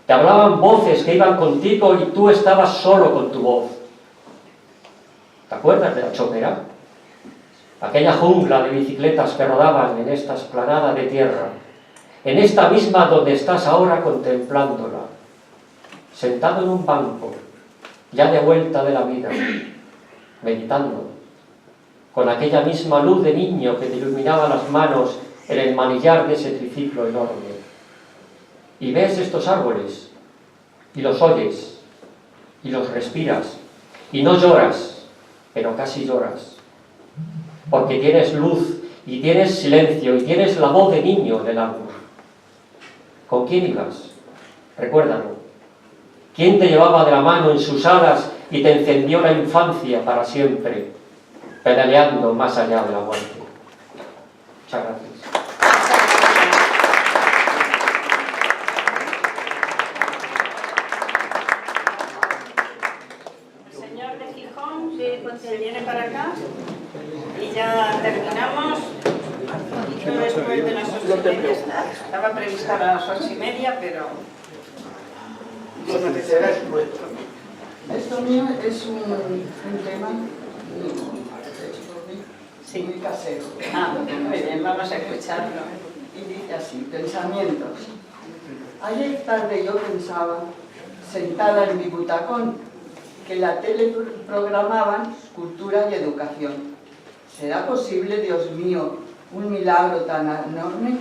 Te hablaban voces que iban contigo y tú estabas solo con tu voz. ¿Te acuerdas de la Chopera? Aquella jungla de bicicletas que rodaban en esta esplanada de tierra, en esta misma donde estás ahora contemplándola, sentado en un banco, ya de vuelta de la vida, meditando, con aquella misma luz de niño que te iluminaba las manos en el manillar de ese triciclo enorme. Y ves estos árboles, y los oyes, y los respiras, y no lloras, pero casi lloras, porque tienes luz, y tienes silencio, y tienes la voz de niño en el alma. ¿Con quién ibas? Recuérdalo. ¿Quién te llevaba de la mano en sus alas y te encendió la infancia para siempre, pedaleando más allá de la muerte? Muchas gracias. El señor de Gijón se viene para acá y ya terminamos. Después de las 8:30. Estaba prevista a las 8:30, pero... Esto mío es un tema hecho por mí, muy casero. Muy bien, vamos a escucharlo. Y dice así: pensamientos. Ayer tarde yo pensaba, sentada en mi butacón, que la tele programaban cultura y educación. ¿Será posible, Dios mío, un milagro tan enorme?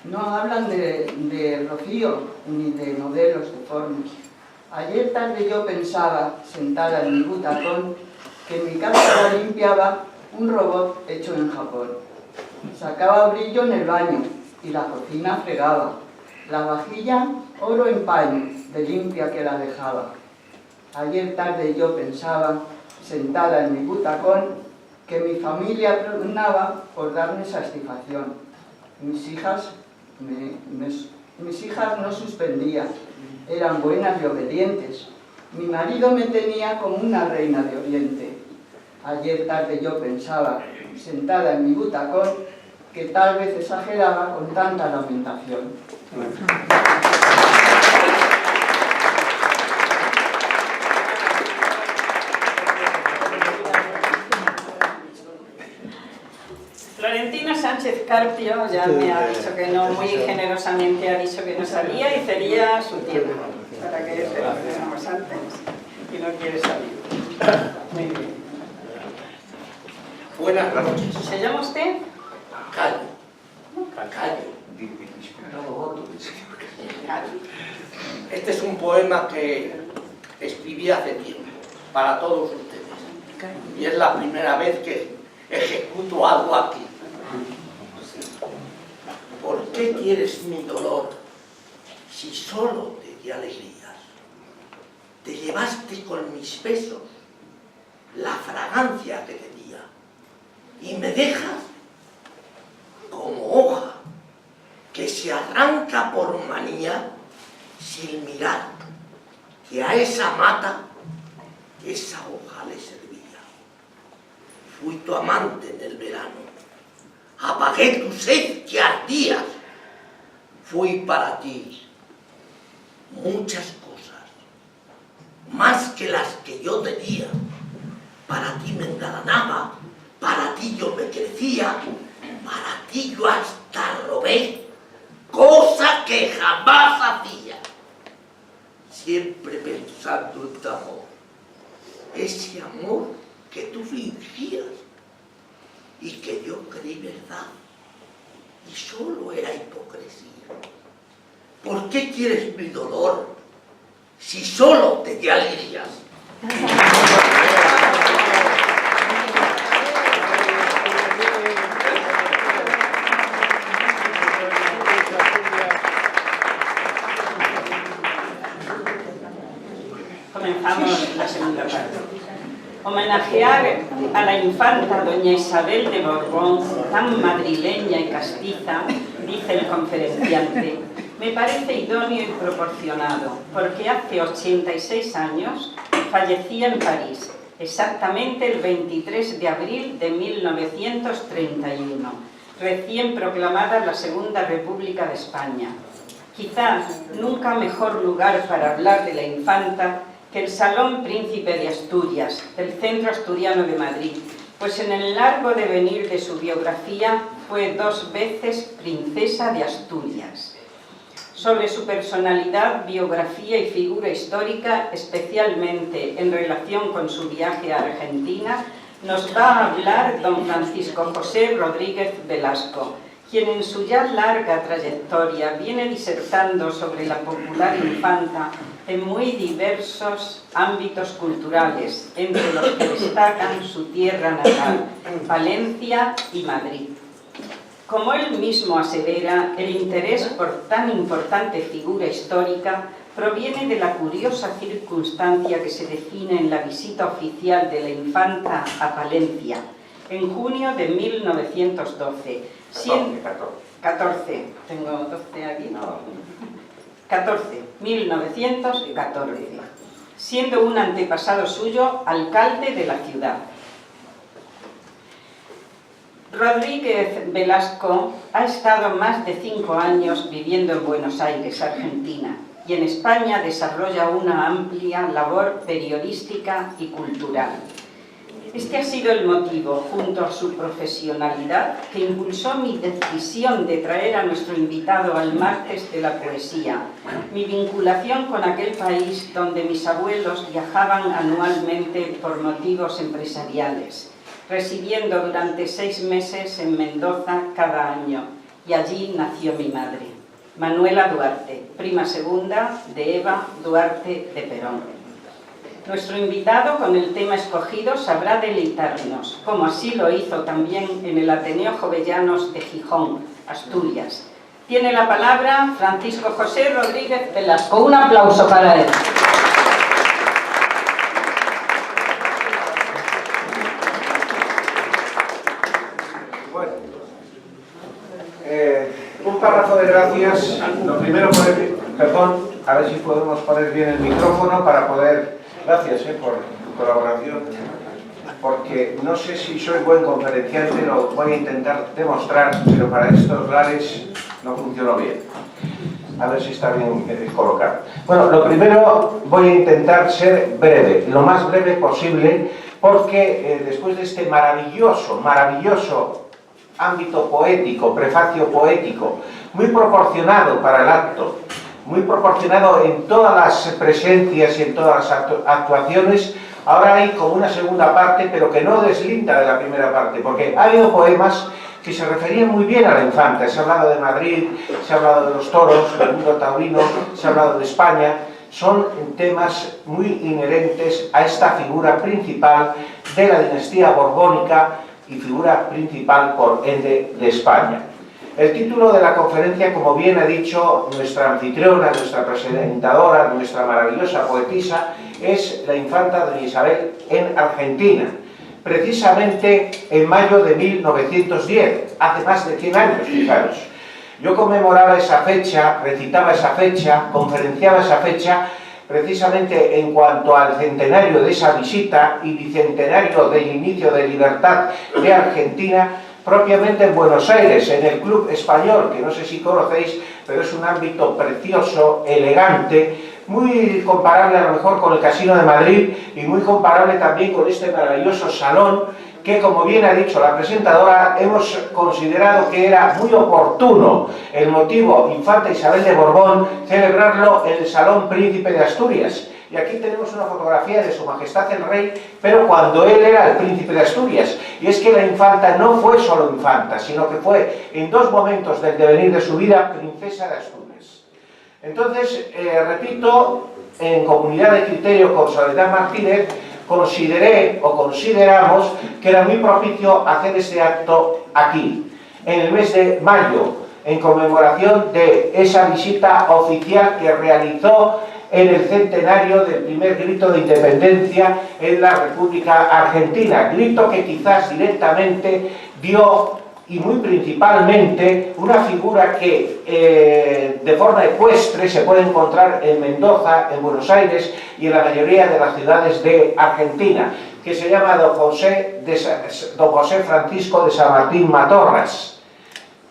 No hablan de Rocío ni de modelos deformes. Ayer tarde yo pensaba, sentada en mi butacón, que mi casa la limpiaba un robot hecho en Japón. Sacaba brillo en el baño y la cocina fregaba. La vajilla, oro en paño, de limpia que la dejaba. Ayer tarde yo pensaba, sentada en mi butacón, que mi familia pregonaba por darme satisfacción. Mis hijas no suspendían, eran buenas y obedientes. Mi marido me tenía como una reina de Oriente. Ayer tarde yo pensaba, sentada en mi butacón, que tal vez exageraba con tanta lamentación. Florentino Sánchez Carpio ya me ha dicho que no, muy generosamente ha dicho que no sabía y sería su tiempo, para que se lo hagamos antes y no quiere salir. Muy bien. Buenas noches. ¿Se llama usted? Callo. Este es un poema que escribí hace tiempo, para todos ustedes. Y es la primera vez que ejecuto algo aquí. ¿Por qué quieres mi dolor si solo te di alegrías? Te llevaste con mis besos la fragancia que tenía y me dejas como hoja que se arranca por manía sin mirar que a esa mata esa hoja le servía. Fui tu amante en el verano, apagué tu sed que ardías, fui para ti muchas cosas, más que las que yo tenía. Para ti me engalanaba, para ti yo me crecía, para ti yo hasta robé, cosa que jamás hacía. Siempre pensando en tu amor, ese amor que tú fingías y que yo creí verdad y solo era hipocresía. ¿Por qué quieres mi dolor si solo te di alegrías? Comenzamos la segunda parte. Homenajear a la infanta doña Isabel de Borbón, tan madrileña y castiza, dice el conferenciante, me parece idóneo y proporcionado, porque hace 86 años fallecía en París, exactamente el 23 de abril de 1931, recién proclamada la Segunda República de España. Quizás nunca mejor lugar para hablar de la infanta que el Salón Príncipe de Asturias, del Centro Asturiano de Madrid, pues en el largo devenir de su biografía fue 2 veces princesa de Asturias. Sobre su personalidad, biografía y figura histórica, especialmente en relación con su viaje a Argentina, nos va a hablar don Francisco José Rodríguez Velasco, quien en su ya larga trayectoria viene disertando sobre la popular infanta en muy diversos ámbitos culturales, entre los que destacan su tierra natal, Valencia y Madrid. Como él mismo asevera, el interés por tan importante figura histórica proviene de la curiosa circunstancia que se define en la visita oficial de la infanta a Palencia, en junio de 1912. 14, tengo 12 aquí. 1914, siendo un antepasado suyo alcalde de la ciudad. Rodríguez Velasco ha estado más de 5 años viviendo en Buenos Aires, Argentina, y en España desarrolla una amplia labor periodística y cultural. Este ha sido el motivo, junto a su profesionalidad, que impulsó mi decisión de traer a nuestro invitado al Martes de la Poesía, mi vinculación con aquel país donde mis abuelos viajaban anualmente por motivos empresariales, residiendo durante 6 meses en Mendoza cada año, y allí nació mi madre, Manuela Duarte, prima segunda de Eva Duarte de Perón. Nuestro invitado, con el tema escogido, sabrá deleitarnos, como así lo hizo también en el Ateneo Jovellanos de Gijón, Asturias. Tiene la palabra Francisco José Rodríguez Velasco. Un aplauso para él. Bueno, un párrafo de gracias. Lo primero, perdón, a ver si podemos poner bien el micrófono para poder... Gracias por tu colaboración, porque no sé si soy buen conferenciante, lo voy a intentar demostrar, pero para estos lares no funcionó bien. A ver si está bien colocado. Bueno, lo primero, voy a intentar ser breve, lo más breve posible, porque después de este maravilloso ámbito poético, prefacio poético, muy proporcionado para el acto, muy proporcionado en todas las presencias y en todas las actuaciones, ahora hay como una segunda parte, pero que no deslinda de la primera parte, porque ha habido poemas que se referían muy bien a la infanta. Se ha hablado de Madrid, se ha hablado de los toros, del mundo taurino, se ha hablado de España. Son temas muy inherentes a esta figura principal de la dinastía borbónica y figura principal, por ende, de España. El título de la conferencia, como bien ha dicho nuestra anfitriona, nuestra presentadora, nuestra maravillosa poetisa, es La infanta doña Isabel en Argentina, precisamente en mayo de 1910, hace más de 100 años, fijaros. Yo conmemoraba esa fecha, recitaba esa fecha, conferenciaba esa fecha, precisamente en cuanto al centenario de esa visita y bicentenario del inicio de libertad de Argentina, propiamente en Buenos Aires, en el Club Español, que no sé si conocéis, pero es un ámbito precioso, elegante, muy comparable a lo mejor con el Casino de Madrid y muy comparable también con este maravilloso salón que, como bien ha dicho la presentadora, hemos considerado que era muy oportuno el motivo Infanta Isabel de Borbón celebrarlo en el Salón Príncipe de Asturias. Y aquí tenemos una fotografía de Su Majestad el Rey, pero cuando él era el Príncipe de Asturias. Y es que la infanta no fue solo infanta, sino que fue, en 2 momentos del devenir de su vida, princesa de Asturias. Entonces, repito, en comunidad de criterio con Soledad Martínez, consideré o consideramos que era muy propicio hacer este acto aquí, en el mes de mayo, en conmemoración de esa visita oficial que realizó en el centenario del primer grito de independencia en la República Argentina, grito que quizás directamente dio, y muy principalmente, una figura que de forma ecuestre se puede encontrar en Mendoza, en Buenos Aires y en la mayoría de las ciudades de Argentina, que se llama don José Francisco de San Martín Matorras,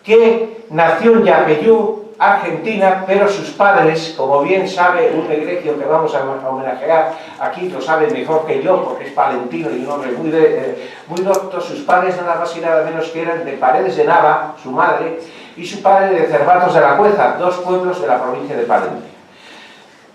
que nació en Yapeyú, Argentina, pero sus padres, como bien sabe un egregio que vamos a homenajear aquí, lo sabe mejor que yo, porque es palentino y un hombre muy docto, sus padres nada más y nada menos que eran de Paredes de Nava, su madre, y su padre de Cervatos de la Cueza, 2 pueblos de la provincia de Palencia.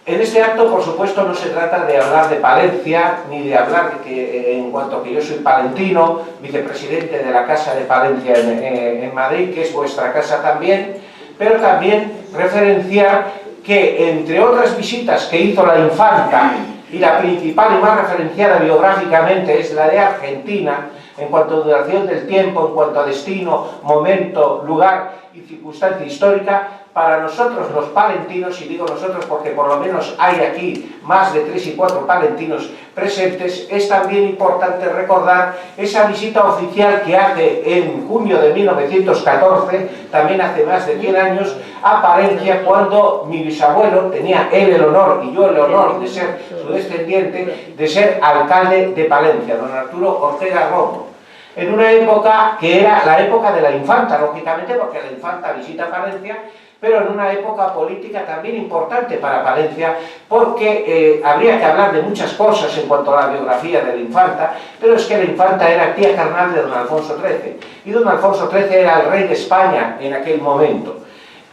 En este acto, por supuesto, no se trata de hablar de Palencia, ni de hablar de que, en cuanto que yo soy palentino, vicepresidente de la Casa de Palencia en Madrid, que es vuestra casa también, pero también referenciar que, entre otras visitas que hizo la infanta, y la principal y más referenciada biográficamente es la de Argentina, en cuanto a duración del tiempo, en cuanto a destino, momento, lugar y circunstancia histórica, para nosotros los palentinos, y digo nosotros porque por lo menos hay aquí más de 3 y 4 palentinos presentes, es también importante recordar esa visita oficial que hace en junio de 1914, también hace más de 100 años, a Palencia, cuando mi bisabuelo tenía él el honor y yo el honor de ser su descendiente, de ser alcalde de Palencia, don Arturo Ortega Romo. En una época que era la época de la infanta, lógicamente, porque la infanta visita Palencia, pero en una época política también importante para Palencia, porque habría que hablar de muchas cosas en cuanto a la biografía de la infanta, pero es que la infanta era tía carnal de don Alfonso XIII, y don Alfonso XIII era el rey de España en aquel momento.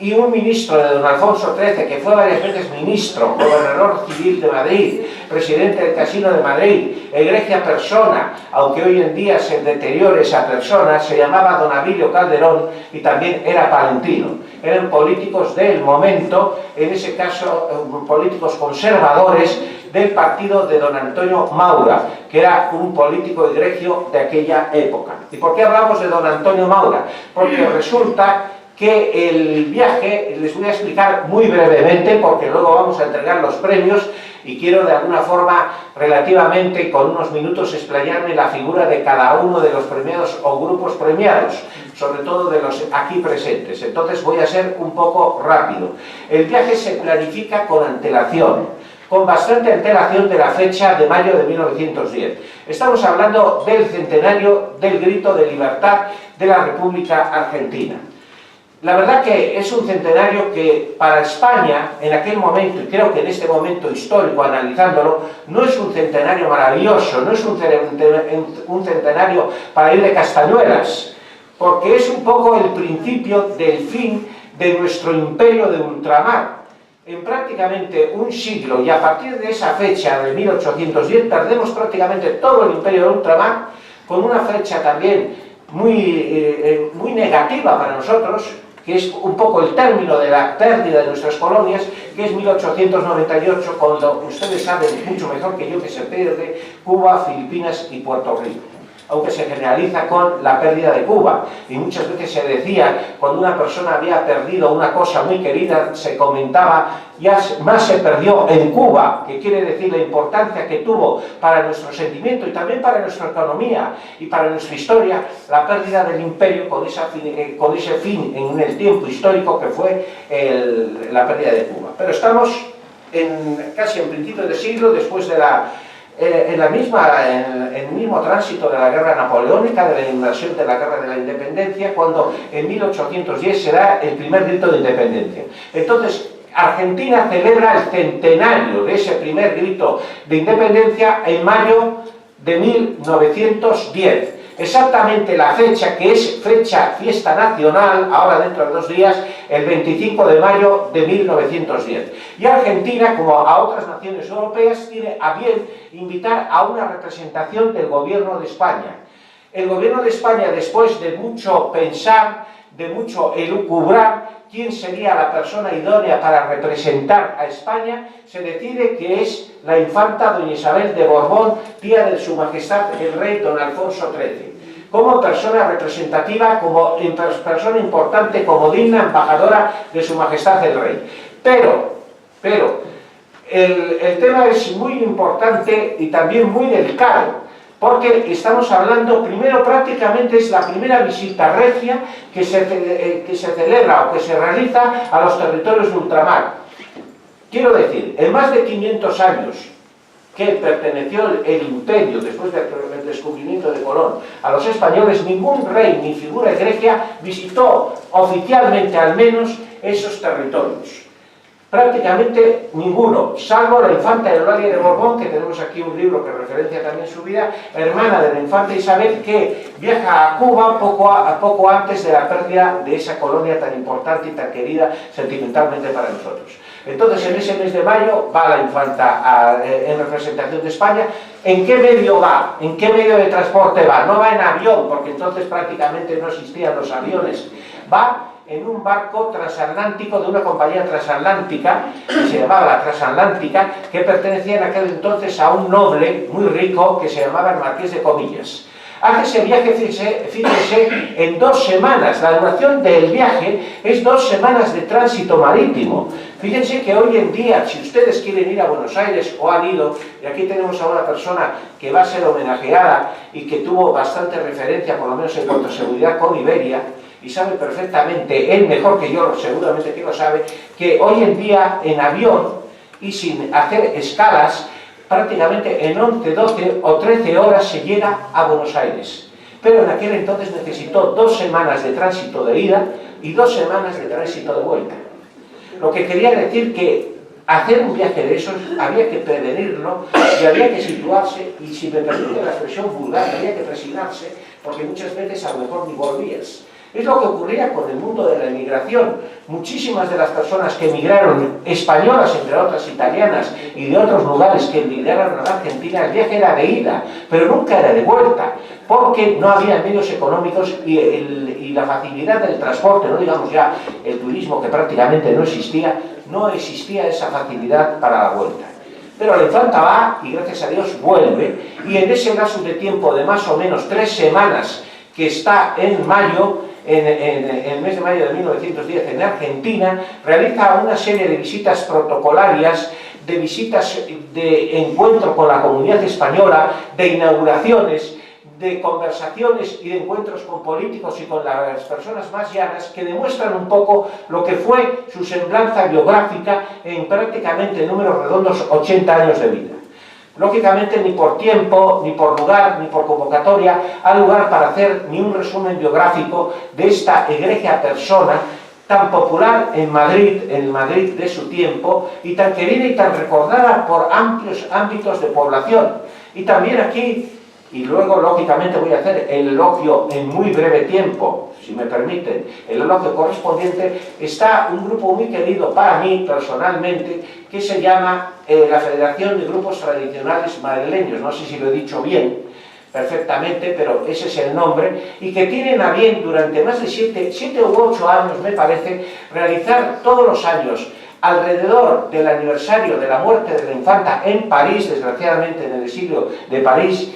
Y un ministro de don Alfonso XIII, que fue varias veces ministro, gobernador civil de Madrid, presidente del Casino de Madrid, egregia persona, aunque hoy en día se deteriore esa persona, se llamaba don Abilio Calderón y también era palentino. Eran políticos del momento, en ese caso políticos conservadores del partido de don Antonio Maura, que era un político egregio de aquella época. ¿Y por qué hablamos de don Antonio Maura? Porque resulta que el viaje, les voy a explicar muy brevemente, porque luego vamos a entregar los premios, y quiero de alguna forma, relativamente, con unos minutos, explayarme la figura de cada uno de los premiados o grupos premiados, sobre todo de los aquí presentes. Entonces voy a ser un poco rápido. El viaje se planifica con antelación, con bastante antelación de la fecha de mayo de 1910. Estamos hablando del centenario del grito de libertad de la República Argentina. La verdad que es un centenario que para España, en aquel momento, y creo que en este momento histórico, analizándolo, no es un centenario maravilloso, no es un centenario para ir de castañuelas, porque es un poco el principio del fin de nuestro imperio de ultramar. En prácticamente un siglo, y a partir de esa fecha de 1810, perdemos prácticamente todo el imperio de ultramar, con una fecha también muy negativa para nosotros, que es un poco el término de la pérdida de nuestras colonias, que es 1898, cuando ustedes saben mucho mejor que yo que se pierde Cuba, Filipinas y Puerto Rico. Aunque se generaliza con la pérdida de Cuba, y muchas veces se decía, cuando una persona había perdido una cosa muy querida, se comentaba, ya más se perdió en Cuba, que quiere decir la importancia que tuvo para nuestro sentimiento y también para nuestra economía y para nuestra historia, la pérdida del imperio con ese fin en el tiempo histórico que fue la pérdida de Cuba. Pero estamos casi en principio de siglo, después de en el mismo tránsito de la guerra napoleónica, de la invasión de la guerra de la independencia, cuando en 1810 se da el primer grito de independencia. Entonces, Argentina celebra el centenario de ese primer grito de independencia en mayo de 1910. Exactamente la fecha, que es fecha fiesta nacional, ahora dentro de 2 días, el 25 de mayo de 1910. Y Argentina, como a otras naciones europeas, tiene a bien invitar a una representación del gobierno de España. El gobierno de España, después de mucho pensar, de mucho elucubrar quién sería la persona idónea para representar a España, se decide que es la infanta doña Isabel de Borbón, tía de su majestad el rey don Alfonso XIII, como persona representativa, como persona importante, como digna embajadora de su majestad el rey. Pero el tema es muy importante y también muy delicado, porque estamos hablando, primero prácticamente es la primera visita regia que se celebra o que se realiza a los territorios de ultramar. Quiero decir, en más de 500 años que perteneció el imperio, después del descubrimiento de Colón, a los españoles, ningún rey ni figura egregia visitó oficialmente al menos esos territorios. Prácticamente ninguno, salvo la infanta Eulalia de Borbón, que tenemos aquí un libro que referencia también su vida, hermana de la infanta Isabel, que viaja a Cuba poco antes de la pérdida de esa colonia tan importante y tan querida sentimentalmente para nosotros. Entonces, en ese mes de mayo va la infanta en representación de España. ¿En qué medio va? ¿En qué medio de transporte va? No va en avión, porque entonces prácticamente no existían los aviones. Va en un barco transatlántico de una compañía transatlántica, que se llamaba la Transatlántica, que pertenecía en aquel entonces a un noble muy rico que se llamaba el Marqués de Comillas. Hace ese viaje, fíjense, en 2 semanas. La duración del viaje es 2 semanas de tránsito marítimo. Fíjense que hoy en día, si ustedes quieren ir a Buenos Aires o han ido, y aquí tenemos a una persona que va a ser homenajeada y que tuvo bastante referencia, por lo menos en cuanto a seguridad, con Iberia, y sabe perfectamente, él mejor que yo, seguramente que lo sabe, que hoy en día en avión y sin hacer escalas, prácticamente en 11, 12 o 13 horas se llega a Buenos Aires. Pero en aquel entonces necesitó 2 semanas de tránsito de ida y 2 semanas de tránsito de vuelta. lo que quería decir que hacer un viaje de esos había que prevenirlo y había que situarse, y si me permite la expresión vulgar, había que resignarse, porque muchas veces a lo mejor ni volvías. Es lo que ocurría con el mundo de la emigración. Muchísimas de las personas que emigraron, españolas entre otras italianas y de otros lugares que emigraron a la Argentina, el viaje era de ida, pero nunca era de vuelta, porque no había medios económicos y la facilidad del transporte, no digamos ya el turismo que prácticamente no existía esa facilidad para la vuelta. Pero la infanta va y gracias a Dios vuelve, y en ese lapso de tiempo de más o menos 3 semanas que está en mayo, en el mes de mayo de 1910 en Argentina, realiza una serie de visitas protocolarias, de visitas de encuentro con la comunidad española, de inauguraciones, de conversaciones y de encuentros con políticos y con las personas más llanas, que demuestran un poco lo que fue su semblanza biográfica en prácticamente, en números redondos, 80 años de vida. Lógicamente, ni por tiempo, ni por lugar, ni por convocatoria hay lugar para hacer ni un resumen biográfico de esta egregia persona tan popular en el Madrid de su tiempo, y tan querida y tan recordada por amplios ámbitos de población. Y también aquí, y luego lógicamente voy a hacer el elogio en muy breve tiempo, si me permiten, el elogio correspondiente, está un grupo muy querido para mí personalmente, que se llama la Federación de Grupos Tradicionales Madrileños. No sé si lo he dicho bien, perfectamente, pero ese es el nombre, y que tienen a bien durante más de 7 u 8 años, me parece, realizar todos los años, alrededor del aniversario de la muerte de la infanta en París, desgraciadamente en el exilio de París,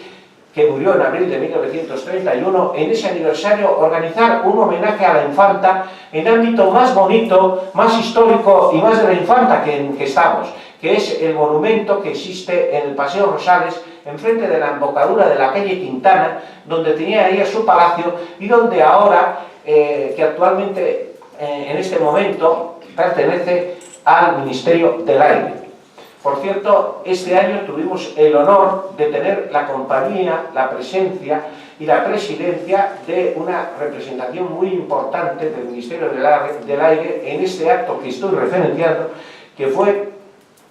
que murió en abril de 1931, en ese aniversario organizar un homenaje a la infanta en ámbito más bonito, más histórico y más de la infanta que estamos, que es el monumento que existe en el Paseo Rosales, enfrente de la embocadura de la calle Quintana, donde tenía ella su palacio, y donde ahora, que actualmente, en este momento, pertenece al Ministerio del Aire. Por cierto, este año tuvimos el honor de tener la compañía, la presencia y la presidencia de una representación muy importante del Ministerio del Aire en este acto que estoy referenciando, que fue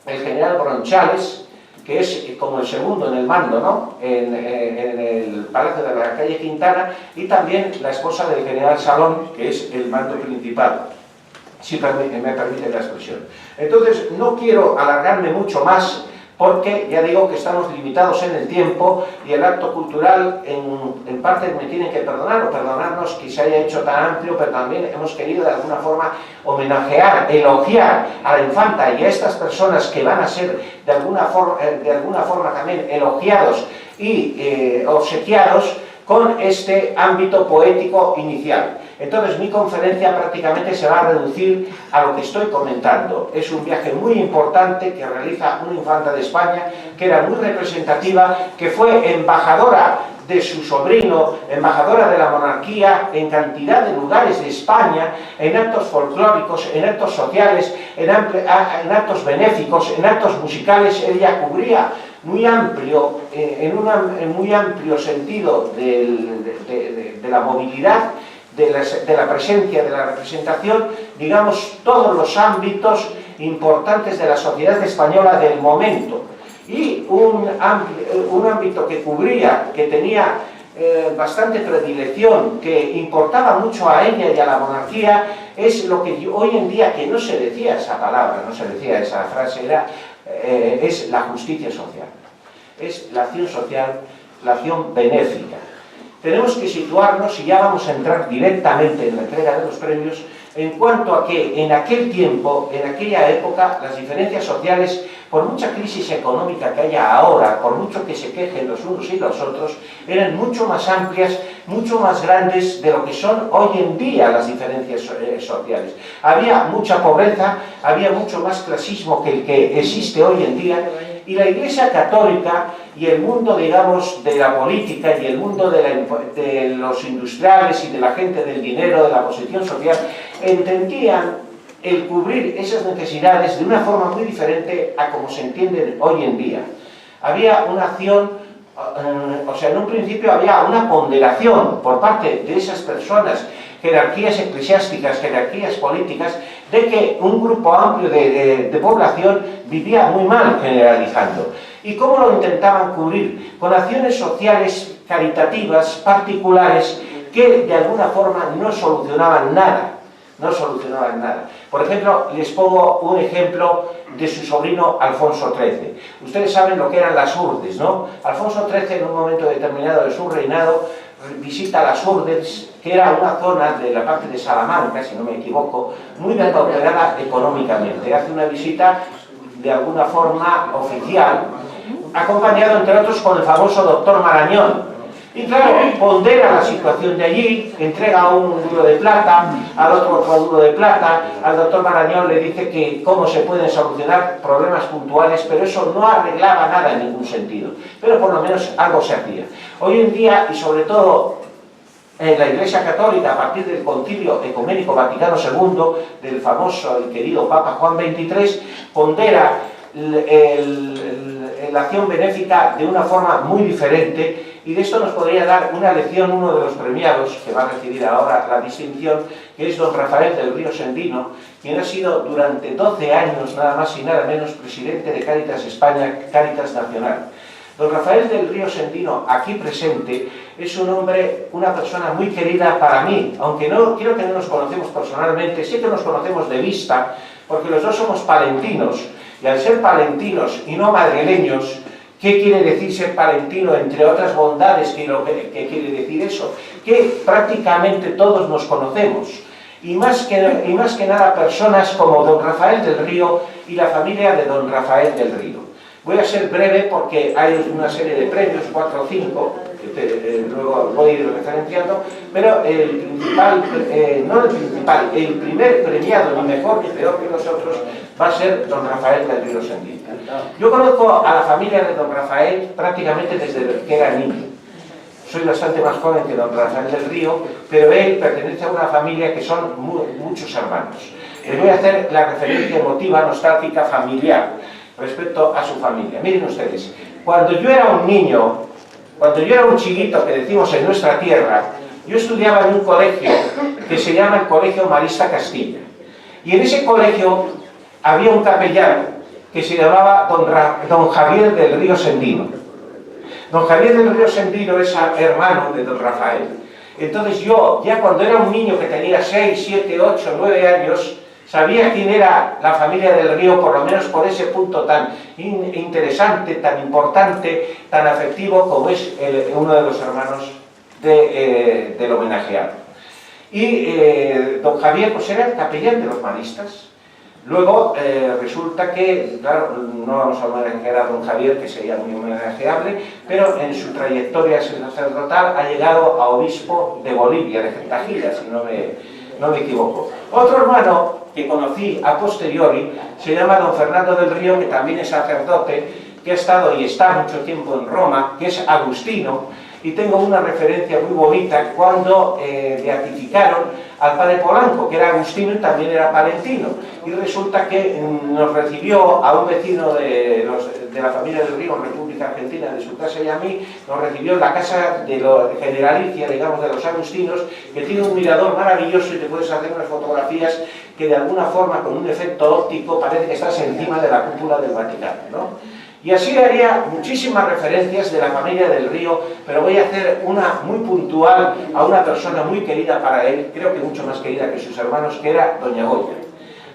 el general Bronchales, que es como el segundo en el mando, ¿no?, en el Palacio de la calle Quintana, y también la esposa del general Salón, que es el mando principal, si me permite la expresión. Entonces, no quiero alargarme mucho más, porque ya digo que estamos limitados en el tiempo, y el acto cultural en parte me tienen que perdonar o perdonarnos que se haya hecho tan amplio, pero también hemos querido de alguna forma homenajear, elogiar a la infanta y a estas personas que van a ser de alguna forma también elogiados y obsequiados con este ámbito poético inicial. Entonces mi conferencia prácticamente se va a reducir a lo que estoy comentando. Es un viaje muy importante que realiza una infanta de España, que era muy representativa, que fue embajadora de su sobrino, embajadora de la monarquía en cantidad de lugares de España, en actos folclóricos, en actos sociales, en actos benéficos, en actos musicales. Ella cubría muy amplio, en un muy amplio sentido de la movilidad, de la presencia, de la representación, digamos, todos los ámbitos importantes de la sociedad española del momento. Y un ámbito que cubría, que tenía bastante predilección, que importaba mucho a ella y a la monarquía, es lo que hoy en día, que no se decía esa palabra, no se decía esa frase, es la justicia social. Es la acción social, la acción benéfica. Tenemos que situarnos, y ya vamos a entrar directamente en la entrega de los premios, en cuanto a que en aquel tiempo, en aquella época, las diferencias sociales, por mucha crisis económica que haya ahora, por mucho que se quejen los unos y los otros, eran mucho más amplias, mucho más grandes de lo que son hoy en día las diferencias sociales. Había mucha pobreza, había mucho más clasismo que el que existe hoy en día, y la Iglesia Católica y el mundo, digamos, de la política y el mundo de los industriales y de la gente del dinero, de la posición social, entendían el cubrir esas necesidades de una forma muy diferente a como se entiende hoy en día. Había una acción, o sea, en un principio había una ponderación por parte de esas personas, jerarquías eclesiásticas, jerarquías políticas, de que un grupo amplio de población vivía muy mal, generalizando. ¿Y cómo lo intentaban cubrir? Con acciones sociales caritativas, particulares, que de alguna forma no solucionaban nada. No solucionaban nada. Por ejemplo, les pongo un ejemplo de su sobrino Alfonso XIII. Ustedes saben lo que eran las urdes, ¿no? Alfonso XIII, en un momento determinado de su reinado, visita las Urdes, que era una zona de la parte de Salamanca, si no me equivoco, muy depauperada económicamente. Hace una visita de alguna forma oficial, acompañado entre otros con el famoso doctor Marañón. Y claro, pondera la situación de allí, entrega un duro de plata, al otro duro de plata, al doctor Marañón le dice que cómo se pueden solucionar problemas puntuales, pero eso no arreglaba nada en ningún sentido. Pero por lo menos algo se hacía. Hoy en día, y sobre todo en la Iglesia Católica, a partir del Concilio Ecuménico Vaticano II, del famoso y querido Papa Juan XXIII, pondera la acción benéfica de una forma muy diferente. Y de esto nos podría dar una lección uno de los premiados, que va a recibir ahora la distinción, que es don Rafael del Río Sendino, quien ha sido durante 12 años, nada más y nada menos, presidente de Cáritas España, Cáritas Nacional. Don Rafael del Río Sendino, aquí presente, es un hombre, una persona muy querida para mí, aunque no quiero que no nos conocemos personalmente, sí que nos conocemos de vista, porque los dos somos palentinos, y al ser palentinos y no madrileños, ¿qué quiere decir ser palentino? Entre otras bondades, ¿qué quiere decir eso? Que prácticamente todos nos conocemos. Y más que nada personas como don Rafael del Río y la familia de don Rafael del Río. Voy a ser breve porque hay una serie de premios, 4 o 5, que luego voy a ir referenciando, pero el principal, el primer premiado, ni mejor ni peor que los otros, va a ser don Rafael del Río Sendino. Yo conozco a la familia de don Rafael prácticamente desde que era niño. Soy bastante más joven que don Rafael del Río, pero él pertenece a una familia que son muchos hermanos. Les voy a hacer la referencia emotiva, nostálgica, familiar, respecto a su familia. Miren ustedes, cuando yo era un niño, cuando yo era un chiquito, que decimos en nuestra tierra, yo estudiaba en un colegio que se llama el Colegio Marista Castilla. Y en ese colegio había un capellán que se llamaba don Javier del Río Sendino. Don Javier del Río Sendino es hermano de don Rafael. Entonces yo, ya cuando era un niño que tenía 6, 7, 8, 9 años, sabía quién era la familia del Río, por lo menos por ese punto tan interesante, tan importante, tan afectivo como es uno de los hermanos del homenajeado. Y don Javier pues era el capellán de los maristas. Luego resulta que, claro, no vamos a homenajear a don Javier, que sería muy homenajeable, pero en su trayectoria sacerdotal ha llegado a obispo de Bolivia, de Gentagila, si no me equivoco. Otro hermano que conocí a posteriori se llama don Fernando del Río, que también es sacerdote, que ha estado y está mucho tiempo en Roma, que es agustino, y tengo una referencia muy bonita cuando beatificaron al padre Polanco, que era agustino y también era palentino, y resulta que nos recibió a un vecino de la familia del Río en República Argentina, de su casa y a mí, nos recibió en la casa de generalicia, digamos, de los agustinos, que tiene un mirador maravilloso y te puedes hacer unas fotografías que de alguna forma, con un efecto óptico, parece que estás encima de la cúpula del Vaticano, ¿no? Y así haría muchísimas referencias de la familia del Río, pero voy a hacer una muy puntual a una persona muy querida para él, creo que mucho más querida que sus hermanos, que era doña Goya.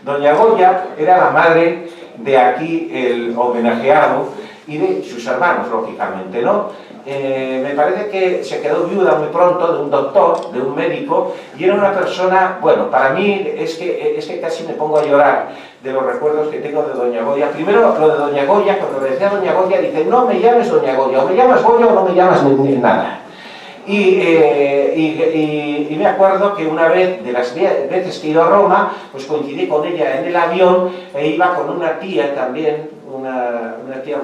Doña Goya era la madre de aquí el homenajeado y de sus hermanos, lógicamente, ¿no? Me parece que se quedó viuda muy pronto de un doctor, de un médico, y era una persona, bueno, para mí es que casi me pongo a llorar de los recuerdos que tengo de doña Goya. Primero, lo de doña Goya, cuando le decía a doña Goya, dice, no me llames doña Goya, o me llamas Goya o no me llamas nada. Y me acuerdo que una vez, de las veces que he ido a Roma, pues coincidí con ella en el avión, e iba con una tía también, una tía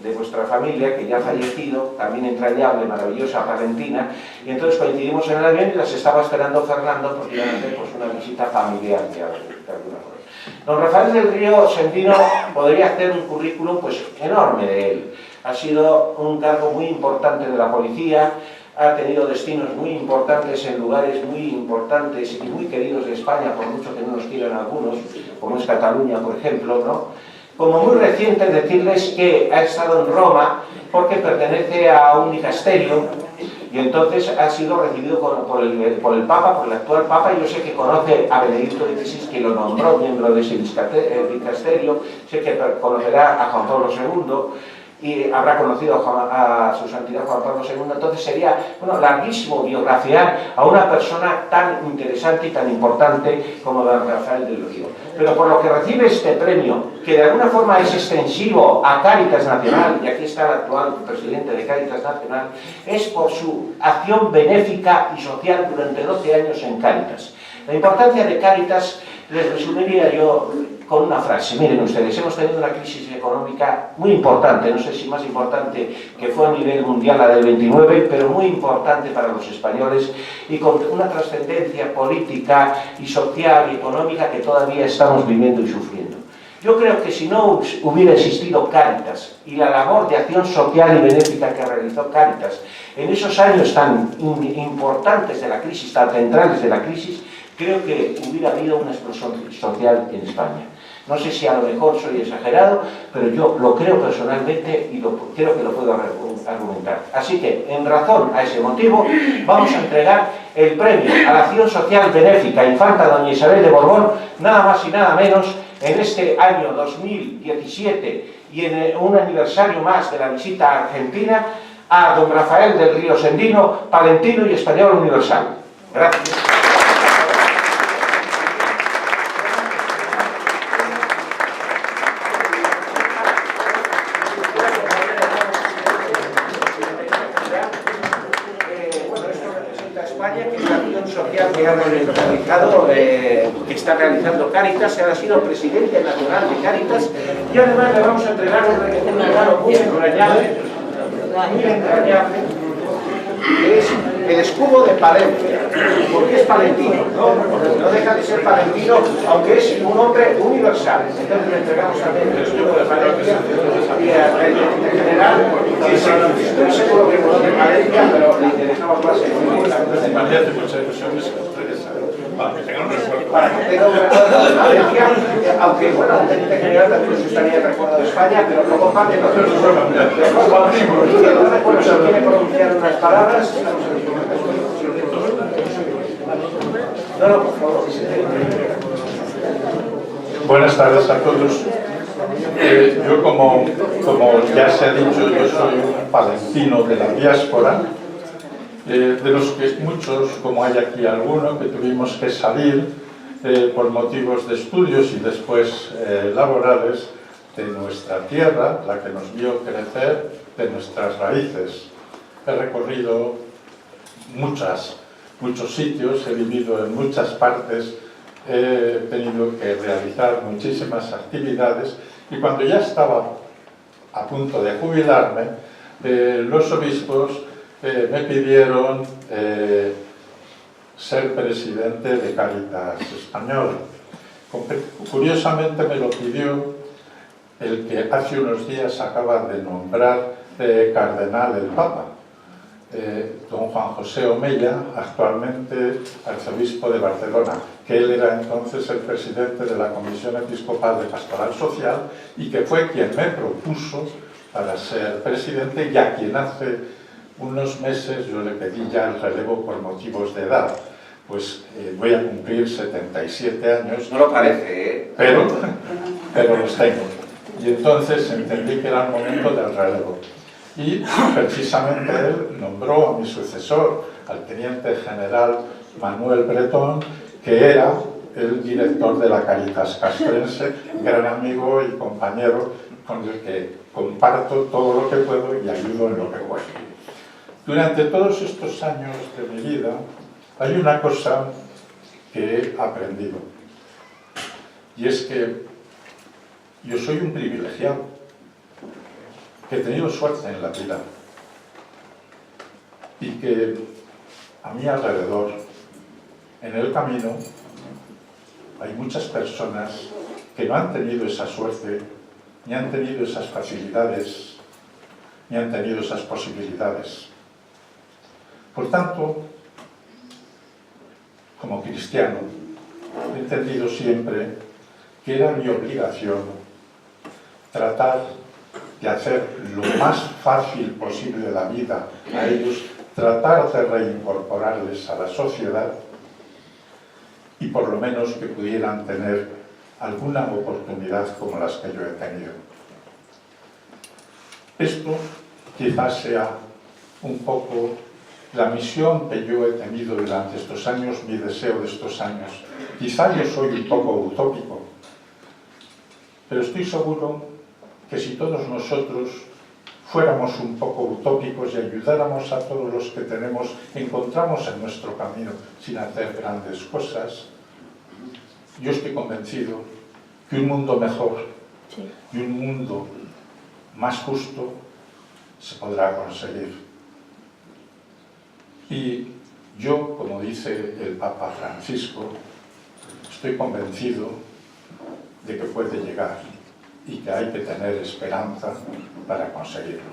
de vuestra familia, que ya ha fallecido, también entrañable, maravillosa, palentina, y entonces coincidimos en el avión y las estaba esperando Fernando, porque iban a hacer pues, una visita familiar, de alguna forma. Don Rafael del Río Sendino podría hacer un currículum pues, enorme de él. Ha sido un cargo muy importante de la policía, ha tenido destinos muy importantes en lugares muy importantes y muy queridos de España, por mucho que no nos quieran algunos, como es Cataluña, por ejemplo, ¿no? Como muy reciente decirles que ha estado en Roma porque pertenece a un dicasterio y entonces ha sido recibido por el Papa, por el actual Papa. Yo sé que conoce a Benedicto XVI, que lo nombró miembro de ese dicasterio, sé que conocerá a Juan Pablo II, y habrá conocido a su santidad Juan Pablo II. Entonces sería, bueno, larguísimo biografiar a una persona tan interesante y tan importante como don Rafael del Río. Pero por lo que recibe este premio, que de alguna forma es extensivo a Cáritas Nacional, y aquí está el actual presidente de Cáritas Nacional, es por su acción benéfica y social durante 12 años en Cáritas. La importancia de Cáritas les resumiría yo con una frase. Miren ustedes, hemos tenido una crisis económica muy importante, no sé si más importante que fue a nivel mundial la del 29, pero muy importante para los españoles y con una trascendencia política y social y económica que todavía estamos viviendo y sufriendo. Yo creo que si no hubiera existido Cáritas y la labor de acción social y benéfica que realizó Cáritas en esos años tan importantes de la crisis, tan centrales de la crisis, creo que hubiera habido una explosión social en España. No sé si a lo mejor soy exagerado, pero yo lo creo personalmente y creo que lo puedo argumentar. Así que, en razón a ese motivo, vamos a entregar el premio a la acción social benéfica Infanta Doña Isabel de Borbón, nada más y nada menos, en este año 2017 y en un aniversario más de la visita a Argentina, a don Rafael del Río Sendino, palentino y español universal. Gracias. Que ha realizado, que está realizando Cáritas, ha sido presidente nacional de Cáritas y además le vamos a entregar un regalo muy entrañable, que es el escudo de Palencia, porque es palentino, no deja de ser palentino, aunque es un hombre universal. Entonces le entregamos también el escudo de Palencia y en general, estoy seguro que conoce Palencia, pero le interesamos más en Palencia, muchas ilusiones para que tenga un recuerdo. Para que tenga un recuerdo de Palencia, aunque bueno, el teniente general también les gustaría el recuerdo de España, pero no comparte nosotros. No recuerdo si quiere pronunciar unas palabras. No, por favor. Buenas tardes a todos. Yo, como ya se ha dicho, yo soy un palentino de la diáspora, de los que muchos, como hay aquí alguno, que tuvimos que salir por motivos de estudios y después laborales de nuestra tierra, la que nos vio crecer, de nuestras raíces. He recorrido muchos sitios, he vivido en muchas partes, he tenido que realizar muchísimas actividades y cuando ya estaba a punto de jubilarme, los obispos me pidieron ser presidente de Cáritas Española. Curiosamente me lo pidió el que hace unos días acaba de nombrar cardenal el Papa, don Juan José Omella, actualmente arzobispo de Barcelona, que él era entonces el presidente de la Comisión Episcopal de Pastoral Social y que fue quien me propuso para ser presidente y a quien hace unos meses yo le pedí ya el relevo por motivos de edad. Pues voy a cumplir 77 años. No lo parece, ¿eh? Pero los tengo. Y entonces entendí que era el momento del relevo. Y precisamente él nombró a mi sucesor, al teniente general Manuel Bretón, que era el director de la Cáritas Castrense, gran amigo y compañero con el que comparto todo lo que puedo y ayudo en lo que puedo. Durante todos estos años de mi vida hay una cosa que he aprendido, y es que yo soy un privilegiado, que he tenido suerte en la vida y que a mi alrededor, en el camino, hay muchas personas que no han tenido esa suerte, ni han tenido esas facilidades, ni han tenido esas posibilidades. Por tanto, como cristiano, he entendido siempre que era mi obligación tratar de hacer lo más fácil posible la vida a ellos, tratar de reincorporarles a la sociedad y por lo menos que pudieran tener alguna oportunidad como las que yo he tenido. Esto quizás sea un poco la misión que yo he tenido durante estos años, mi deseo de estos años. Quizá yo soy un poco utópico, pero estoy seguro que si todos nosotros fuéramos un poco utópicos y ayudáramos a todos los que encontramos en nuestro camino sin hacer grandes cosas, yo estoy convencido que un mundo mejor y un mundo más justo se podrá conseguir. Y yo, como dice el Papa Francisco, estoy convencido de que puede llegar y que hay que tener esperanza para conseguirlo.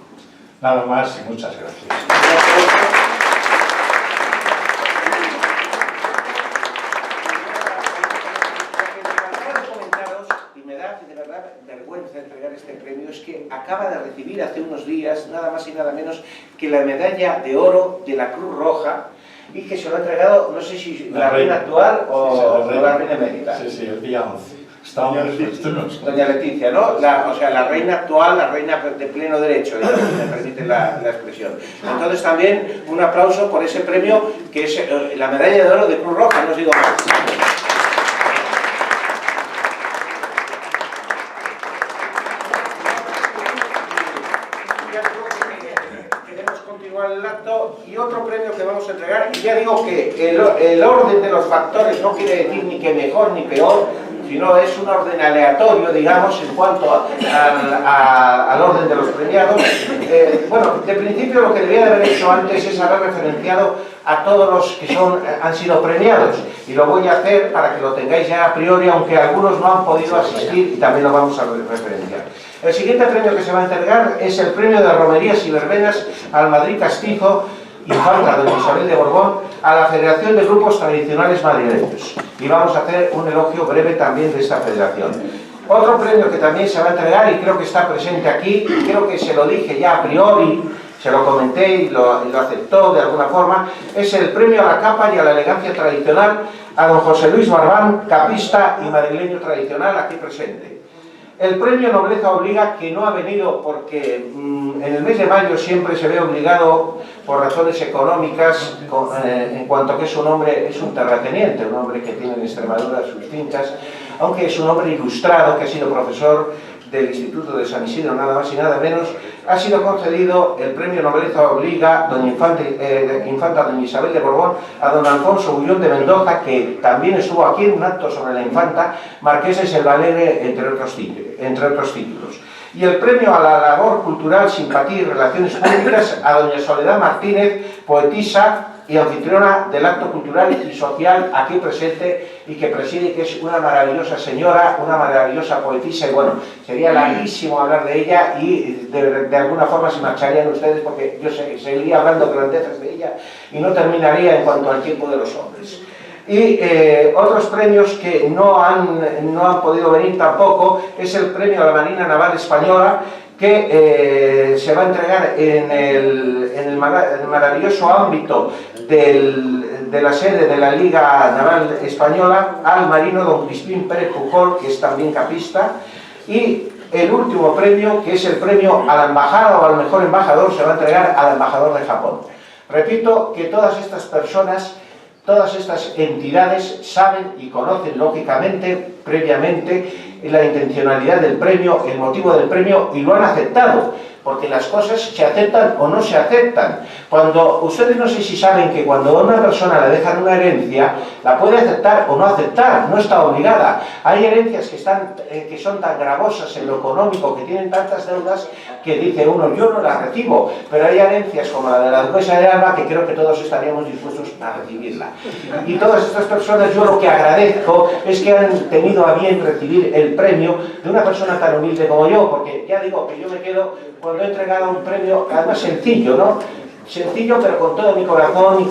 Nada más y muchas gracias. Entregar este premio es que acaba de recibir hace unos días nada más y nada menos que la medalla de oro de la Cruz Roja y que se lo ha entregado, no sé si la reina actual o la reina emérita. Sí, sí, el día 11. Doña Leticia, ¿no? O sea, la reina actual, la reina de pleno derecho, si me permite la expresión. Entonces también un aplauso por ese premio que es la medalla de oro de Cruz Roja, no os digo más. El acto y otro premio que vamos a entregar, y ya digo que el orden de los factores no quiere decir ni que mejor ni peor, sino es un orden aleatorio, digamos, en cuanto al orden de los premiados. Bueno, de principio lo que debía de haber hecho antes es haber referenciado a todos los que han sido premiados, y lo voy a hacer para que lo tengáis ya a priori, aunque algunos no han podido asistir y también lo vamos a referenciar. El siguiente premio que se va a entregar es el premio de Romerías y Verbenas al Madrid Castizo Infanta Doña Isabel de Borbón a la Federación de Grupos Tradicionales Madrileños. Y vamos a hacer un elogio breve también de esta federación. Otro premio que también se va a entregar, y creo que está presente aquí, y creo que se lo dije ya a priori, se lo comenté y lo aceptó de alguna forma, es el premio a la capa y a la elegancia tradicional a don José Luis Barbán, capista y madrileño tradicional, aquí presente. El premio Nobleza Obliga, que no ha venido porque en el mes de mayo siempre se ve obligado por razones económicas, en cuanto que su hombre es un terrateniente, un hombre que tiene en Extremadura sus fincas, aunque es un hombre ilustrado, que ha sido profesor del Instituto de San Isidro, nada más y nada menos, ha sido concedido el premio Nobleza Obliga Infanta Doña Isabel de Borbón a don Alfonso Bullón de Mendoza, que también estuvo aquí en un acto sobre la infanta, marqueses el Valegre, entre otros títulos. Y el premio a la labor cultural, simpatía y relaciones públicas a doña Soledad Martínez, poetisa y anfitriona del acto cultural y social aquí presente y que preside, que es una maravillosa señora, una maravillosa poetisa, y bueno, sería larguísimo hablar de ella y de alguna forma se marcharían ustedes porque yo seguiría hablando grandezas de ella y no terminaría en cuanto al tiempo de los hombres. Y otros premios que no han podido venir tampoco es el premio a la Marina Naval Española, que se va a entregar en el maravilloso ámbito de la sede de la Liga Naval Española al marino don Crispín Pérez Pujol, que es también capista. Y el último premio, que es el premio a la embajada o al mejor embajador, se va a entregar al embajador de Japón. Repito que todas estas personas, todas estas entidades saben y conocen lógicamente, previamente, la intencionalidad del premio, el motivo del premio, y lo han aceptado, porque las cosas se aceptan o no se aceptan. Cuando ustedes no sé si saben que cuando a una persona le dejan una herencia, la puede aceptar o no aceptar, no está obligada. Hay herencias que son tan gravosas en lo económico, que tienen tantas deudas, que dice uno, yo no las recibo, pero hay herencias como la de la duquesa de Alba que creo que todos estaríamos dispuestos a recibirla. Y todas estas personas, yo lo que agradezco es que han tenido a bien recibir el premio de una persona tan humilde como yo, porque ya digo que yo me quedo cuando he entregado un premio, además sencillo, ¿no? sencillo, pero con todo mi corazón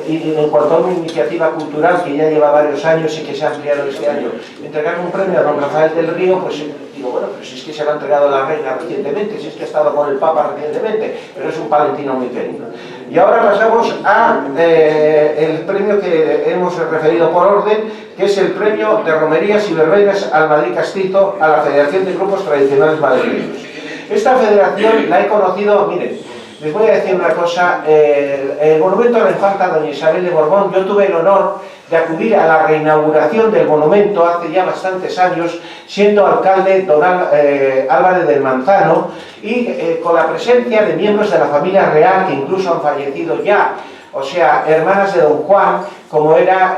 y en cuanto a una iniciativa cultural que ya lleva varios años y que se ha ampliado este año. Entregar un premio a don Rafael del Río, pues digo, bueno, pues es que se lo ha entregado a la reina recientemente, si es que ha estado con el Papa recientemente, pero es un palentino muy querido. Y ahora pasamos a el premio que hemos referido por orden, que es el premio de Romerías y Verbenas al Madrid Castizo, a la Federación de Grupos Tradicionales Madrileños. Esta federación la he conocido, miren, les voy a decir una cosa, el monumento a la infanta doña Isabel de Borbón, yo tuve el honor de acudir a la reinauguración del monumento hace ya bastantes años, siendo alcalde don Álvarez del Manzano, y con la presencia de miembros de la familia real que incluso han fallecido ya, o sea, hermanas de don Juan, como era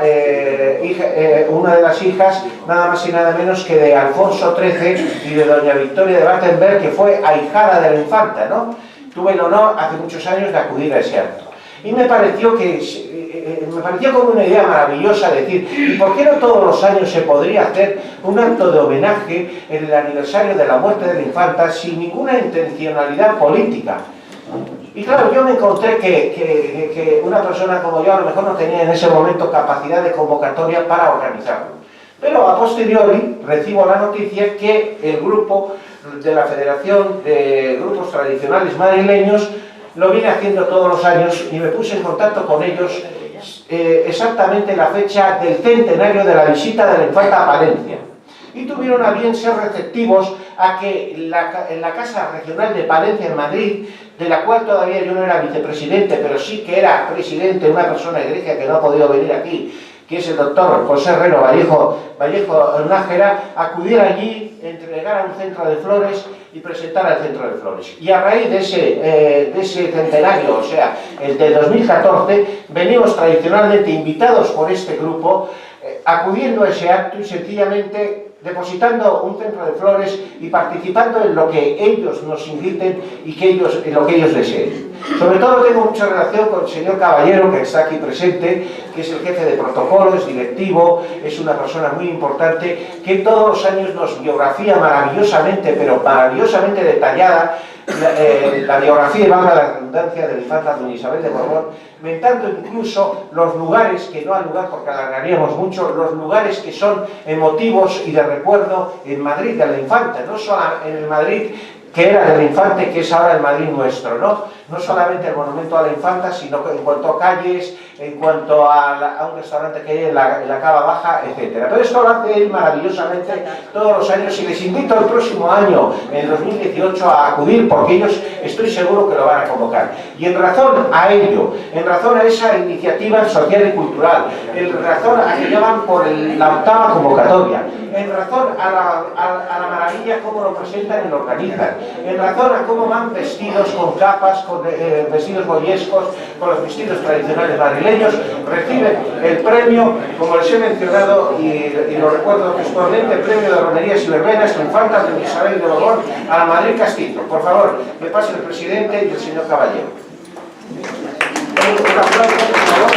una de las hijas, nada más y nada menos que de Alfonso XIII y de doña Victoria de Battenberg, que fue ahijada de la infanta, ¿no? Tuve el honor hace muchos años de acudir a ese acto. Y me pareció como una idea maravillosa decir, ¿y por qué no todos los años se podría hacer un acto de homenaje en el aniversario de la muerte de la infanta sin ninguna intencionalidad política? Y claro, yo me encontré que una persona como yo a lo mejor no tenía en ese momento capacidad de convocatoria para organizarlo. Pero a posteriori recibo la noticia que el grupo de la Federación de Grupos Tradicionales Madrileños lo viene haciendo todos los años y me puse en contacto con ellos exactamente la fecha del centenario de la visita de la infanta a Palencia. Y tuvieron a bien ser receptivos a que en la Casa Regional de Palencia en Madrid, de la cual todavía yo no era vicepresidente, pero sí que era presidente, una persona egregia que no ha podido venir aquí, que es el doctor José Herrero Vallejo Nájera, acudiera allí, entregara un centro de flores y presentara el centro de flores. Y a raíz de ese centenario, o sea, el de 2014, venimos tradicionalmente invitados por este grupo, acudiendo a ese acto y sencillamente depositando un centro de flores y participando en lo que ellos nos inviten y en lo que ellos deseen. Sobre todo tengo mucha relación con el señor Caballero, que está aquí presente, que es el jefe de protocolo, es directivo, es una persona muy importante, que todos los años nos biografía maravillosamente, pero maravillosamente detallada, la biografía, y valga la redundancia, de la infanta doña Isabel de Borbón, mentando incluso los lugares, que no hay lugar porque alargaríamos mucho, los lugares que son emotivos y de recuerdo en Madrid de la infanta, no solo en el Madrid que era del infante, que es ahora el Madrid nuestro, ¿no? No solamente el monumento a la infanta, sino en cuanto a calles, en cuanto a un restaurante que hay en la Cava Baja, etc. Pero esto lo hace él maravillosamente todos los años y les invito el próximo año, en 2018, a acudir porque ellos estoy seguro que lo van a convocar. Y en razón a ello, en razón a esa iniciativa social y cultural, en razón a que llaman por la 8ª convocatoria, en razón a la maravilla cómo lo presentan y lo organizan, en razón a cómo van vestidos con capas, con vestidos boyescos, con los vestidos tradicionales madrileños, reciben el premio, como les he mencionado y lo recuerdo textualmente, el premio de Romerías y Verbenas, la infanta de Isabel de Borbón a la Madrid Castizo. Por favor, me pase el presidente y el señor Caballero. Un aplauso, por favor.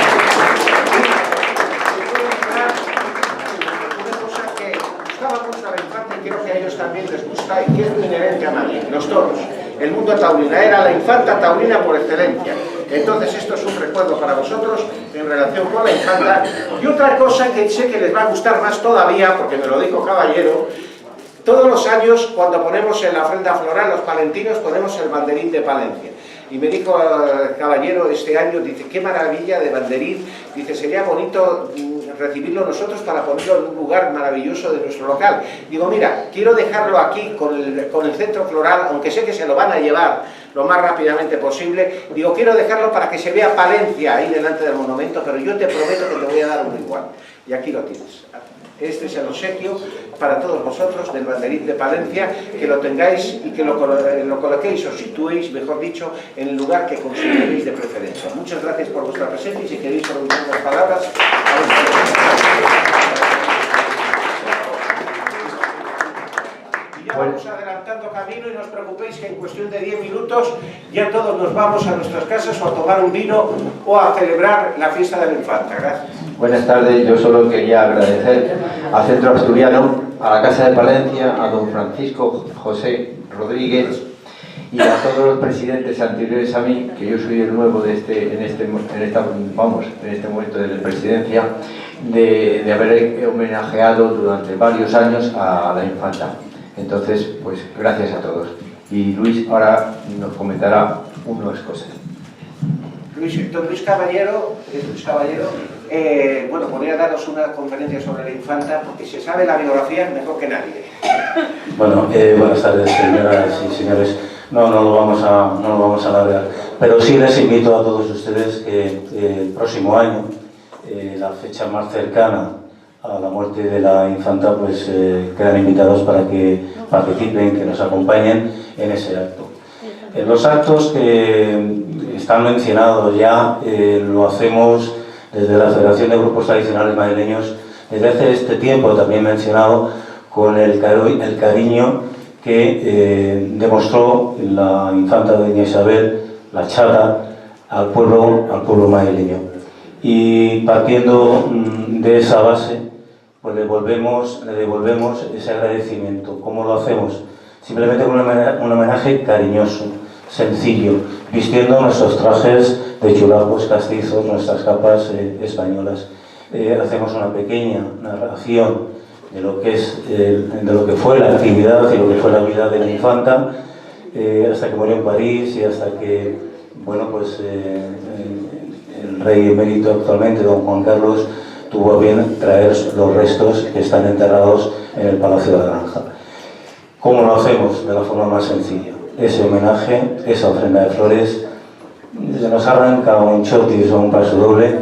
Creo que a ellos también les gusta y que es muy inherente a Madrid, los toros. El mundo taurino era la infanta taurina por excelencia. Entonces esto es un recuerdo para vosotros en relación con la infanta. Y otra cosa que sé que les va a gustar más todavía, porque me lo dijo Caballero, todos los años cuando ponemos en la ofrenda floral los palentinos ponemos el banderín de Palencia. Y me dijo Caballero este año, dice, qué maravilla de banderín, dice, sería bonito recibirlo nosotros para ponerlo en un lugar maravilloso de nuestro local. Digo, mira, quiero dejarlo aquí con el centro floral, aunque sé que se lo van a llevar lo más rápidamente posible. Digo, quiero dejarlo para que se vea Palencia ahí delante del monumento, pero yo te prometo que te voy a dar uno igual. Y aquí lo tienes. Este es el obsequio para todos vosotros del banderín de Palencia, que lo tengáis y que lo coloquéis o situéis, mejor dicho, en el lugar que consideréis de preferencia. Muchas gracias por vuestra presencia y si queréis pronunciar unas palabras. Y ya vamos adelantando camino y no os preocupéis que en cuestión de 10 minutos ya todos nos vamos a nuestras casas o a tomar un vino o a celebrar la fiesta de la infanta. Gracias. Buenas tardes, yo solo quería agradecer al Centro Asturiano, a la Casa de Palencia, a don Francisco José Rodríguez y a todos los presidentes anteriores a mí, que yo soy el nuevo en este momento de la presidencia, de haber homenajeado durante varios años a la infanta. Entonces, pues gracias a todos. Y Luis ahora nos comentará unas cosas. Don Luis Caballero, bueno, podría daros una conferencia sobre la infanta, porque si sabe la biografía mejor que nadie. Bueno, buenas tardes, señoras y señores. No lo vamos a alargar, pero sí les invito a todos ustedes que el próximo año, la fecha más cercana a la muerte de la infanta, pues quedan invitados para que participen, que nos acompañen en ese acto. Los actos que están mencionados ya lo hacemos desde la Federación de Grupos Tradicionales Madrileños desde hace este tiempo, también mencionado, con el cariño que demostró la infanta doña Isabel, la chata, al pueblo madrileño. Y partiendo de esa base, pues le devolvemos ese agradecimiento. ¿Cómo lo hacemos? Simplemente con un homenaje cariñoso, sencillo, vistiendo nuestros trajes de chulapos castizos, nuestras capas españolas. Hacemos una pequeña narración de lo que fue la actividad y lo que fue la vida de la infanta, hasta que murió en París y hasta que, bueno, pues el rey emérito actualmente, don Juan Carlos, tuvo a bien traer los restos que están enterrados en el Palacio de la Granja. ¿Cómo lo hacemos? De la forma más sencilla. Ese homenaje, esa ofrenda de flores, se nos arranca un chotis o un paso doble.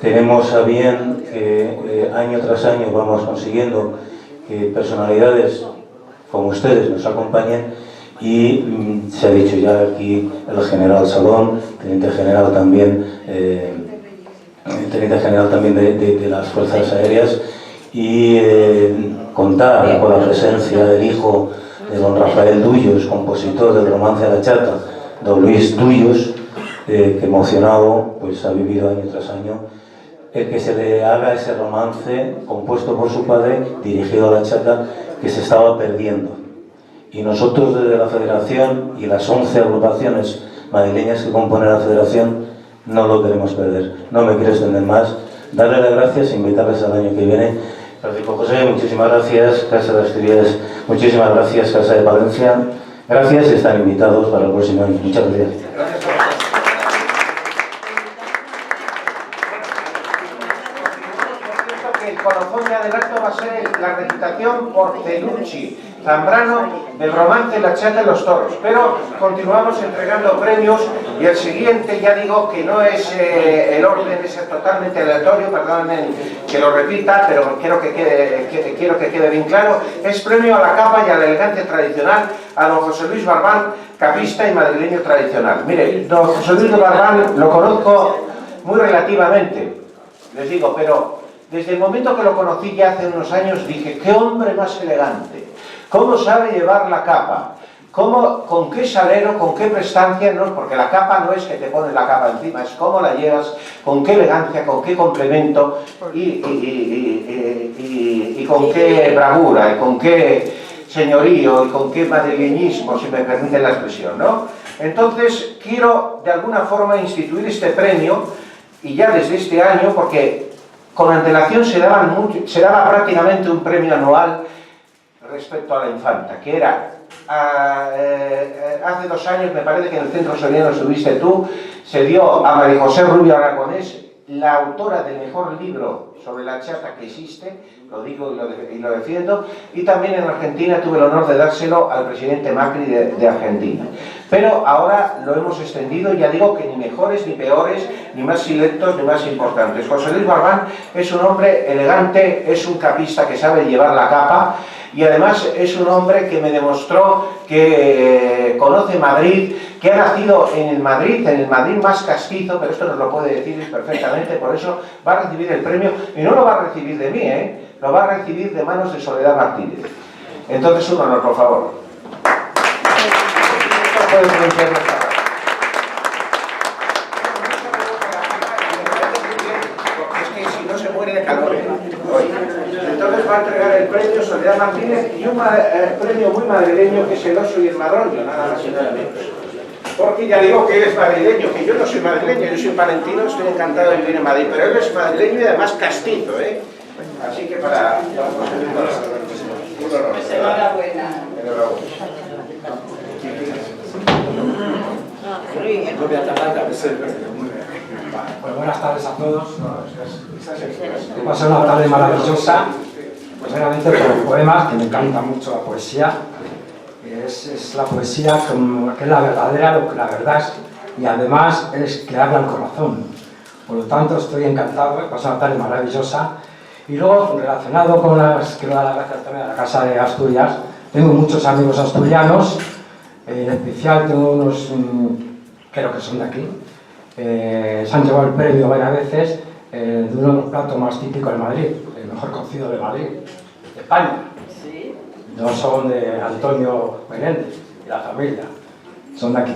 Tenemos a bien que año tras año vamos consiguiendo que personalidades como ustedes nos acompañen y se ha dicho ya aquí el general Salón, teniente general también de las Fuerzas Aéreas, y contar con la presencia del hijo de don Rafael Duyos, compositor del romance de la chata, don Luis Duyos, que emocionado pues ha vivido año tras año el que se le haga ese romance compuesto por su padre, dirigido a la chata, que se estaba perdiendo. Y nosotros desde la Federación y las 11 agrupaciones madrileñas que componen la Federación no lo queremos perder. No me quiero extender más. Darle las gracias e invitarles al año que viene. Francisco José, muchísimas gracias. Casa de Asturias, muchísimas gracias. Casa de Palencia, gracias y están invitados para el próximo año. Muchas gracias. El colofón de adelanto va a ser la recitación por Celucci Zambrano del romance La chata y los toros, pero continuamos entregando premios y el siguiente, ya digo que no es el orden, es totalmente aleatorio, perdónenme que lo repita, pero quiero que quede bien claro, es premio a la capa y a la elegancia tradicional a don José Luis Barbán, capista y madrileño tradicional. Mire, don José Luis Barbán lo conozco muy relativamente, les digo, pero desde el momento que lo conocí ya hace unos años dije, qué hombre más elegante, cómo sabe llevar la capa, con qué salero, con qué prestancia, no, porque la capa no es que te pones la capa encima, es cómo la llevas, con qué elegancia, con qué complemento y con qué bravura, y con qué señorío, y con qué madrileñismo, si me permiten la expresión, ¿no? Entonces, quiero de alguna forma instituir este premio, y ya desde este año, porque con antelación se daba prácticamente un premio anual respecto a la infanta, que era, hace 2 años, me parece que en el Centro Soriano estuviste tú, se dio a María José Rubio Aragonés, la autora del mejor libro sobre la chata que existe, lo digo y lo defiendo, y también en Argentina tuve el honor de dárselo al presidente Macri de Argentina. Pero ahora lo hemos extendido, ya digo que ni mejores ni peores, ni más selectos ni más importantes. José Luis Barbán es un hombre elegante, es un capista que sabe llevar la capa, y además es un hombre que me demostró que conoce Madrid, que ha nacido en el Madrid más castizo, pero esto nos lo puede decir perfectamente, por eso va a recibir el premio, y no lo va a recibir de mí, lo va a recibir de manos de Soledad Martínez. Entonces, un honor, por favor. Es que si no se muere de calor, ¿eh? Hoy. Entonces va a entregar el premio Soledad Martínez y un premio muy madrileño que es el oso y el madroño, nada más y nada menos. Porque ya digo que él es madrileño, que yo no soy madrileño, yo soy palentino, estoy encantado de vivir en Madrid, pero él es madrileño y además castizo, ¿eh? Así que para... un honor. Pues enhorabuena. No voy a tardar, pues buenas tardes a todos. He pasado una tarde maravillosa, pues realmente por los poemas, que me encanta mucho la poesía. Es la poesía que es la verdadera, lo que la verdad es, y además es que habla el corazón. Por lo tanto, estoy encantado, he pasado una tarde maravillosa. Y luego, relacionado con quiero dar las gracias también a la Casa de Asturias, tengo muchos amigos asturianos, en especial tengo unos, creo que son de aquí, se han llevado el premio varias veces de uno de los platos más típicos de Madrid, el mejor cocido de Madrid, de España. No son de Antonio Menéndez y la familia, son de aquí.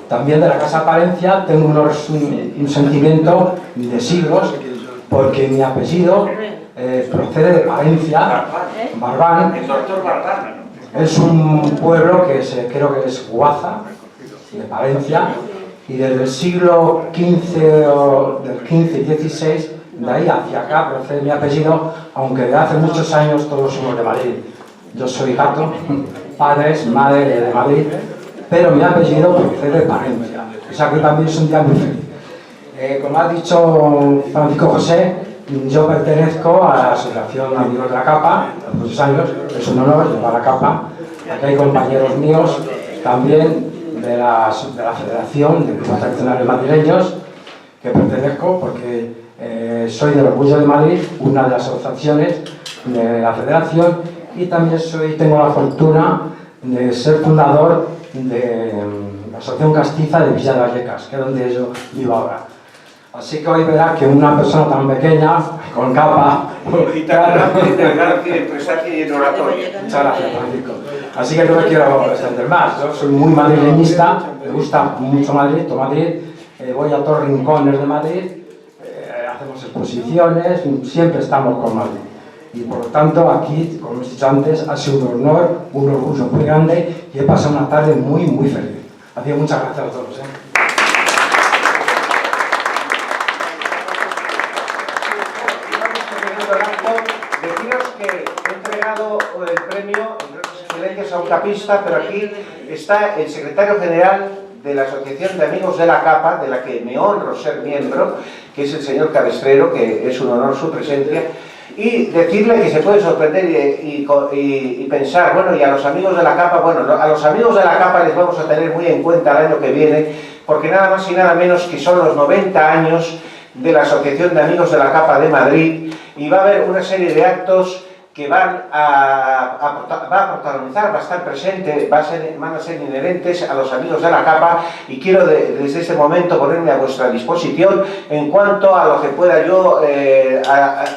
También de la Casa Palencia tengo un sentimiento de siglos, porque mi apellido procede de Palencia, Barbán. El doctor Barbán. Es un pueblo que creo que es Guaza, de Palencia, y desde el siglo XV o del XV y XVI, de ahí hacia acá procede mi apellido, aunque de hace muchos años todos somos de Madrid. Yo soy gato, padres, madre de Madrid, pero mi apellido procede de Palencia. O sea que también es un día muy feliz. Como ha dicho Francisco José, yo pertenezco a la Asociación Amigos de la Capa, hace muchos años, es un honor llevar la capa. Aquí hay compañeros míos también de la Federación de Grupos Tradicionales Madrileños, que pertenezco porque soy del Orgullo de Madrid, una de las asociaciones de la Federación, y también tengo la fortuna de ser fundador de la Asociación Castiza de Villa de Vallecas, que es donde yo vivo ahora. Así que hoy verá que una persona tan pequeña, con capa... Y tan empresario y en oratoria. Muchas gracias, Francisco. Así que no me quiero extender más. Yo soy muy madrileñista, me gusta mucho Madrid, voy a todos los rincones de Madrid, hacemos exposiciones, siempre estamos con Madrid. Y por lo tanto, aquí, como he dicho antes, ha sido un honor, un orgullo muy grande y he pasado una tarde muy, muy feliz. Así que muchas gracias a todos. Deciros que he entregado el premio Excelencias a un capista, pero aquí está el secretario general de la Asociación de Amigos de la Capa, de la que me honro ser miembro, que es el señor Cabestrero, que es un honor su presencia, y decirle que se puede sorprender y pensar, bueno, y a los amigos de la Capa, bueno, a los amigos de la Capa les vamos a tener muy en cuenta el año que viene, porque nada más y nada menos que son los 90 años de la Asociación de Amigos de la Capa de Madrid, y va a haber una serie de actos que van a protagonizar, va a estar presente, van a ser inherentes a los amigos de la Capa, y quiero desde este momento ponerme a vuestra disposición en cuanto a lo que pueda yo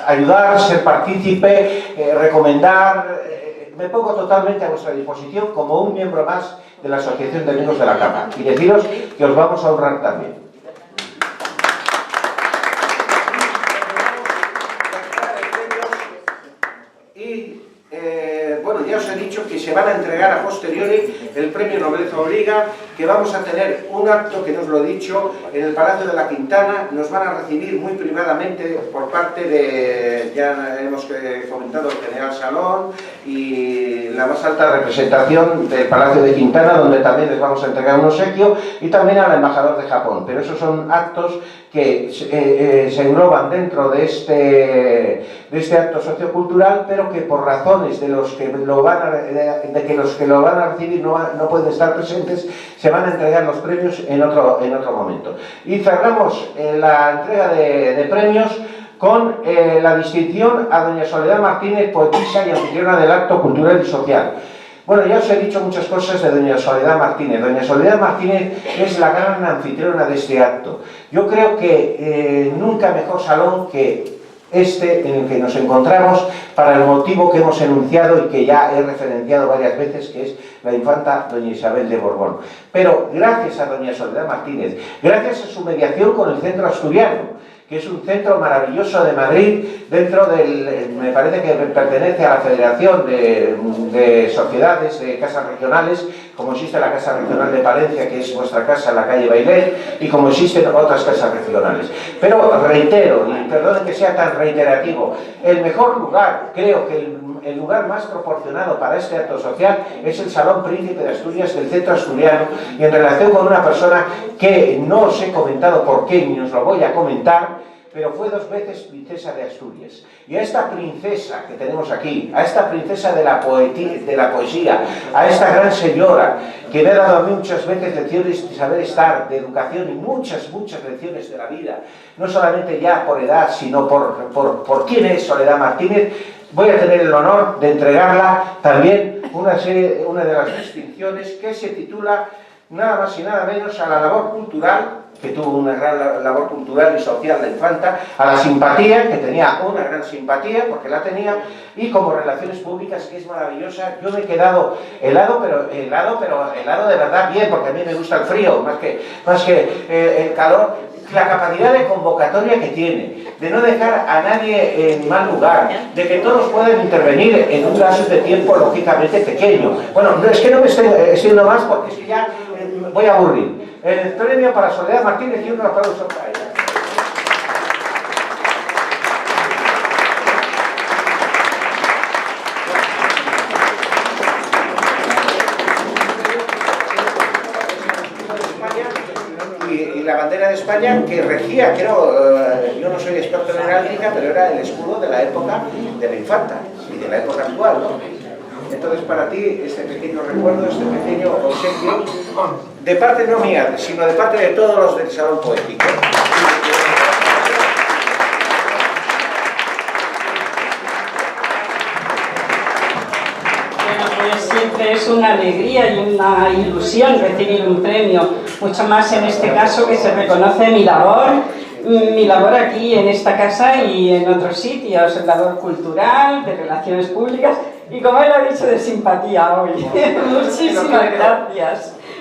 ayudar, ser partícipe, recomendar. Me pongo totalmente a vuestra disposición como un miembro más de la Asociación de Amigos de la Capa, y deciros que os vamos a honrar también. Bueno, ya os he dicho que se van a entregar a posteriori el premio Nobleza Obliga, que vamos a tener un acto, que no os lo he dicho, en el Palacio de la Quintana. Nos van a recibir muy privadamente por parte de, ya hemos comentado, el General Salón y la más alta representación del Palacio de Quintana, donde también les vamos a entregar un obsequio, y también al embajador de Japón. Pero esos son actos que se engloban dentro de este acto sociocultural, pero que por razones de los que lo van a recibir no pueden estar presentes, se van a entregar los premios en otro momento. Y cerramos la entrega de premios con la distinción a doña Soledad Martínez, poetisa y anfitriona del acto cultural y social. Bueno, ya os he dicho muchas cosas de doña Soledad Martínez. Doña Soledad Martínez es la gran anfitriona de este acto. Yo creo que nunca mejor salón que este en el que nos encontramos para el motivo que hemos enunciado y que ya he referenciado varias veces, que es la infanta doña Isabel de Borbón. Pero gracias a doña Soledad Martínez, gracias a su mediación con el Centro Asturiano, que es un centro maravilloso de Madrid, dentro del, me parece que pertenece a la Federación de Sociedades de Casas Regionales, como existe la Casa Regional de Palencia, que es vuestra casa en la calle Bailet, y como existen otras casas regionales. Pero reitero, y perdonen que sea tan reiterativo, el mejor lugar, creo que el lugar más proporcionado para este acto social es el Salón Príncipe de Asturias del Centro Asturiano, y en relación con una persona que no os he comentado por qué, ni os lo voy a comentar, pero fue 2 veces princesa de Asturias. Y a esta princesa que tenemos aquí, a esta princesa de la poesía, a esta gran señora que me ha dado a mí muchas veces lecciones de saber estar, de educación y muchas lecciones de la vida, no solamente ya por edad, sino por quién es Soledad Martínez, voy a tener el honor de entregarla también una de las distinciones que se titula nada más y nada menos a la labor cultural, que tuvo una gran labor cultural y social la infanta, a la simpatía, que tenía una gran simpatía, porque la tenía, y como relaciones públicas, que es maravillosa. Yo me he quedado helado, pero helado de verdad bien, porque a mí me gusta el frío, más que el calor. La capacidad de convocatoria que tiene, de no dejar a nadie en mal lugar, de que todos puedan intervenir en un lapso de tiempo lógicamente pequeño. Bueno, no, es que no me estoy extendiendo más porque es que ya voy a aburrir. El premio para Soledad Martínez y un aplauso para ella. Y la bandera de España que regía, creo, yo no soy experto en heráldica, pero era el escudo de la época de la infanta y de la época actual, ¿no? Entonces para ti este pequeño recuerdo, este pequeño obsequio, de parte no mía, sino de parte de todos los del Salón Poético. Siempre es una alegría y una ilusión recibir un premio, mucho más en este caso que se reconoce mi labor aquí en esta casa y en otros sitios, labor cultural, de relaciones públicas y, como él ha dicho, de simpatía hoy.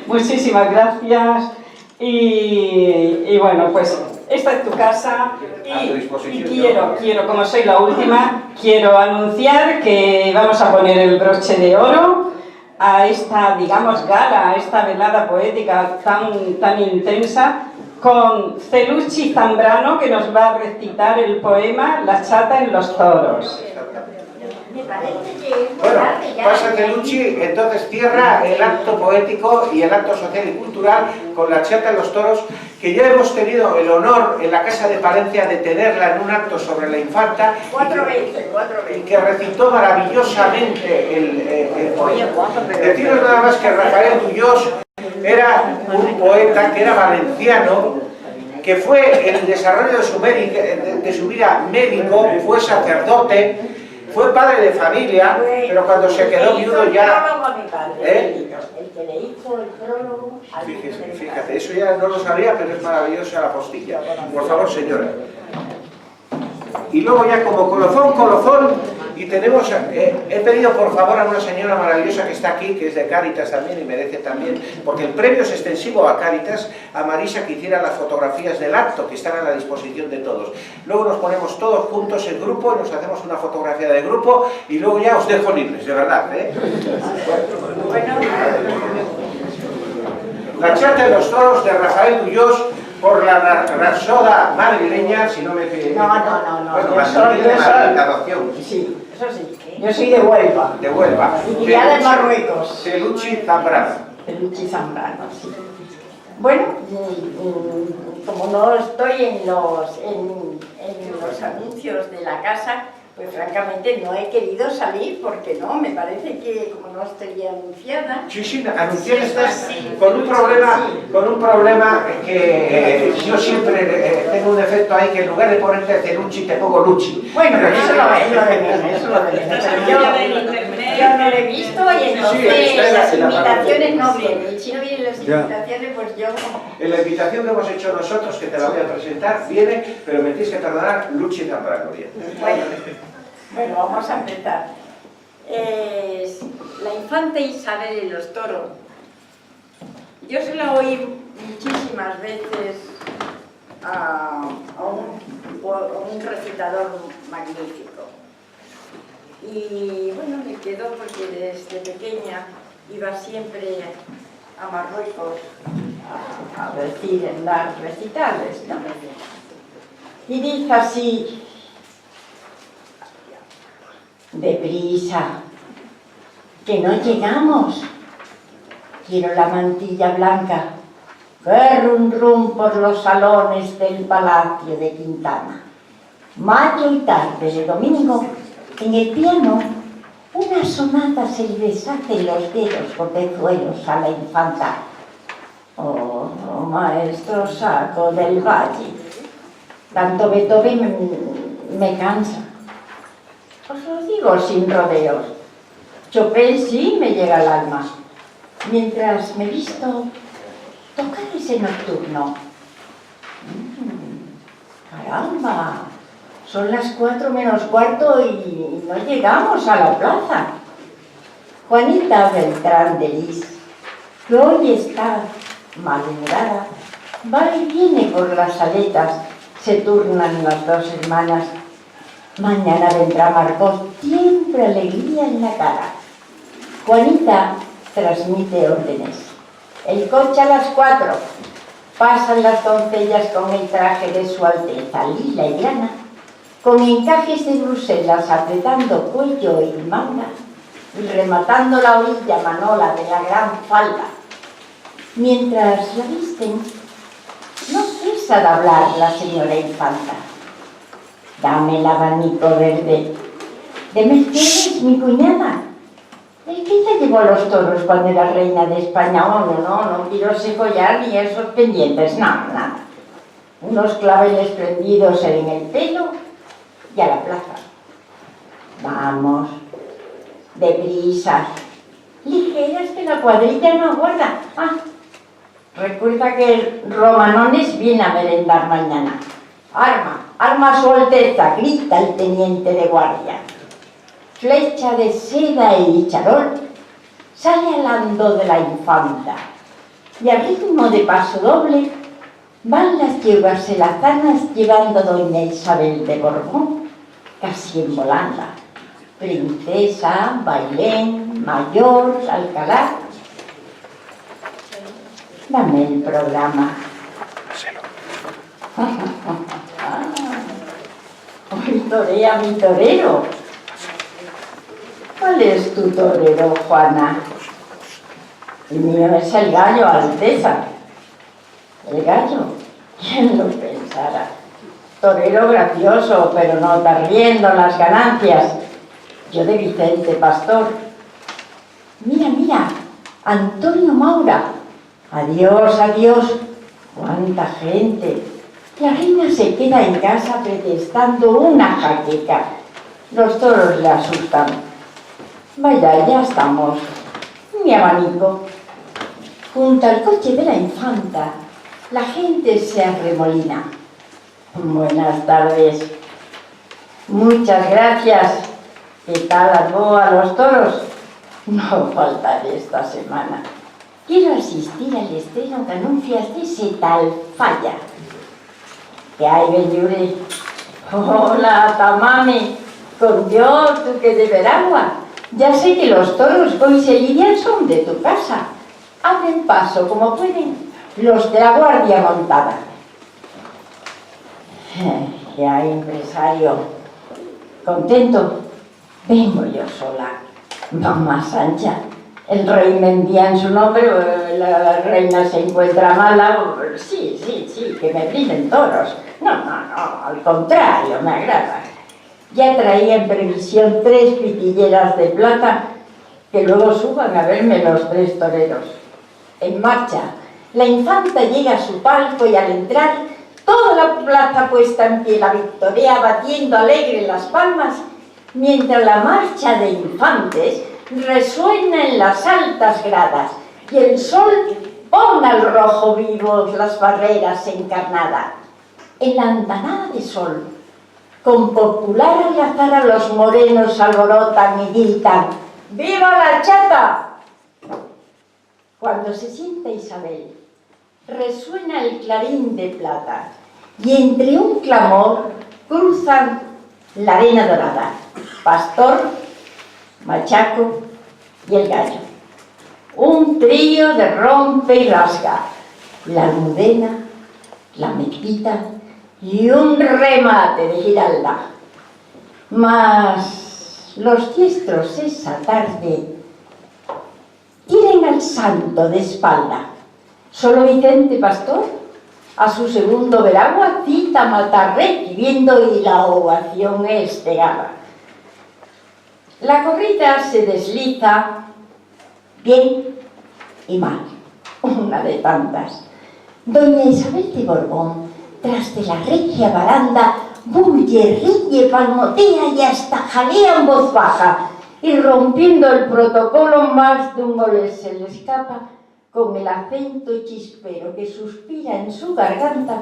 Muchísimas gracias y bueno, pues esta es tu casa y quiero, como soy la última, quiero anunciar que vamos a poner el broche de oro a esta, digamos, gala, a esta velada poética tan intensa, con Celucci Zambrano, que nos va a recitar el poema La chata en los toros. Bueno, pasa Celucci, entonces cierra el acto poético y el acto social y cultural con La chata en los toros, que ya hemos tenido el honor en la Casa de Palencia de tenerla en un acto sobre la infanta, cuatro veces. Y que recitó maravillosamente el poema. Deciros nada más que Rafael Duyós era un poeta que era valenciano, que fue en el desarrollo de su vida médico, fue sacerdote, fue padre de familia, pero cuando se quedó viudo ya... El que le hizo el prólogo... Fíjate, eso ya no lo sabía, pero es maravillosa la postilla. Por favor, señora. Y luego ya como colofón, y tenemos, he pedido por favor a una señora maravillosa que está aquí, que es de Cáritas también y merece también, porque el premio es extensivo a Cáritas, a Marisa, que hiciera las fotografías del acto, que están a la disposición de todos. Luego nos ponemos todos juntos en grupo y nos hacemos una fotografía de grupo y luego ya os dejo libres, de verdad, ¿eh? La chata de los toros de Rafael Duyós, por la rapsoda madrileña, si no me equivoco. No. Bueno, Yo soy adopción. Sí, eso sí. Yo soy de Huelva. De Huelva. Y criada en Marruecos. Celucci Zambrano. Celucci Zambrano, sí. Bueno, como no estoy en los anuncios de la casa, pues francamente no he querido salir porque no, me parece que como no estoy anunciada... Sí, anunciada estás con un problema que yo siempre tengo un defecto ahí, que en lugar de ponerte Celucci te pongo Lucci. Bueno, eso lo de menos, yo no lo he visto y entonces las invitaciones no vienen. Y si no vienen las invitaciones, pues yo... En la invitación que hemos hecho nosotros, que te la voy a presentar, viene, pero me tienes que perdonar, Lucci Zambrano. Bueno, vamos a empezar. La infanta Isabel de los toros. Yo se la oí muchísimas veces a un recitador magnífico. Y bueno, me quedó porque desde pequeña iba siempre a Marruecos a decir, en dar recitales, ¿no? Y dice así: deprisa, que no llegamos. Quiero la mantilla blanca, que rum rum por los salones del Palacio de Quintana. Mayo y tarde de domingo, en el piano, una sonata se le deshace los dedos cortezuelos a la infanta. Oh, maestro Saco del Valle, tanto Beethoven me cansa. Os lo digo sin rodeos. Chopin sí me llega al alma, mientras me visto tocar ese nocturno. ¡Caramba! Son las 4 menos cuarto y no llegamos a la plaza. Juanita Beltrán de Lis, que hoy está malhumorada, va y viene por las saletas, se turnan las dos hermanas. Mañana vendrá Margot, siempre alegría en la cara. Juanita transmite órdenes. El coche a las 4. Pasan las doncellas con el traje de su Alteza, lila y grana, con encajes de Bruselas apretando cuello y manga y rematando la orilla manola de la gran falda. Mientras la visten, no cesa de hablar la señora infanta. Dame el abanico verde. De Mercedes, mi cuñada. El que ella llevó a los toros cuando era reina de España. Oh, no quiero ese collar ni esos pendientes, nada. Unos claveles prendidos en el pelo y a la plaza. Vamos, deprisa, ligeras que la cuadrilla no aguarda. Recuerda que Romanones viene a merendar mañana. Arma su Alteza, grita el teniente de guardia. Flecha de seda y charol sale alando de la infanta y a ritmo de paso doble van las yeguas selazanas llevando a doña Isabel de Borbón casi en volanda. Princesa, Bailén, Mayor, Alcalá. Dame el programa. Hoy torea mi torero. ¿Cuál es tu torero, Juana? El mío es el gallo, Alteza. El gallo, ¿quién lo pensara? Torero gracioso, pero no está riendo las ganancias. Yo de Vicente Pastor. Mira, Antonio Maura. Adiós, adiós. ¡Cuánta gente! La reina se queda en casa pretextando una jaqueca. Los toros le asustan. Vaya, ya estamos. Mi abanico. Junto al coche de la infanta, la gente se arremolina. Buenas tardes. Muchas gracias. ¿Qué tal a los toros? No faltaré esta semana. Quiero asistir al estreno que anuncias de ese tal Falla. ¿Qué hay, Bellure? Hola, Tamami. Con Dios, tú que de Veragua. Ya sé que los toros que hoy se lidian son de tu casa. Abren paso como pueden los de la guardia montada. Ya, empresario. ¿Contento? Vengo yo sola. Mamá Sancha. El rey me envía en su nombre, la reina se encuentra mala. Sí, que me brinden toros. No, al contrario, me agrada. Ya traía en previsión 3 pitilleras de plata que luego suban a verme los 3 toreros. En marcha, la infanta llega a su palco y al entrar, toda la plaza puesta en pie la victoria batiendo alegre las palmas, mientras la marcha de infantes resuena en las altas gradas y el sol pone al rojo vivo las barreras encarnadas. En la andanada de sol, con popular algazara los morenos alborotan y gritan ¡Viva la chata! Cuando se sienta Isabel, resuena el clarín de plata y entre un clamor cruzan la arena dorada, Pastor, Machaco y el gallo. Un trío de rompe y rasga, la Almudena, la Mezquita y un remate de Giralda. Mas los diestros esa tarde tienen al santo de espalda. Solo Vicente Pastor, a su segundo veragua, cita Matarré, viendo y la ovación es pegada. La corrida se desliza bien y mal, una de tantas. Doña Isabel de Borbón, tras de la regia baranda, bulle, riñe, palmotea y hasta jalea en voz baja, y rompiendo el protocolo más de un gol se le escapa con el acento chispero que suspira en su garganta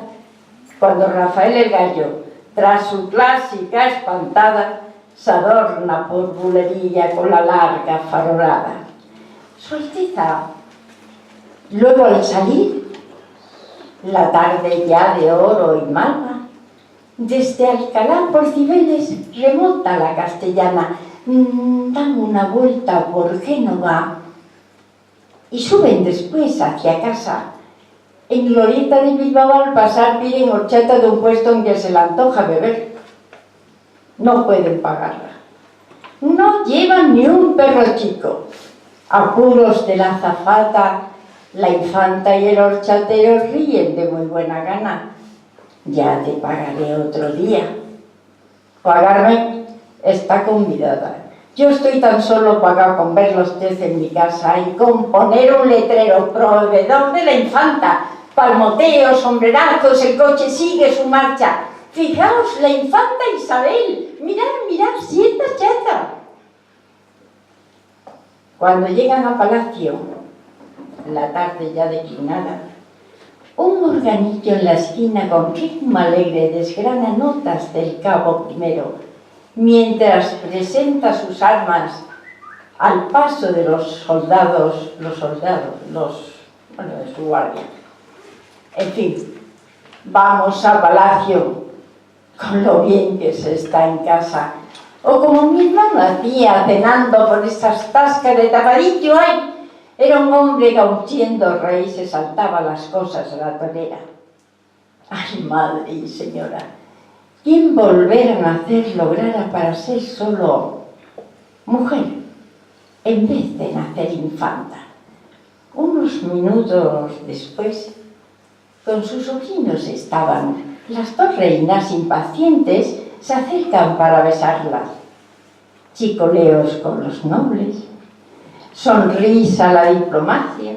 cuando Rafael el gallo, tras su clásica espantada, se adorna por bulería con la larga farolada. Su Alteza, luego al salir, la tarde ya de oro y malva, desde Alcalá por Cibeles remonta la castellana, dan una vuelta por Génova y suben después hacia casa. En Glorieta de Bilbao al pasar piden horchata de un puesto en que se le antoja beber. No pueden pagarla. No llevan ni un perro chico. Apuros de la azafata, la infanta y el horchatero ríen de muy buena gana. Ya te pagaré otro día. Pagarme está convidada. Yo estoy tan solo pagado con ver los tés en mi casa y con poner un letrero proveedor de la infanta. Palmoteos, sombrerazos, el coche sigue su marcha. Fijaos, la infanta Isabel. Mirad, mirad, sienta chata. Cuando llegan a palacio, la tarde ya declinada, un organillo en la esquina con ritmo alegre desgrana notas del cabo primero, mientras presenta sus armas al paso de los soldados, de su guardia. En fin, vamos a palacio, con lo bien que se está en casa. O como mi hermano hacía cenando por esas tascas de tapadillo, ¡ay! Era un hombre que aun siendo rey se saltaba las cosas a la torera. ¡Ay, madre y señora! ¿Quién volver a nacer lograra para ser solo mujer, en vez de nacer infanta? Unos minutos después, con sus sobrinos estaban. Las dos reinas impacientes se acercan para besarlas. Chicoleos con los nobles, sonrisa a la diplomacia,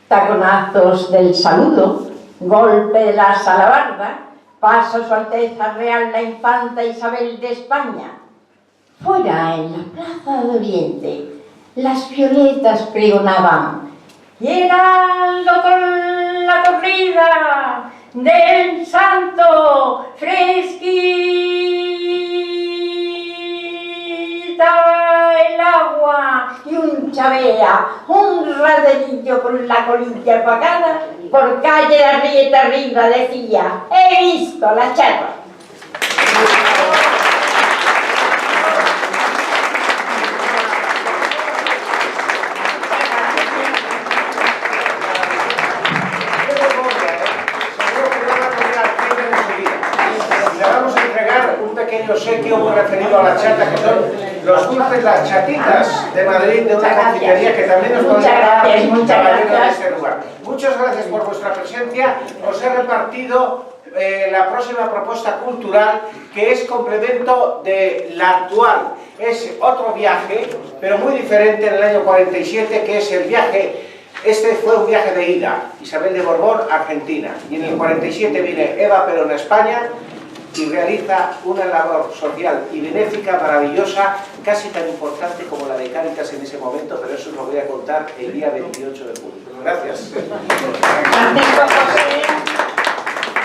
taconazos del saludo, golpe de la salabarda, paso Su Alteza Real la Infanta Isabel de España. Fuera, en la plaza de Oriente, las violetas pregonaban: llegando con la corrida del santo, fresquita el agua y un chavea, un raderillo con la colilla apagada, por calle de Arrieta arriba decía: he visto a la chata. Obsequio muy referido a la chata, que son los dulces, las chatitas de Madrid, de una confitería que también nos podemos dar a los caballeros de este lugar. Muchas gracias por vuestra presencia. Os he repartido la próxima propuesta cultural, que es complemento de la actual. Es otro viaje, pero muy diferente, en el año 47, que es el viaje. Este fue un viaje de ida, Isabel de Borbón, Argentina, y en el 47 viene Eva Perón a España y realiza una labor social y benéfica maravillosa, casi tan importante como la de Cáritas en ese momento, pero eso os lo voy a contar el día 28 de julio. Gracias.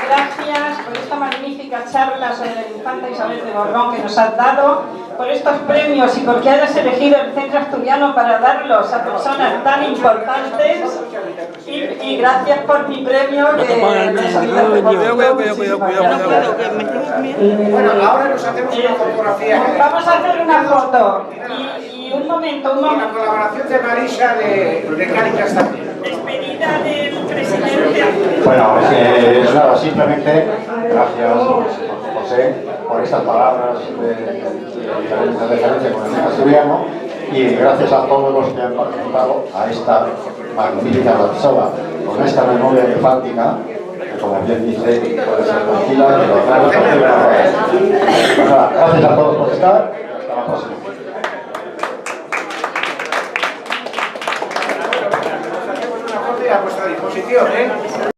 Gracias por esta magnífica charla sobre la infanta Isabel de Borbón que nos has dado. por estos premios y porque hayas elegido el Centro Asturiano para darlos a personas tan importantes. Y gracias por mi premio. Bueno, ahora nos hacemos una fotografía. Vamos a hacer una foto. Y un momento. La colaboración de Marisa de Cáritas también. Despedida del presidente. Bueno, nada, simplemente gracias, José, por estas palabras de referencia con el tema asturiano y gracias a todos los que han participado a esta magnífica rapsoda con esta memoria infántica que, como bien dice, puede ser tranquila y lo traemos a gracias a todos por estar y hasta la próxima. A vuestra disposición, ¿eh?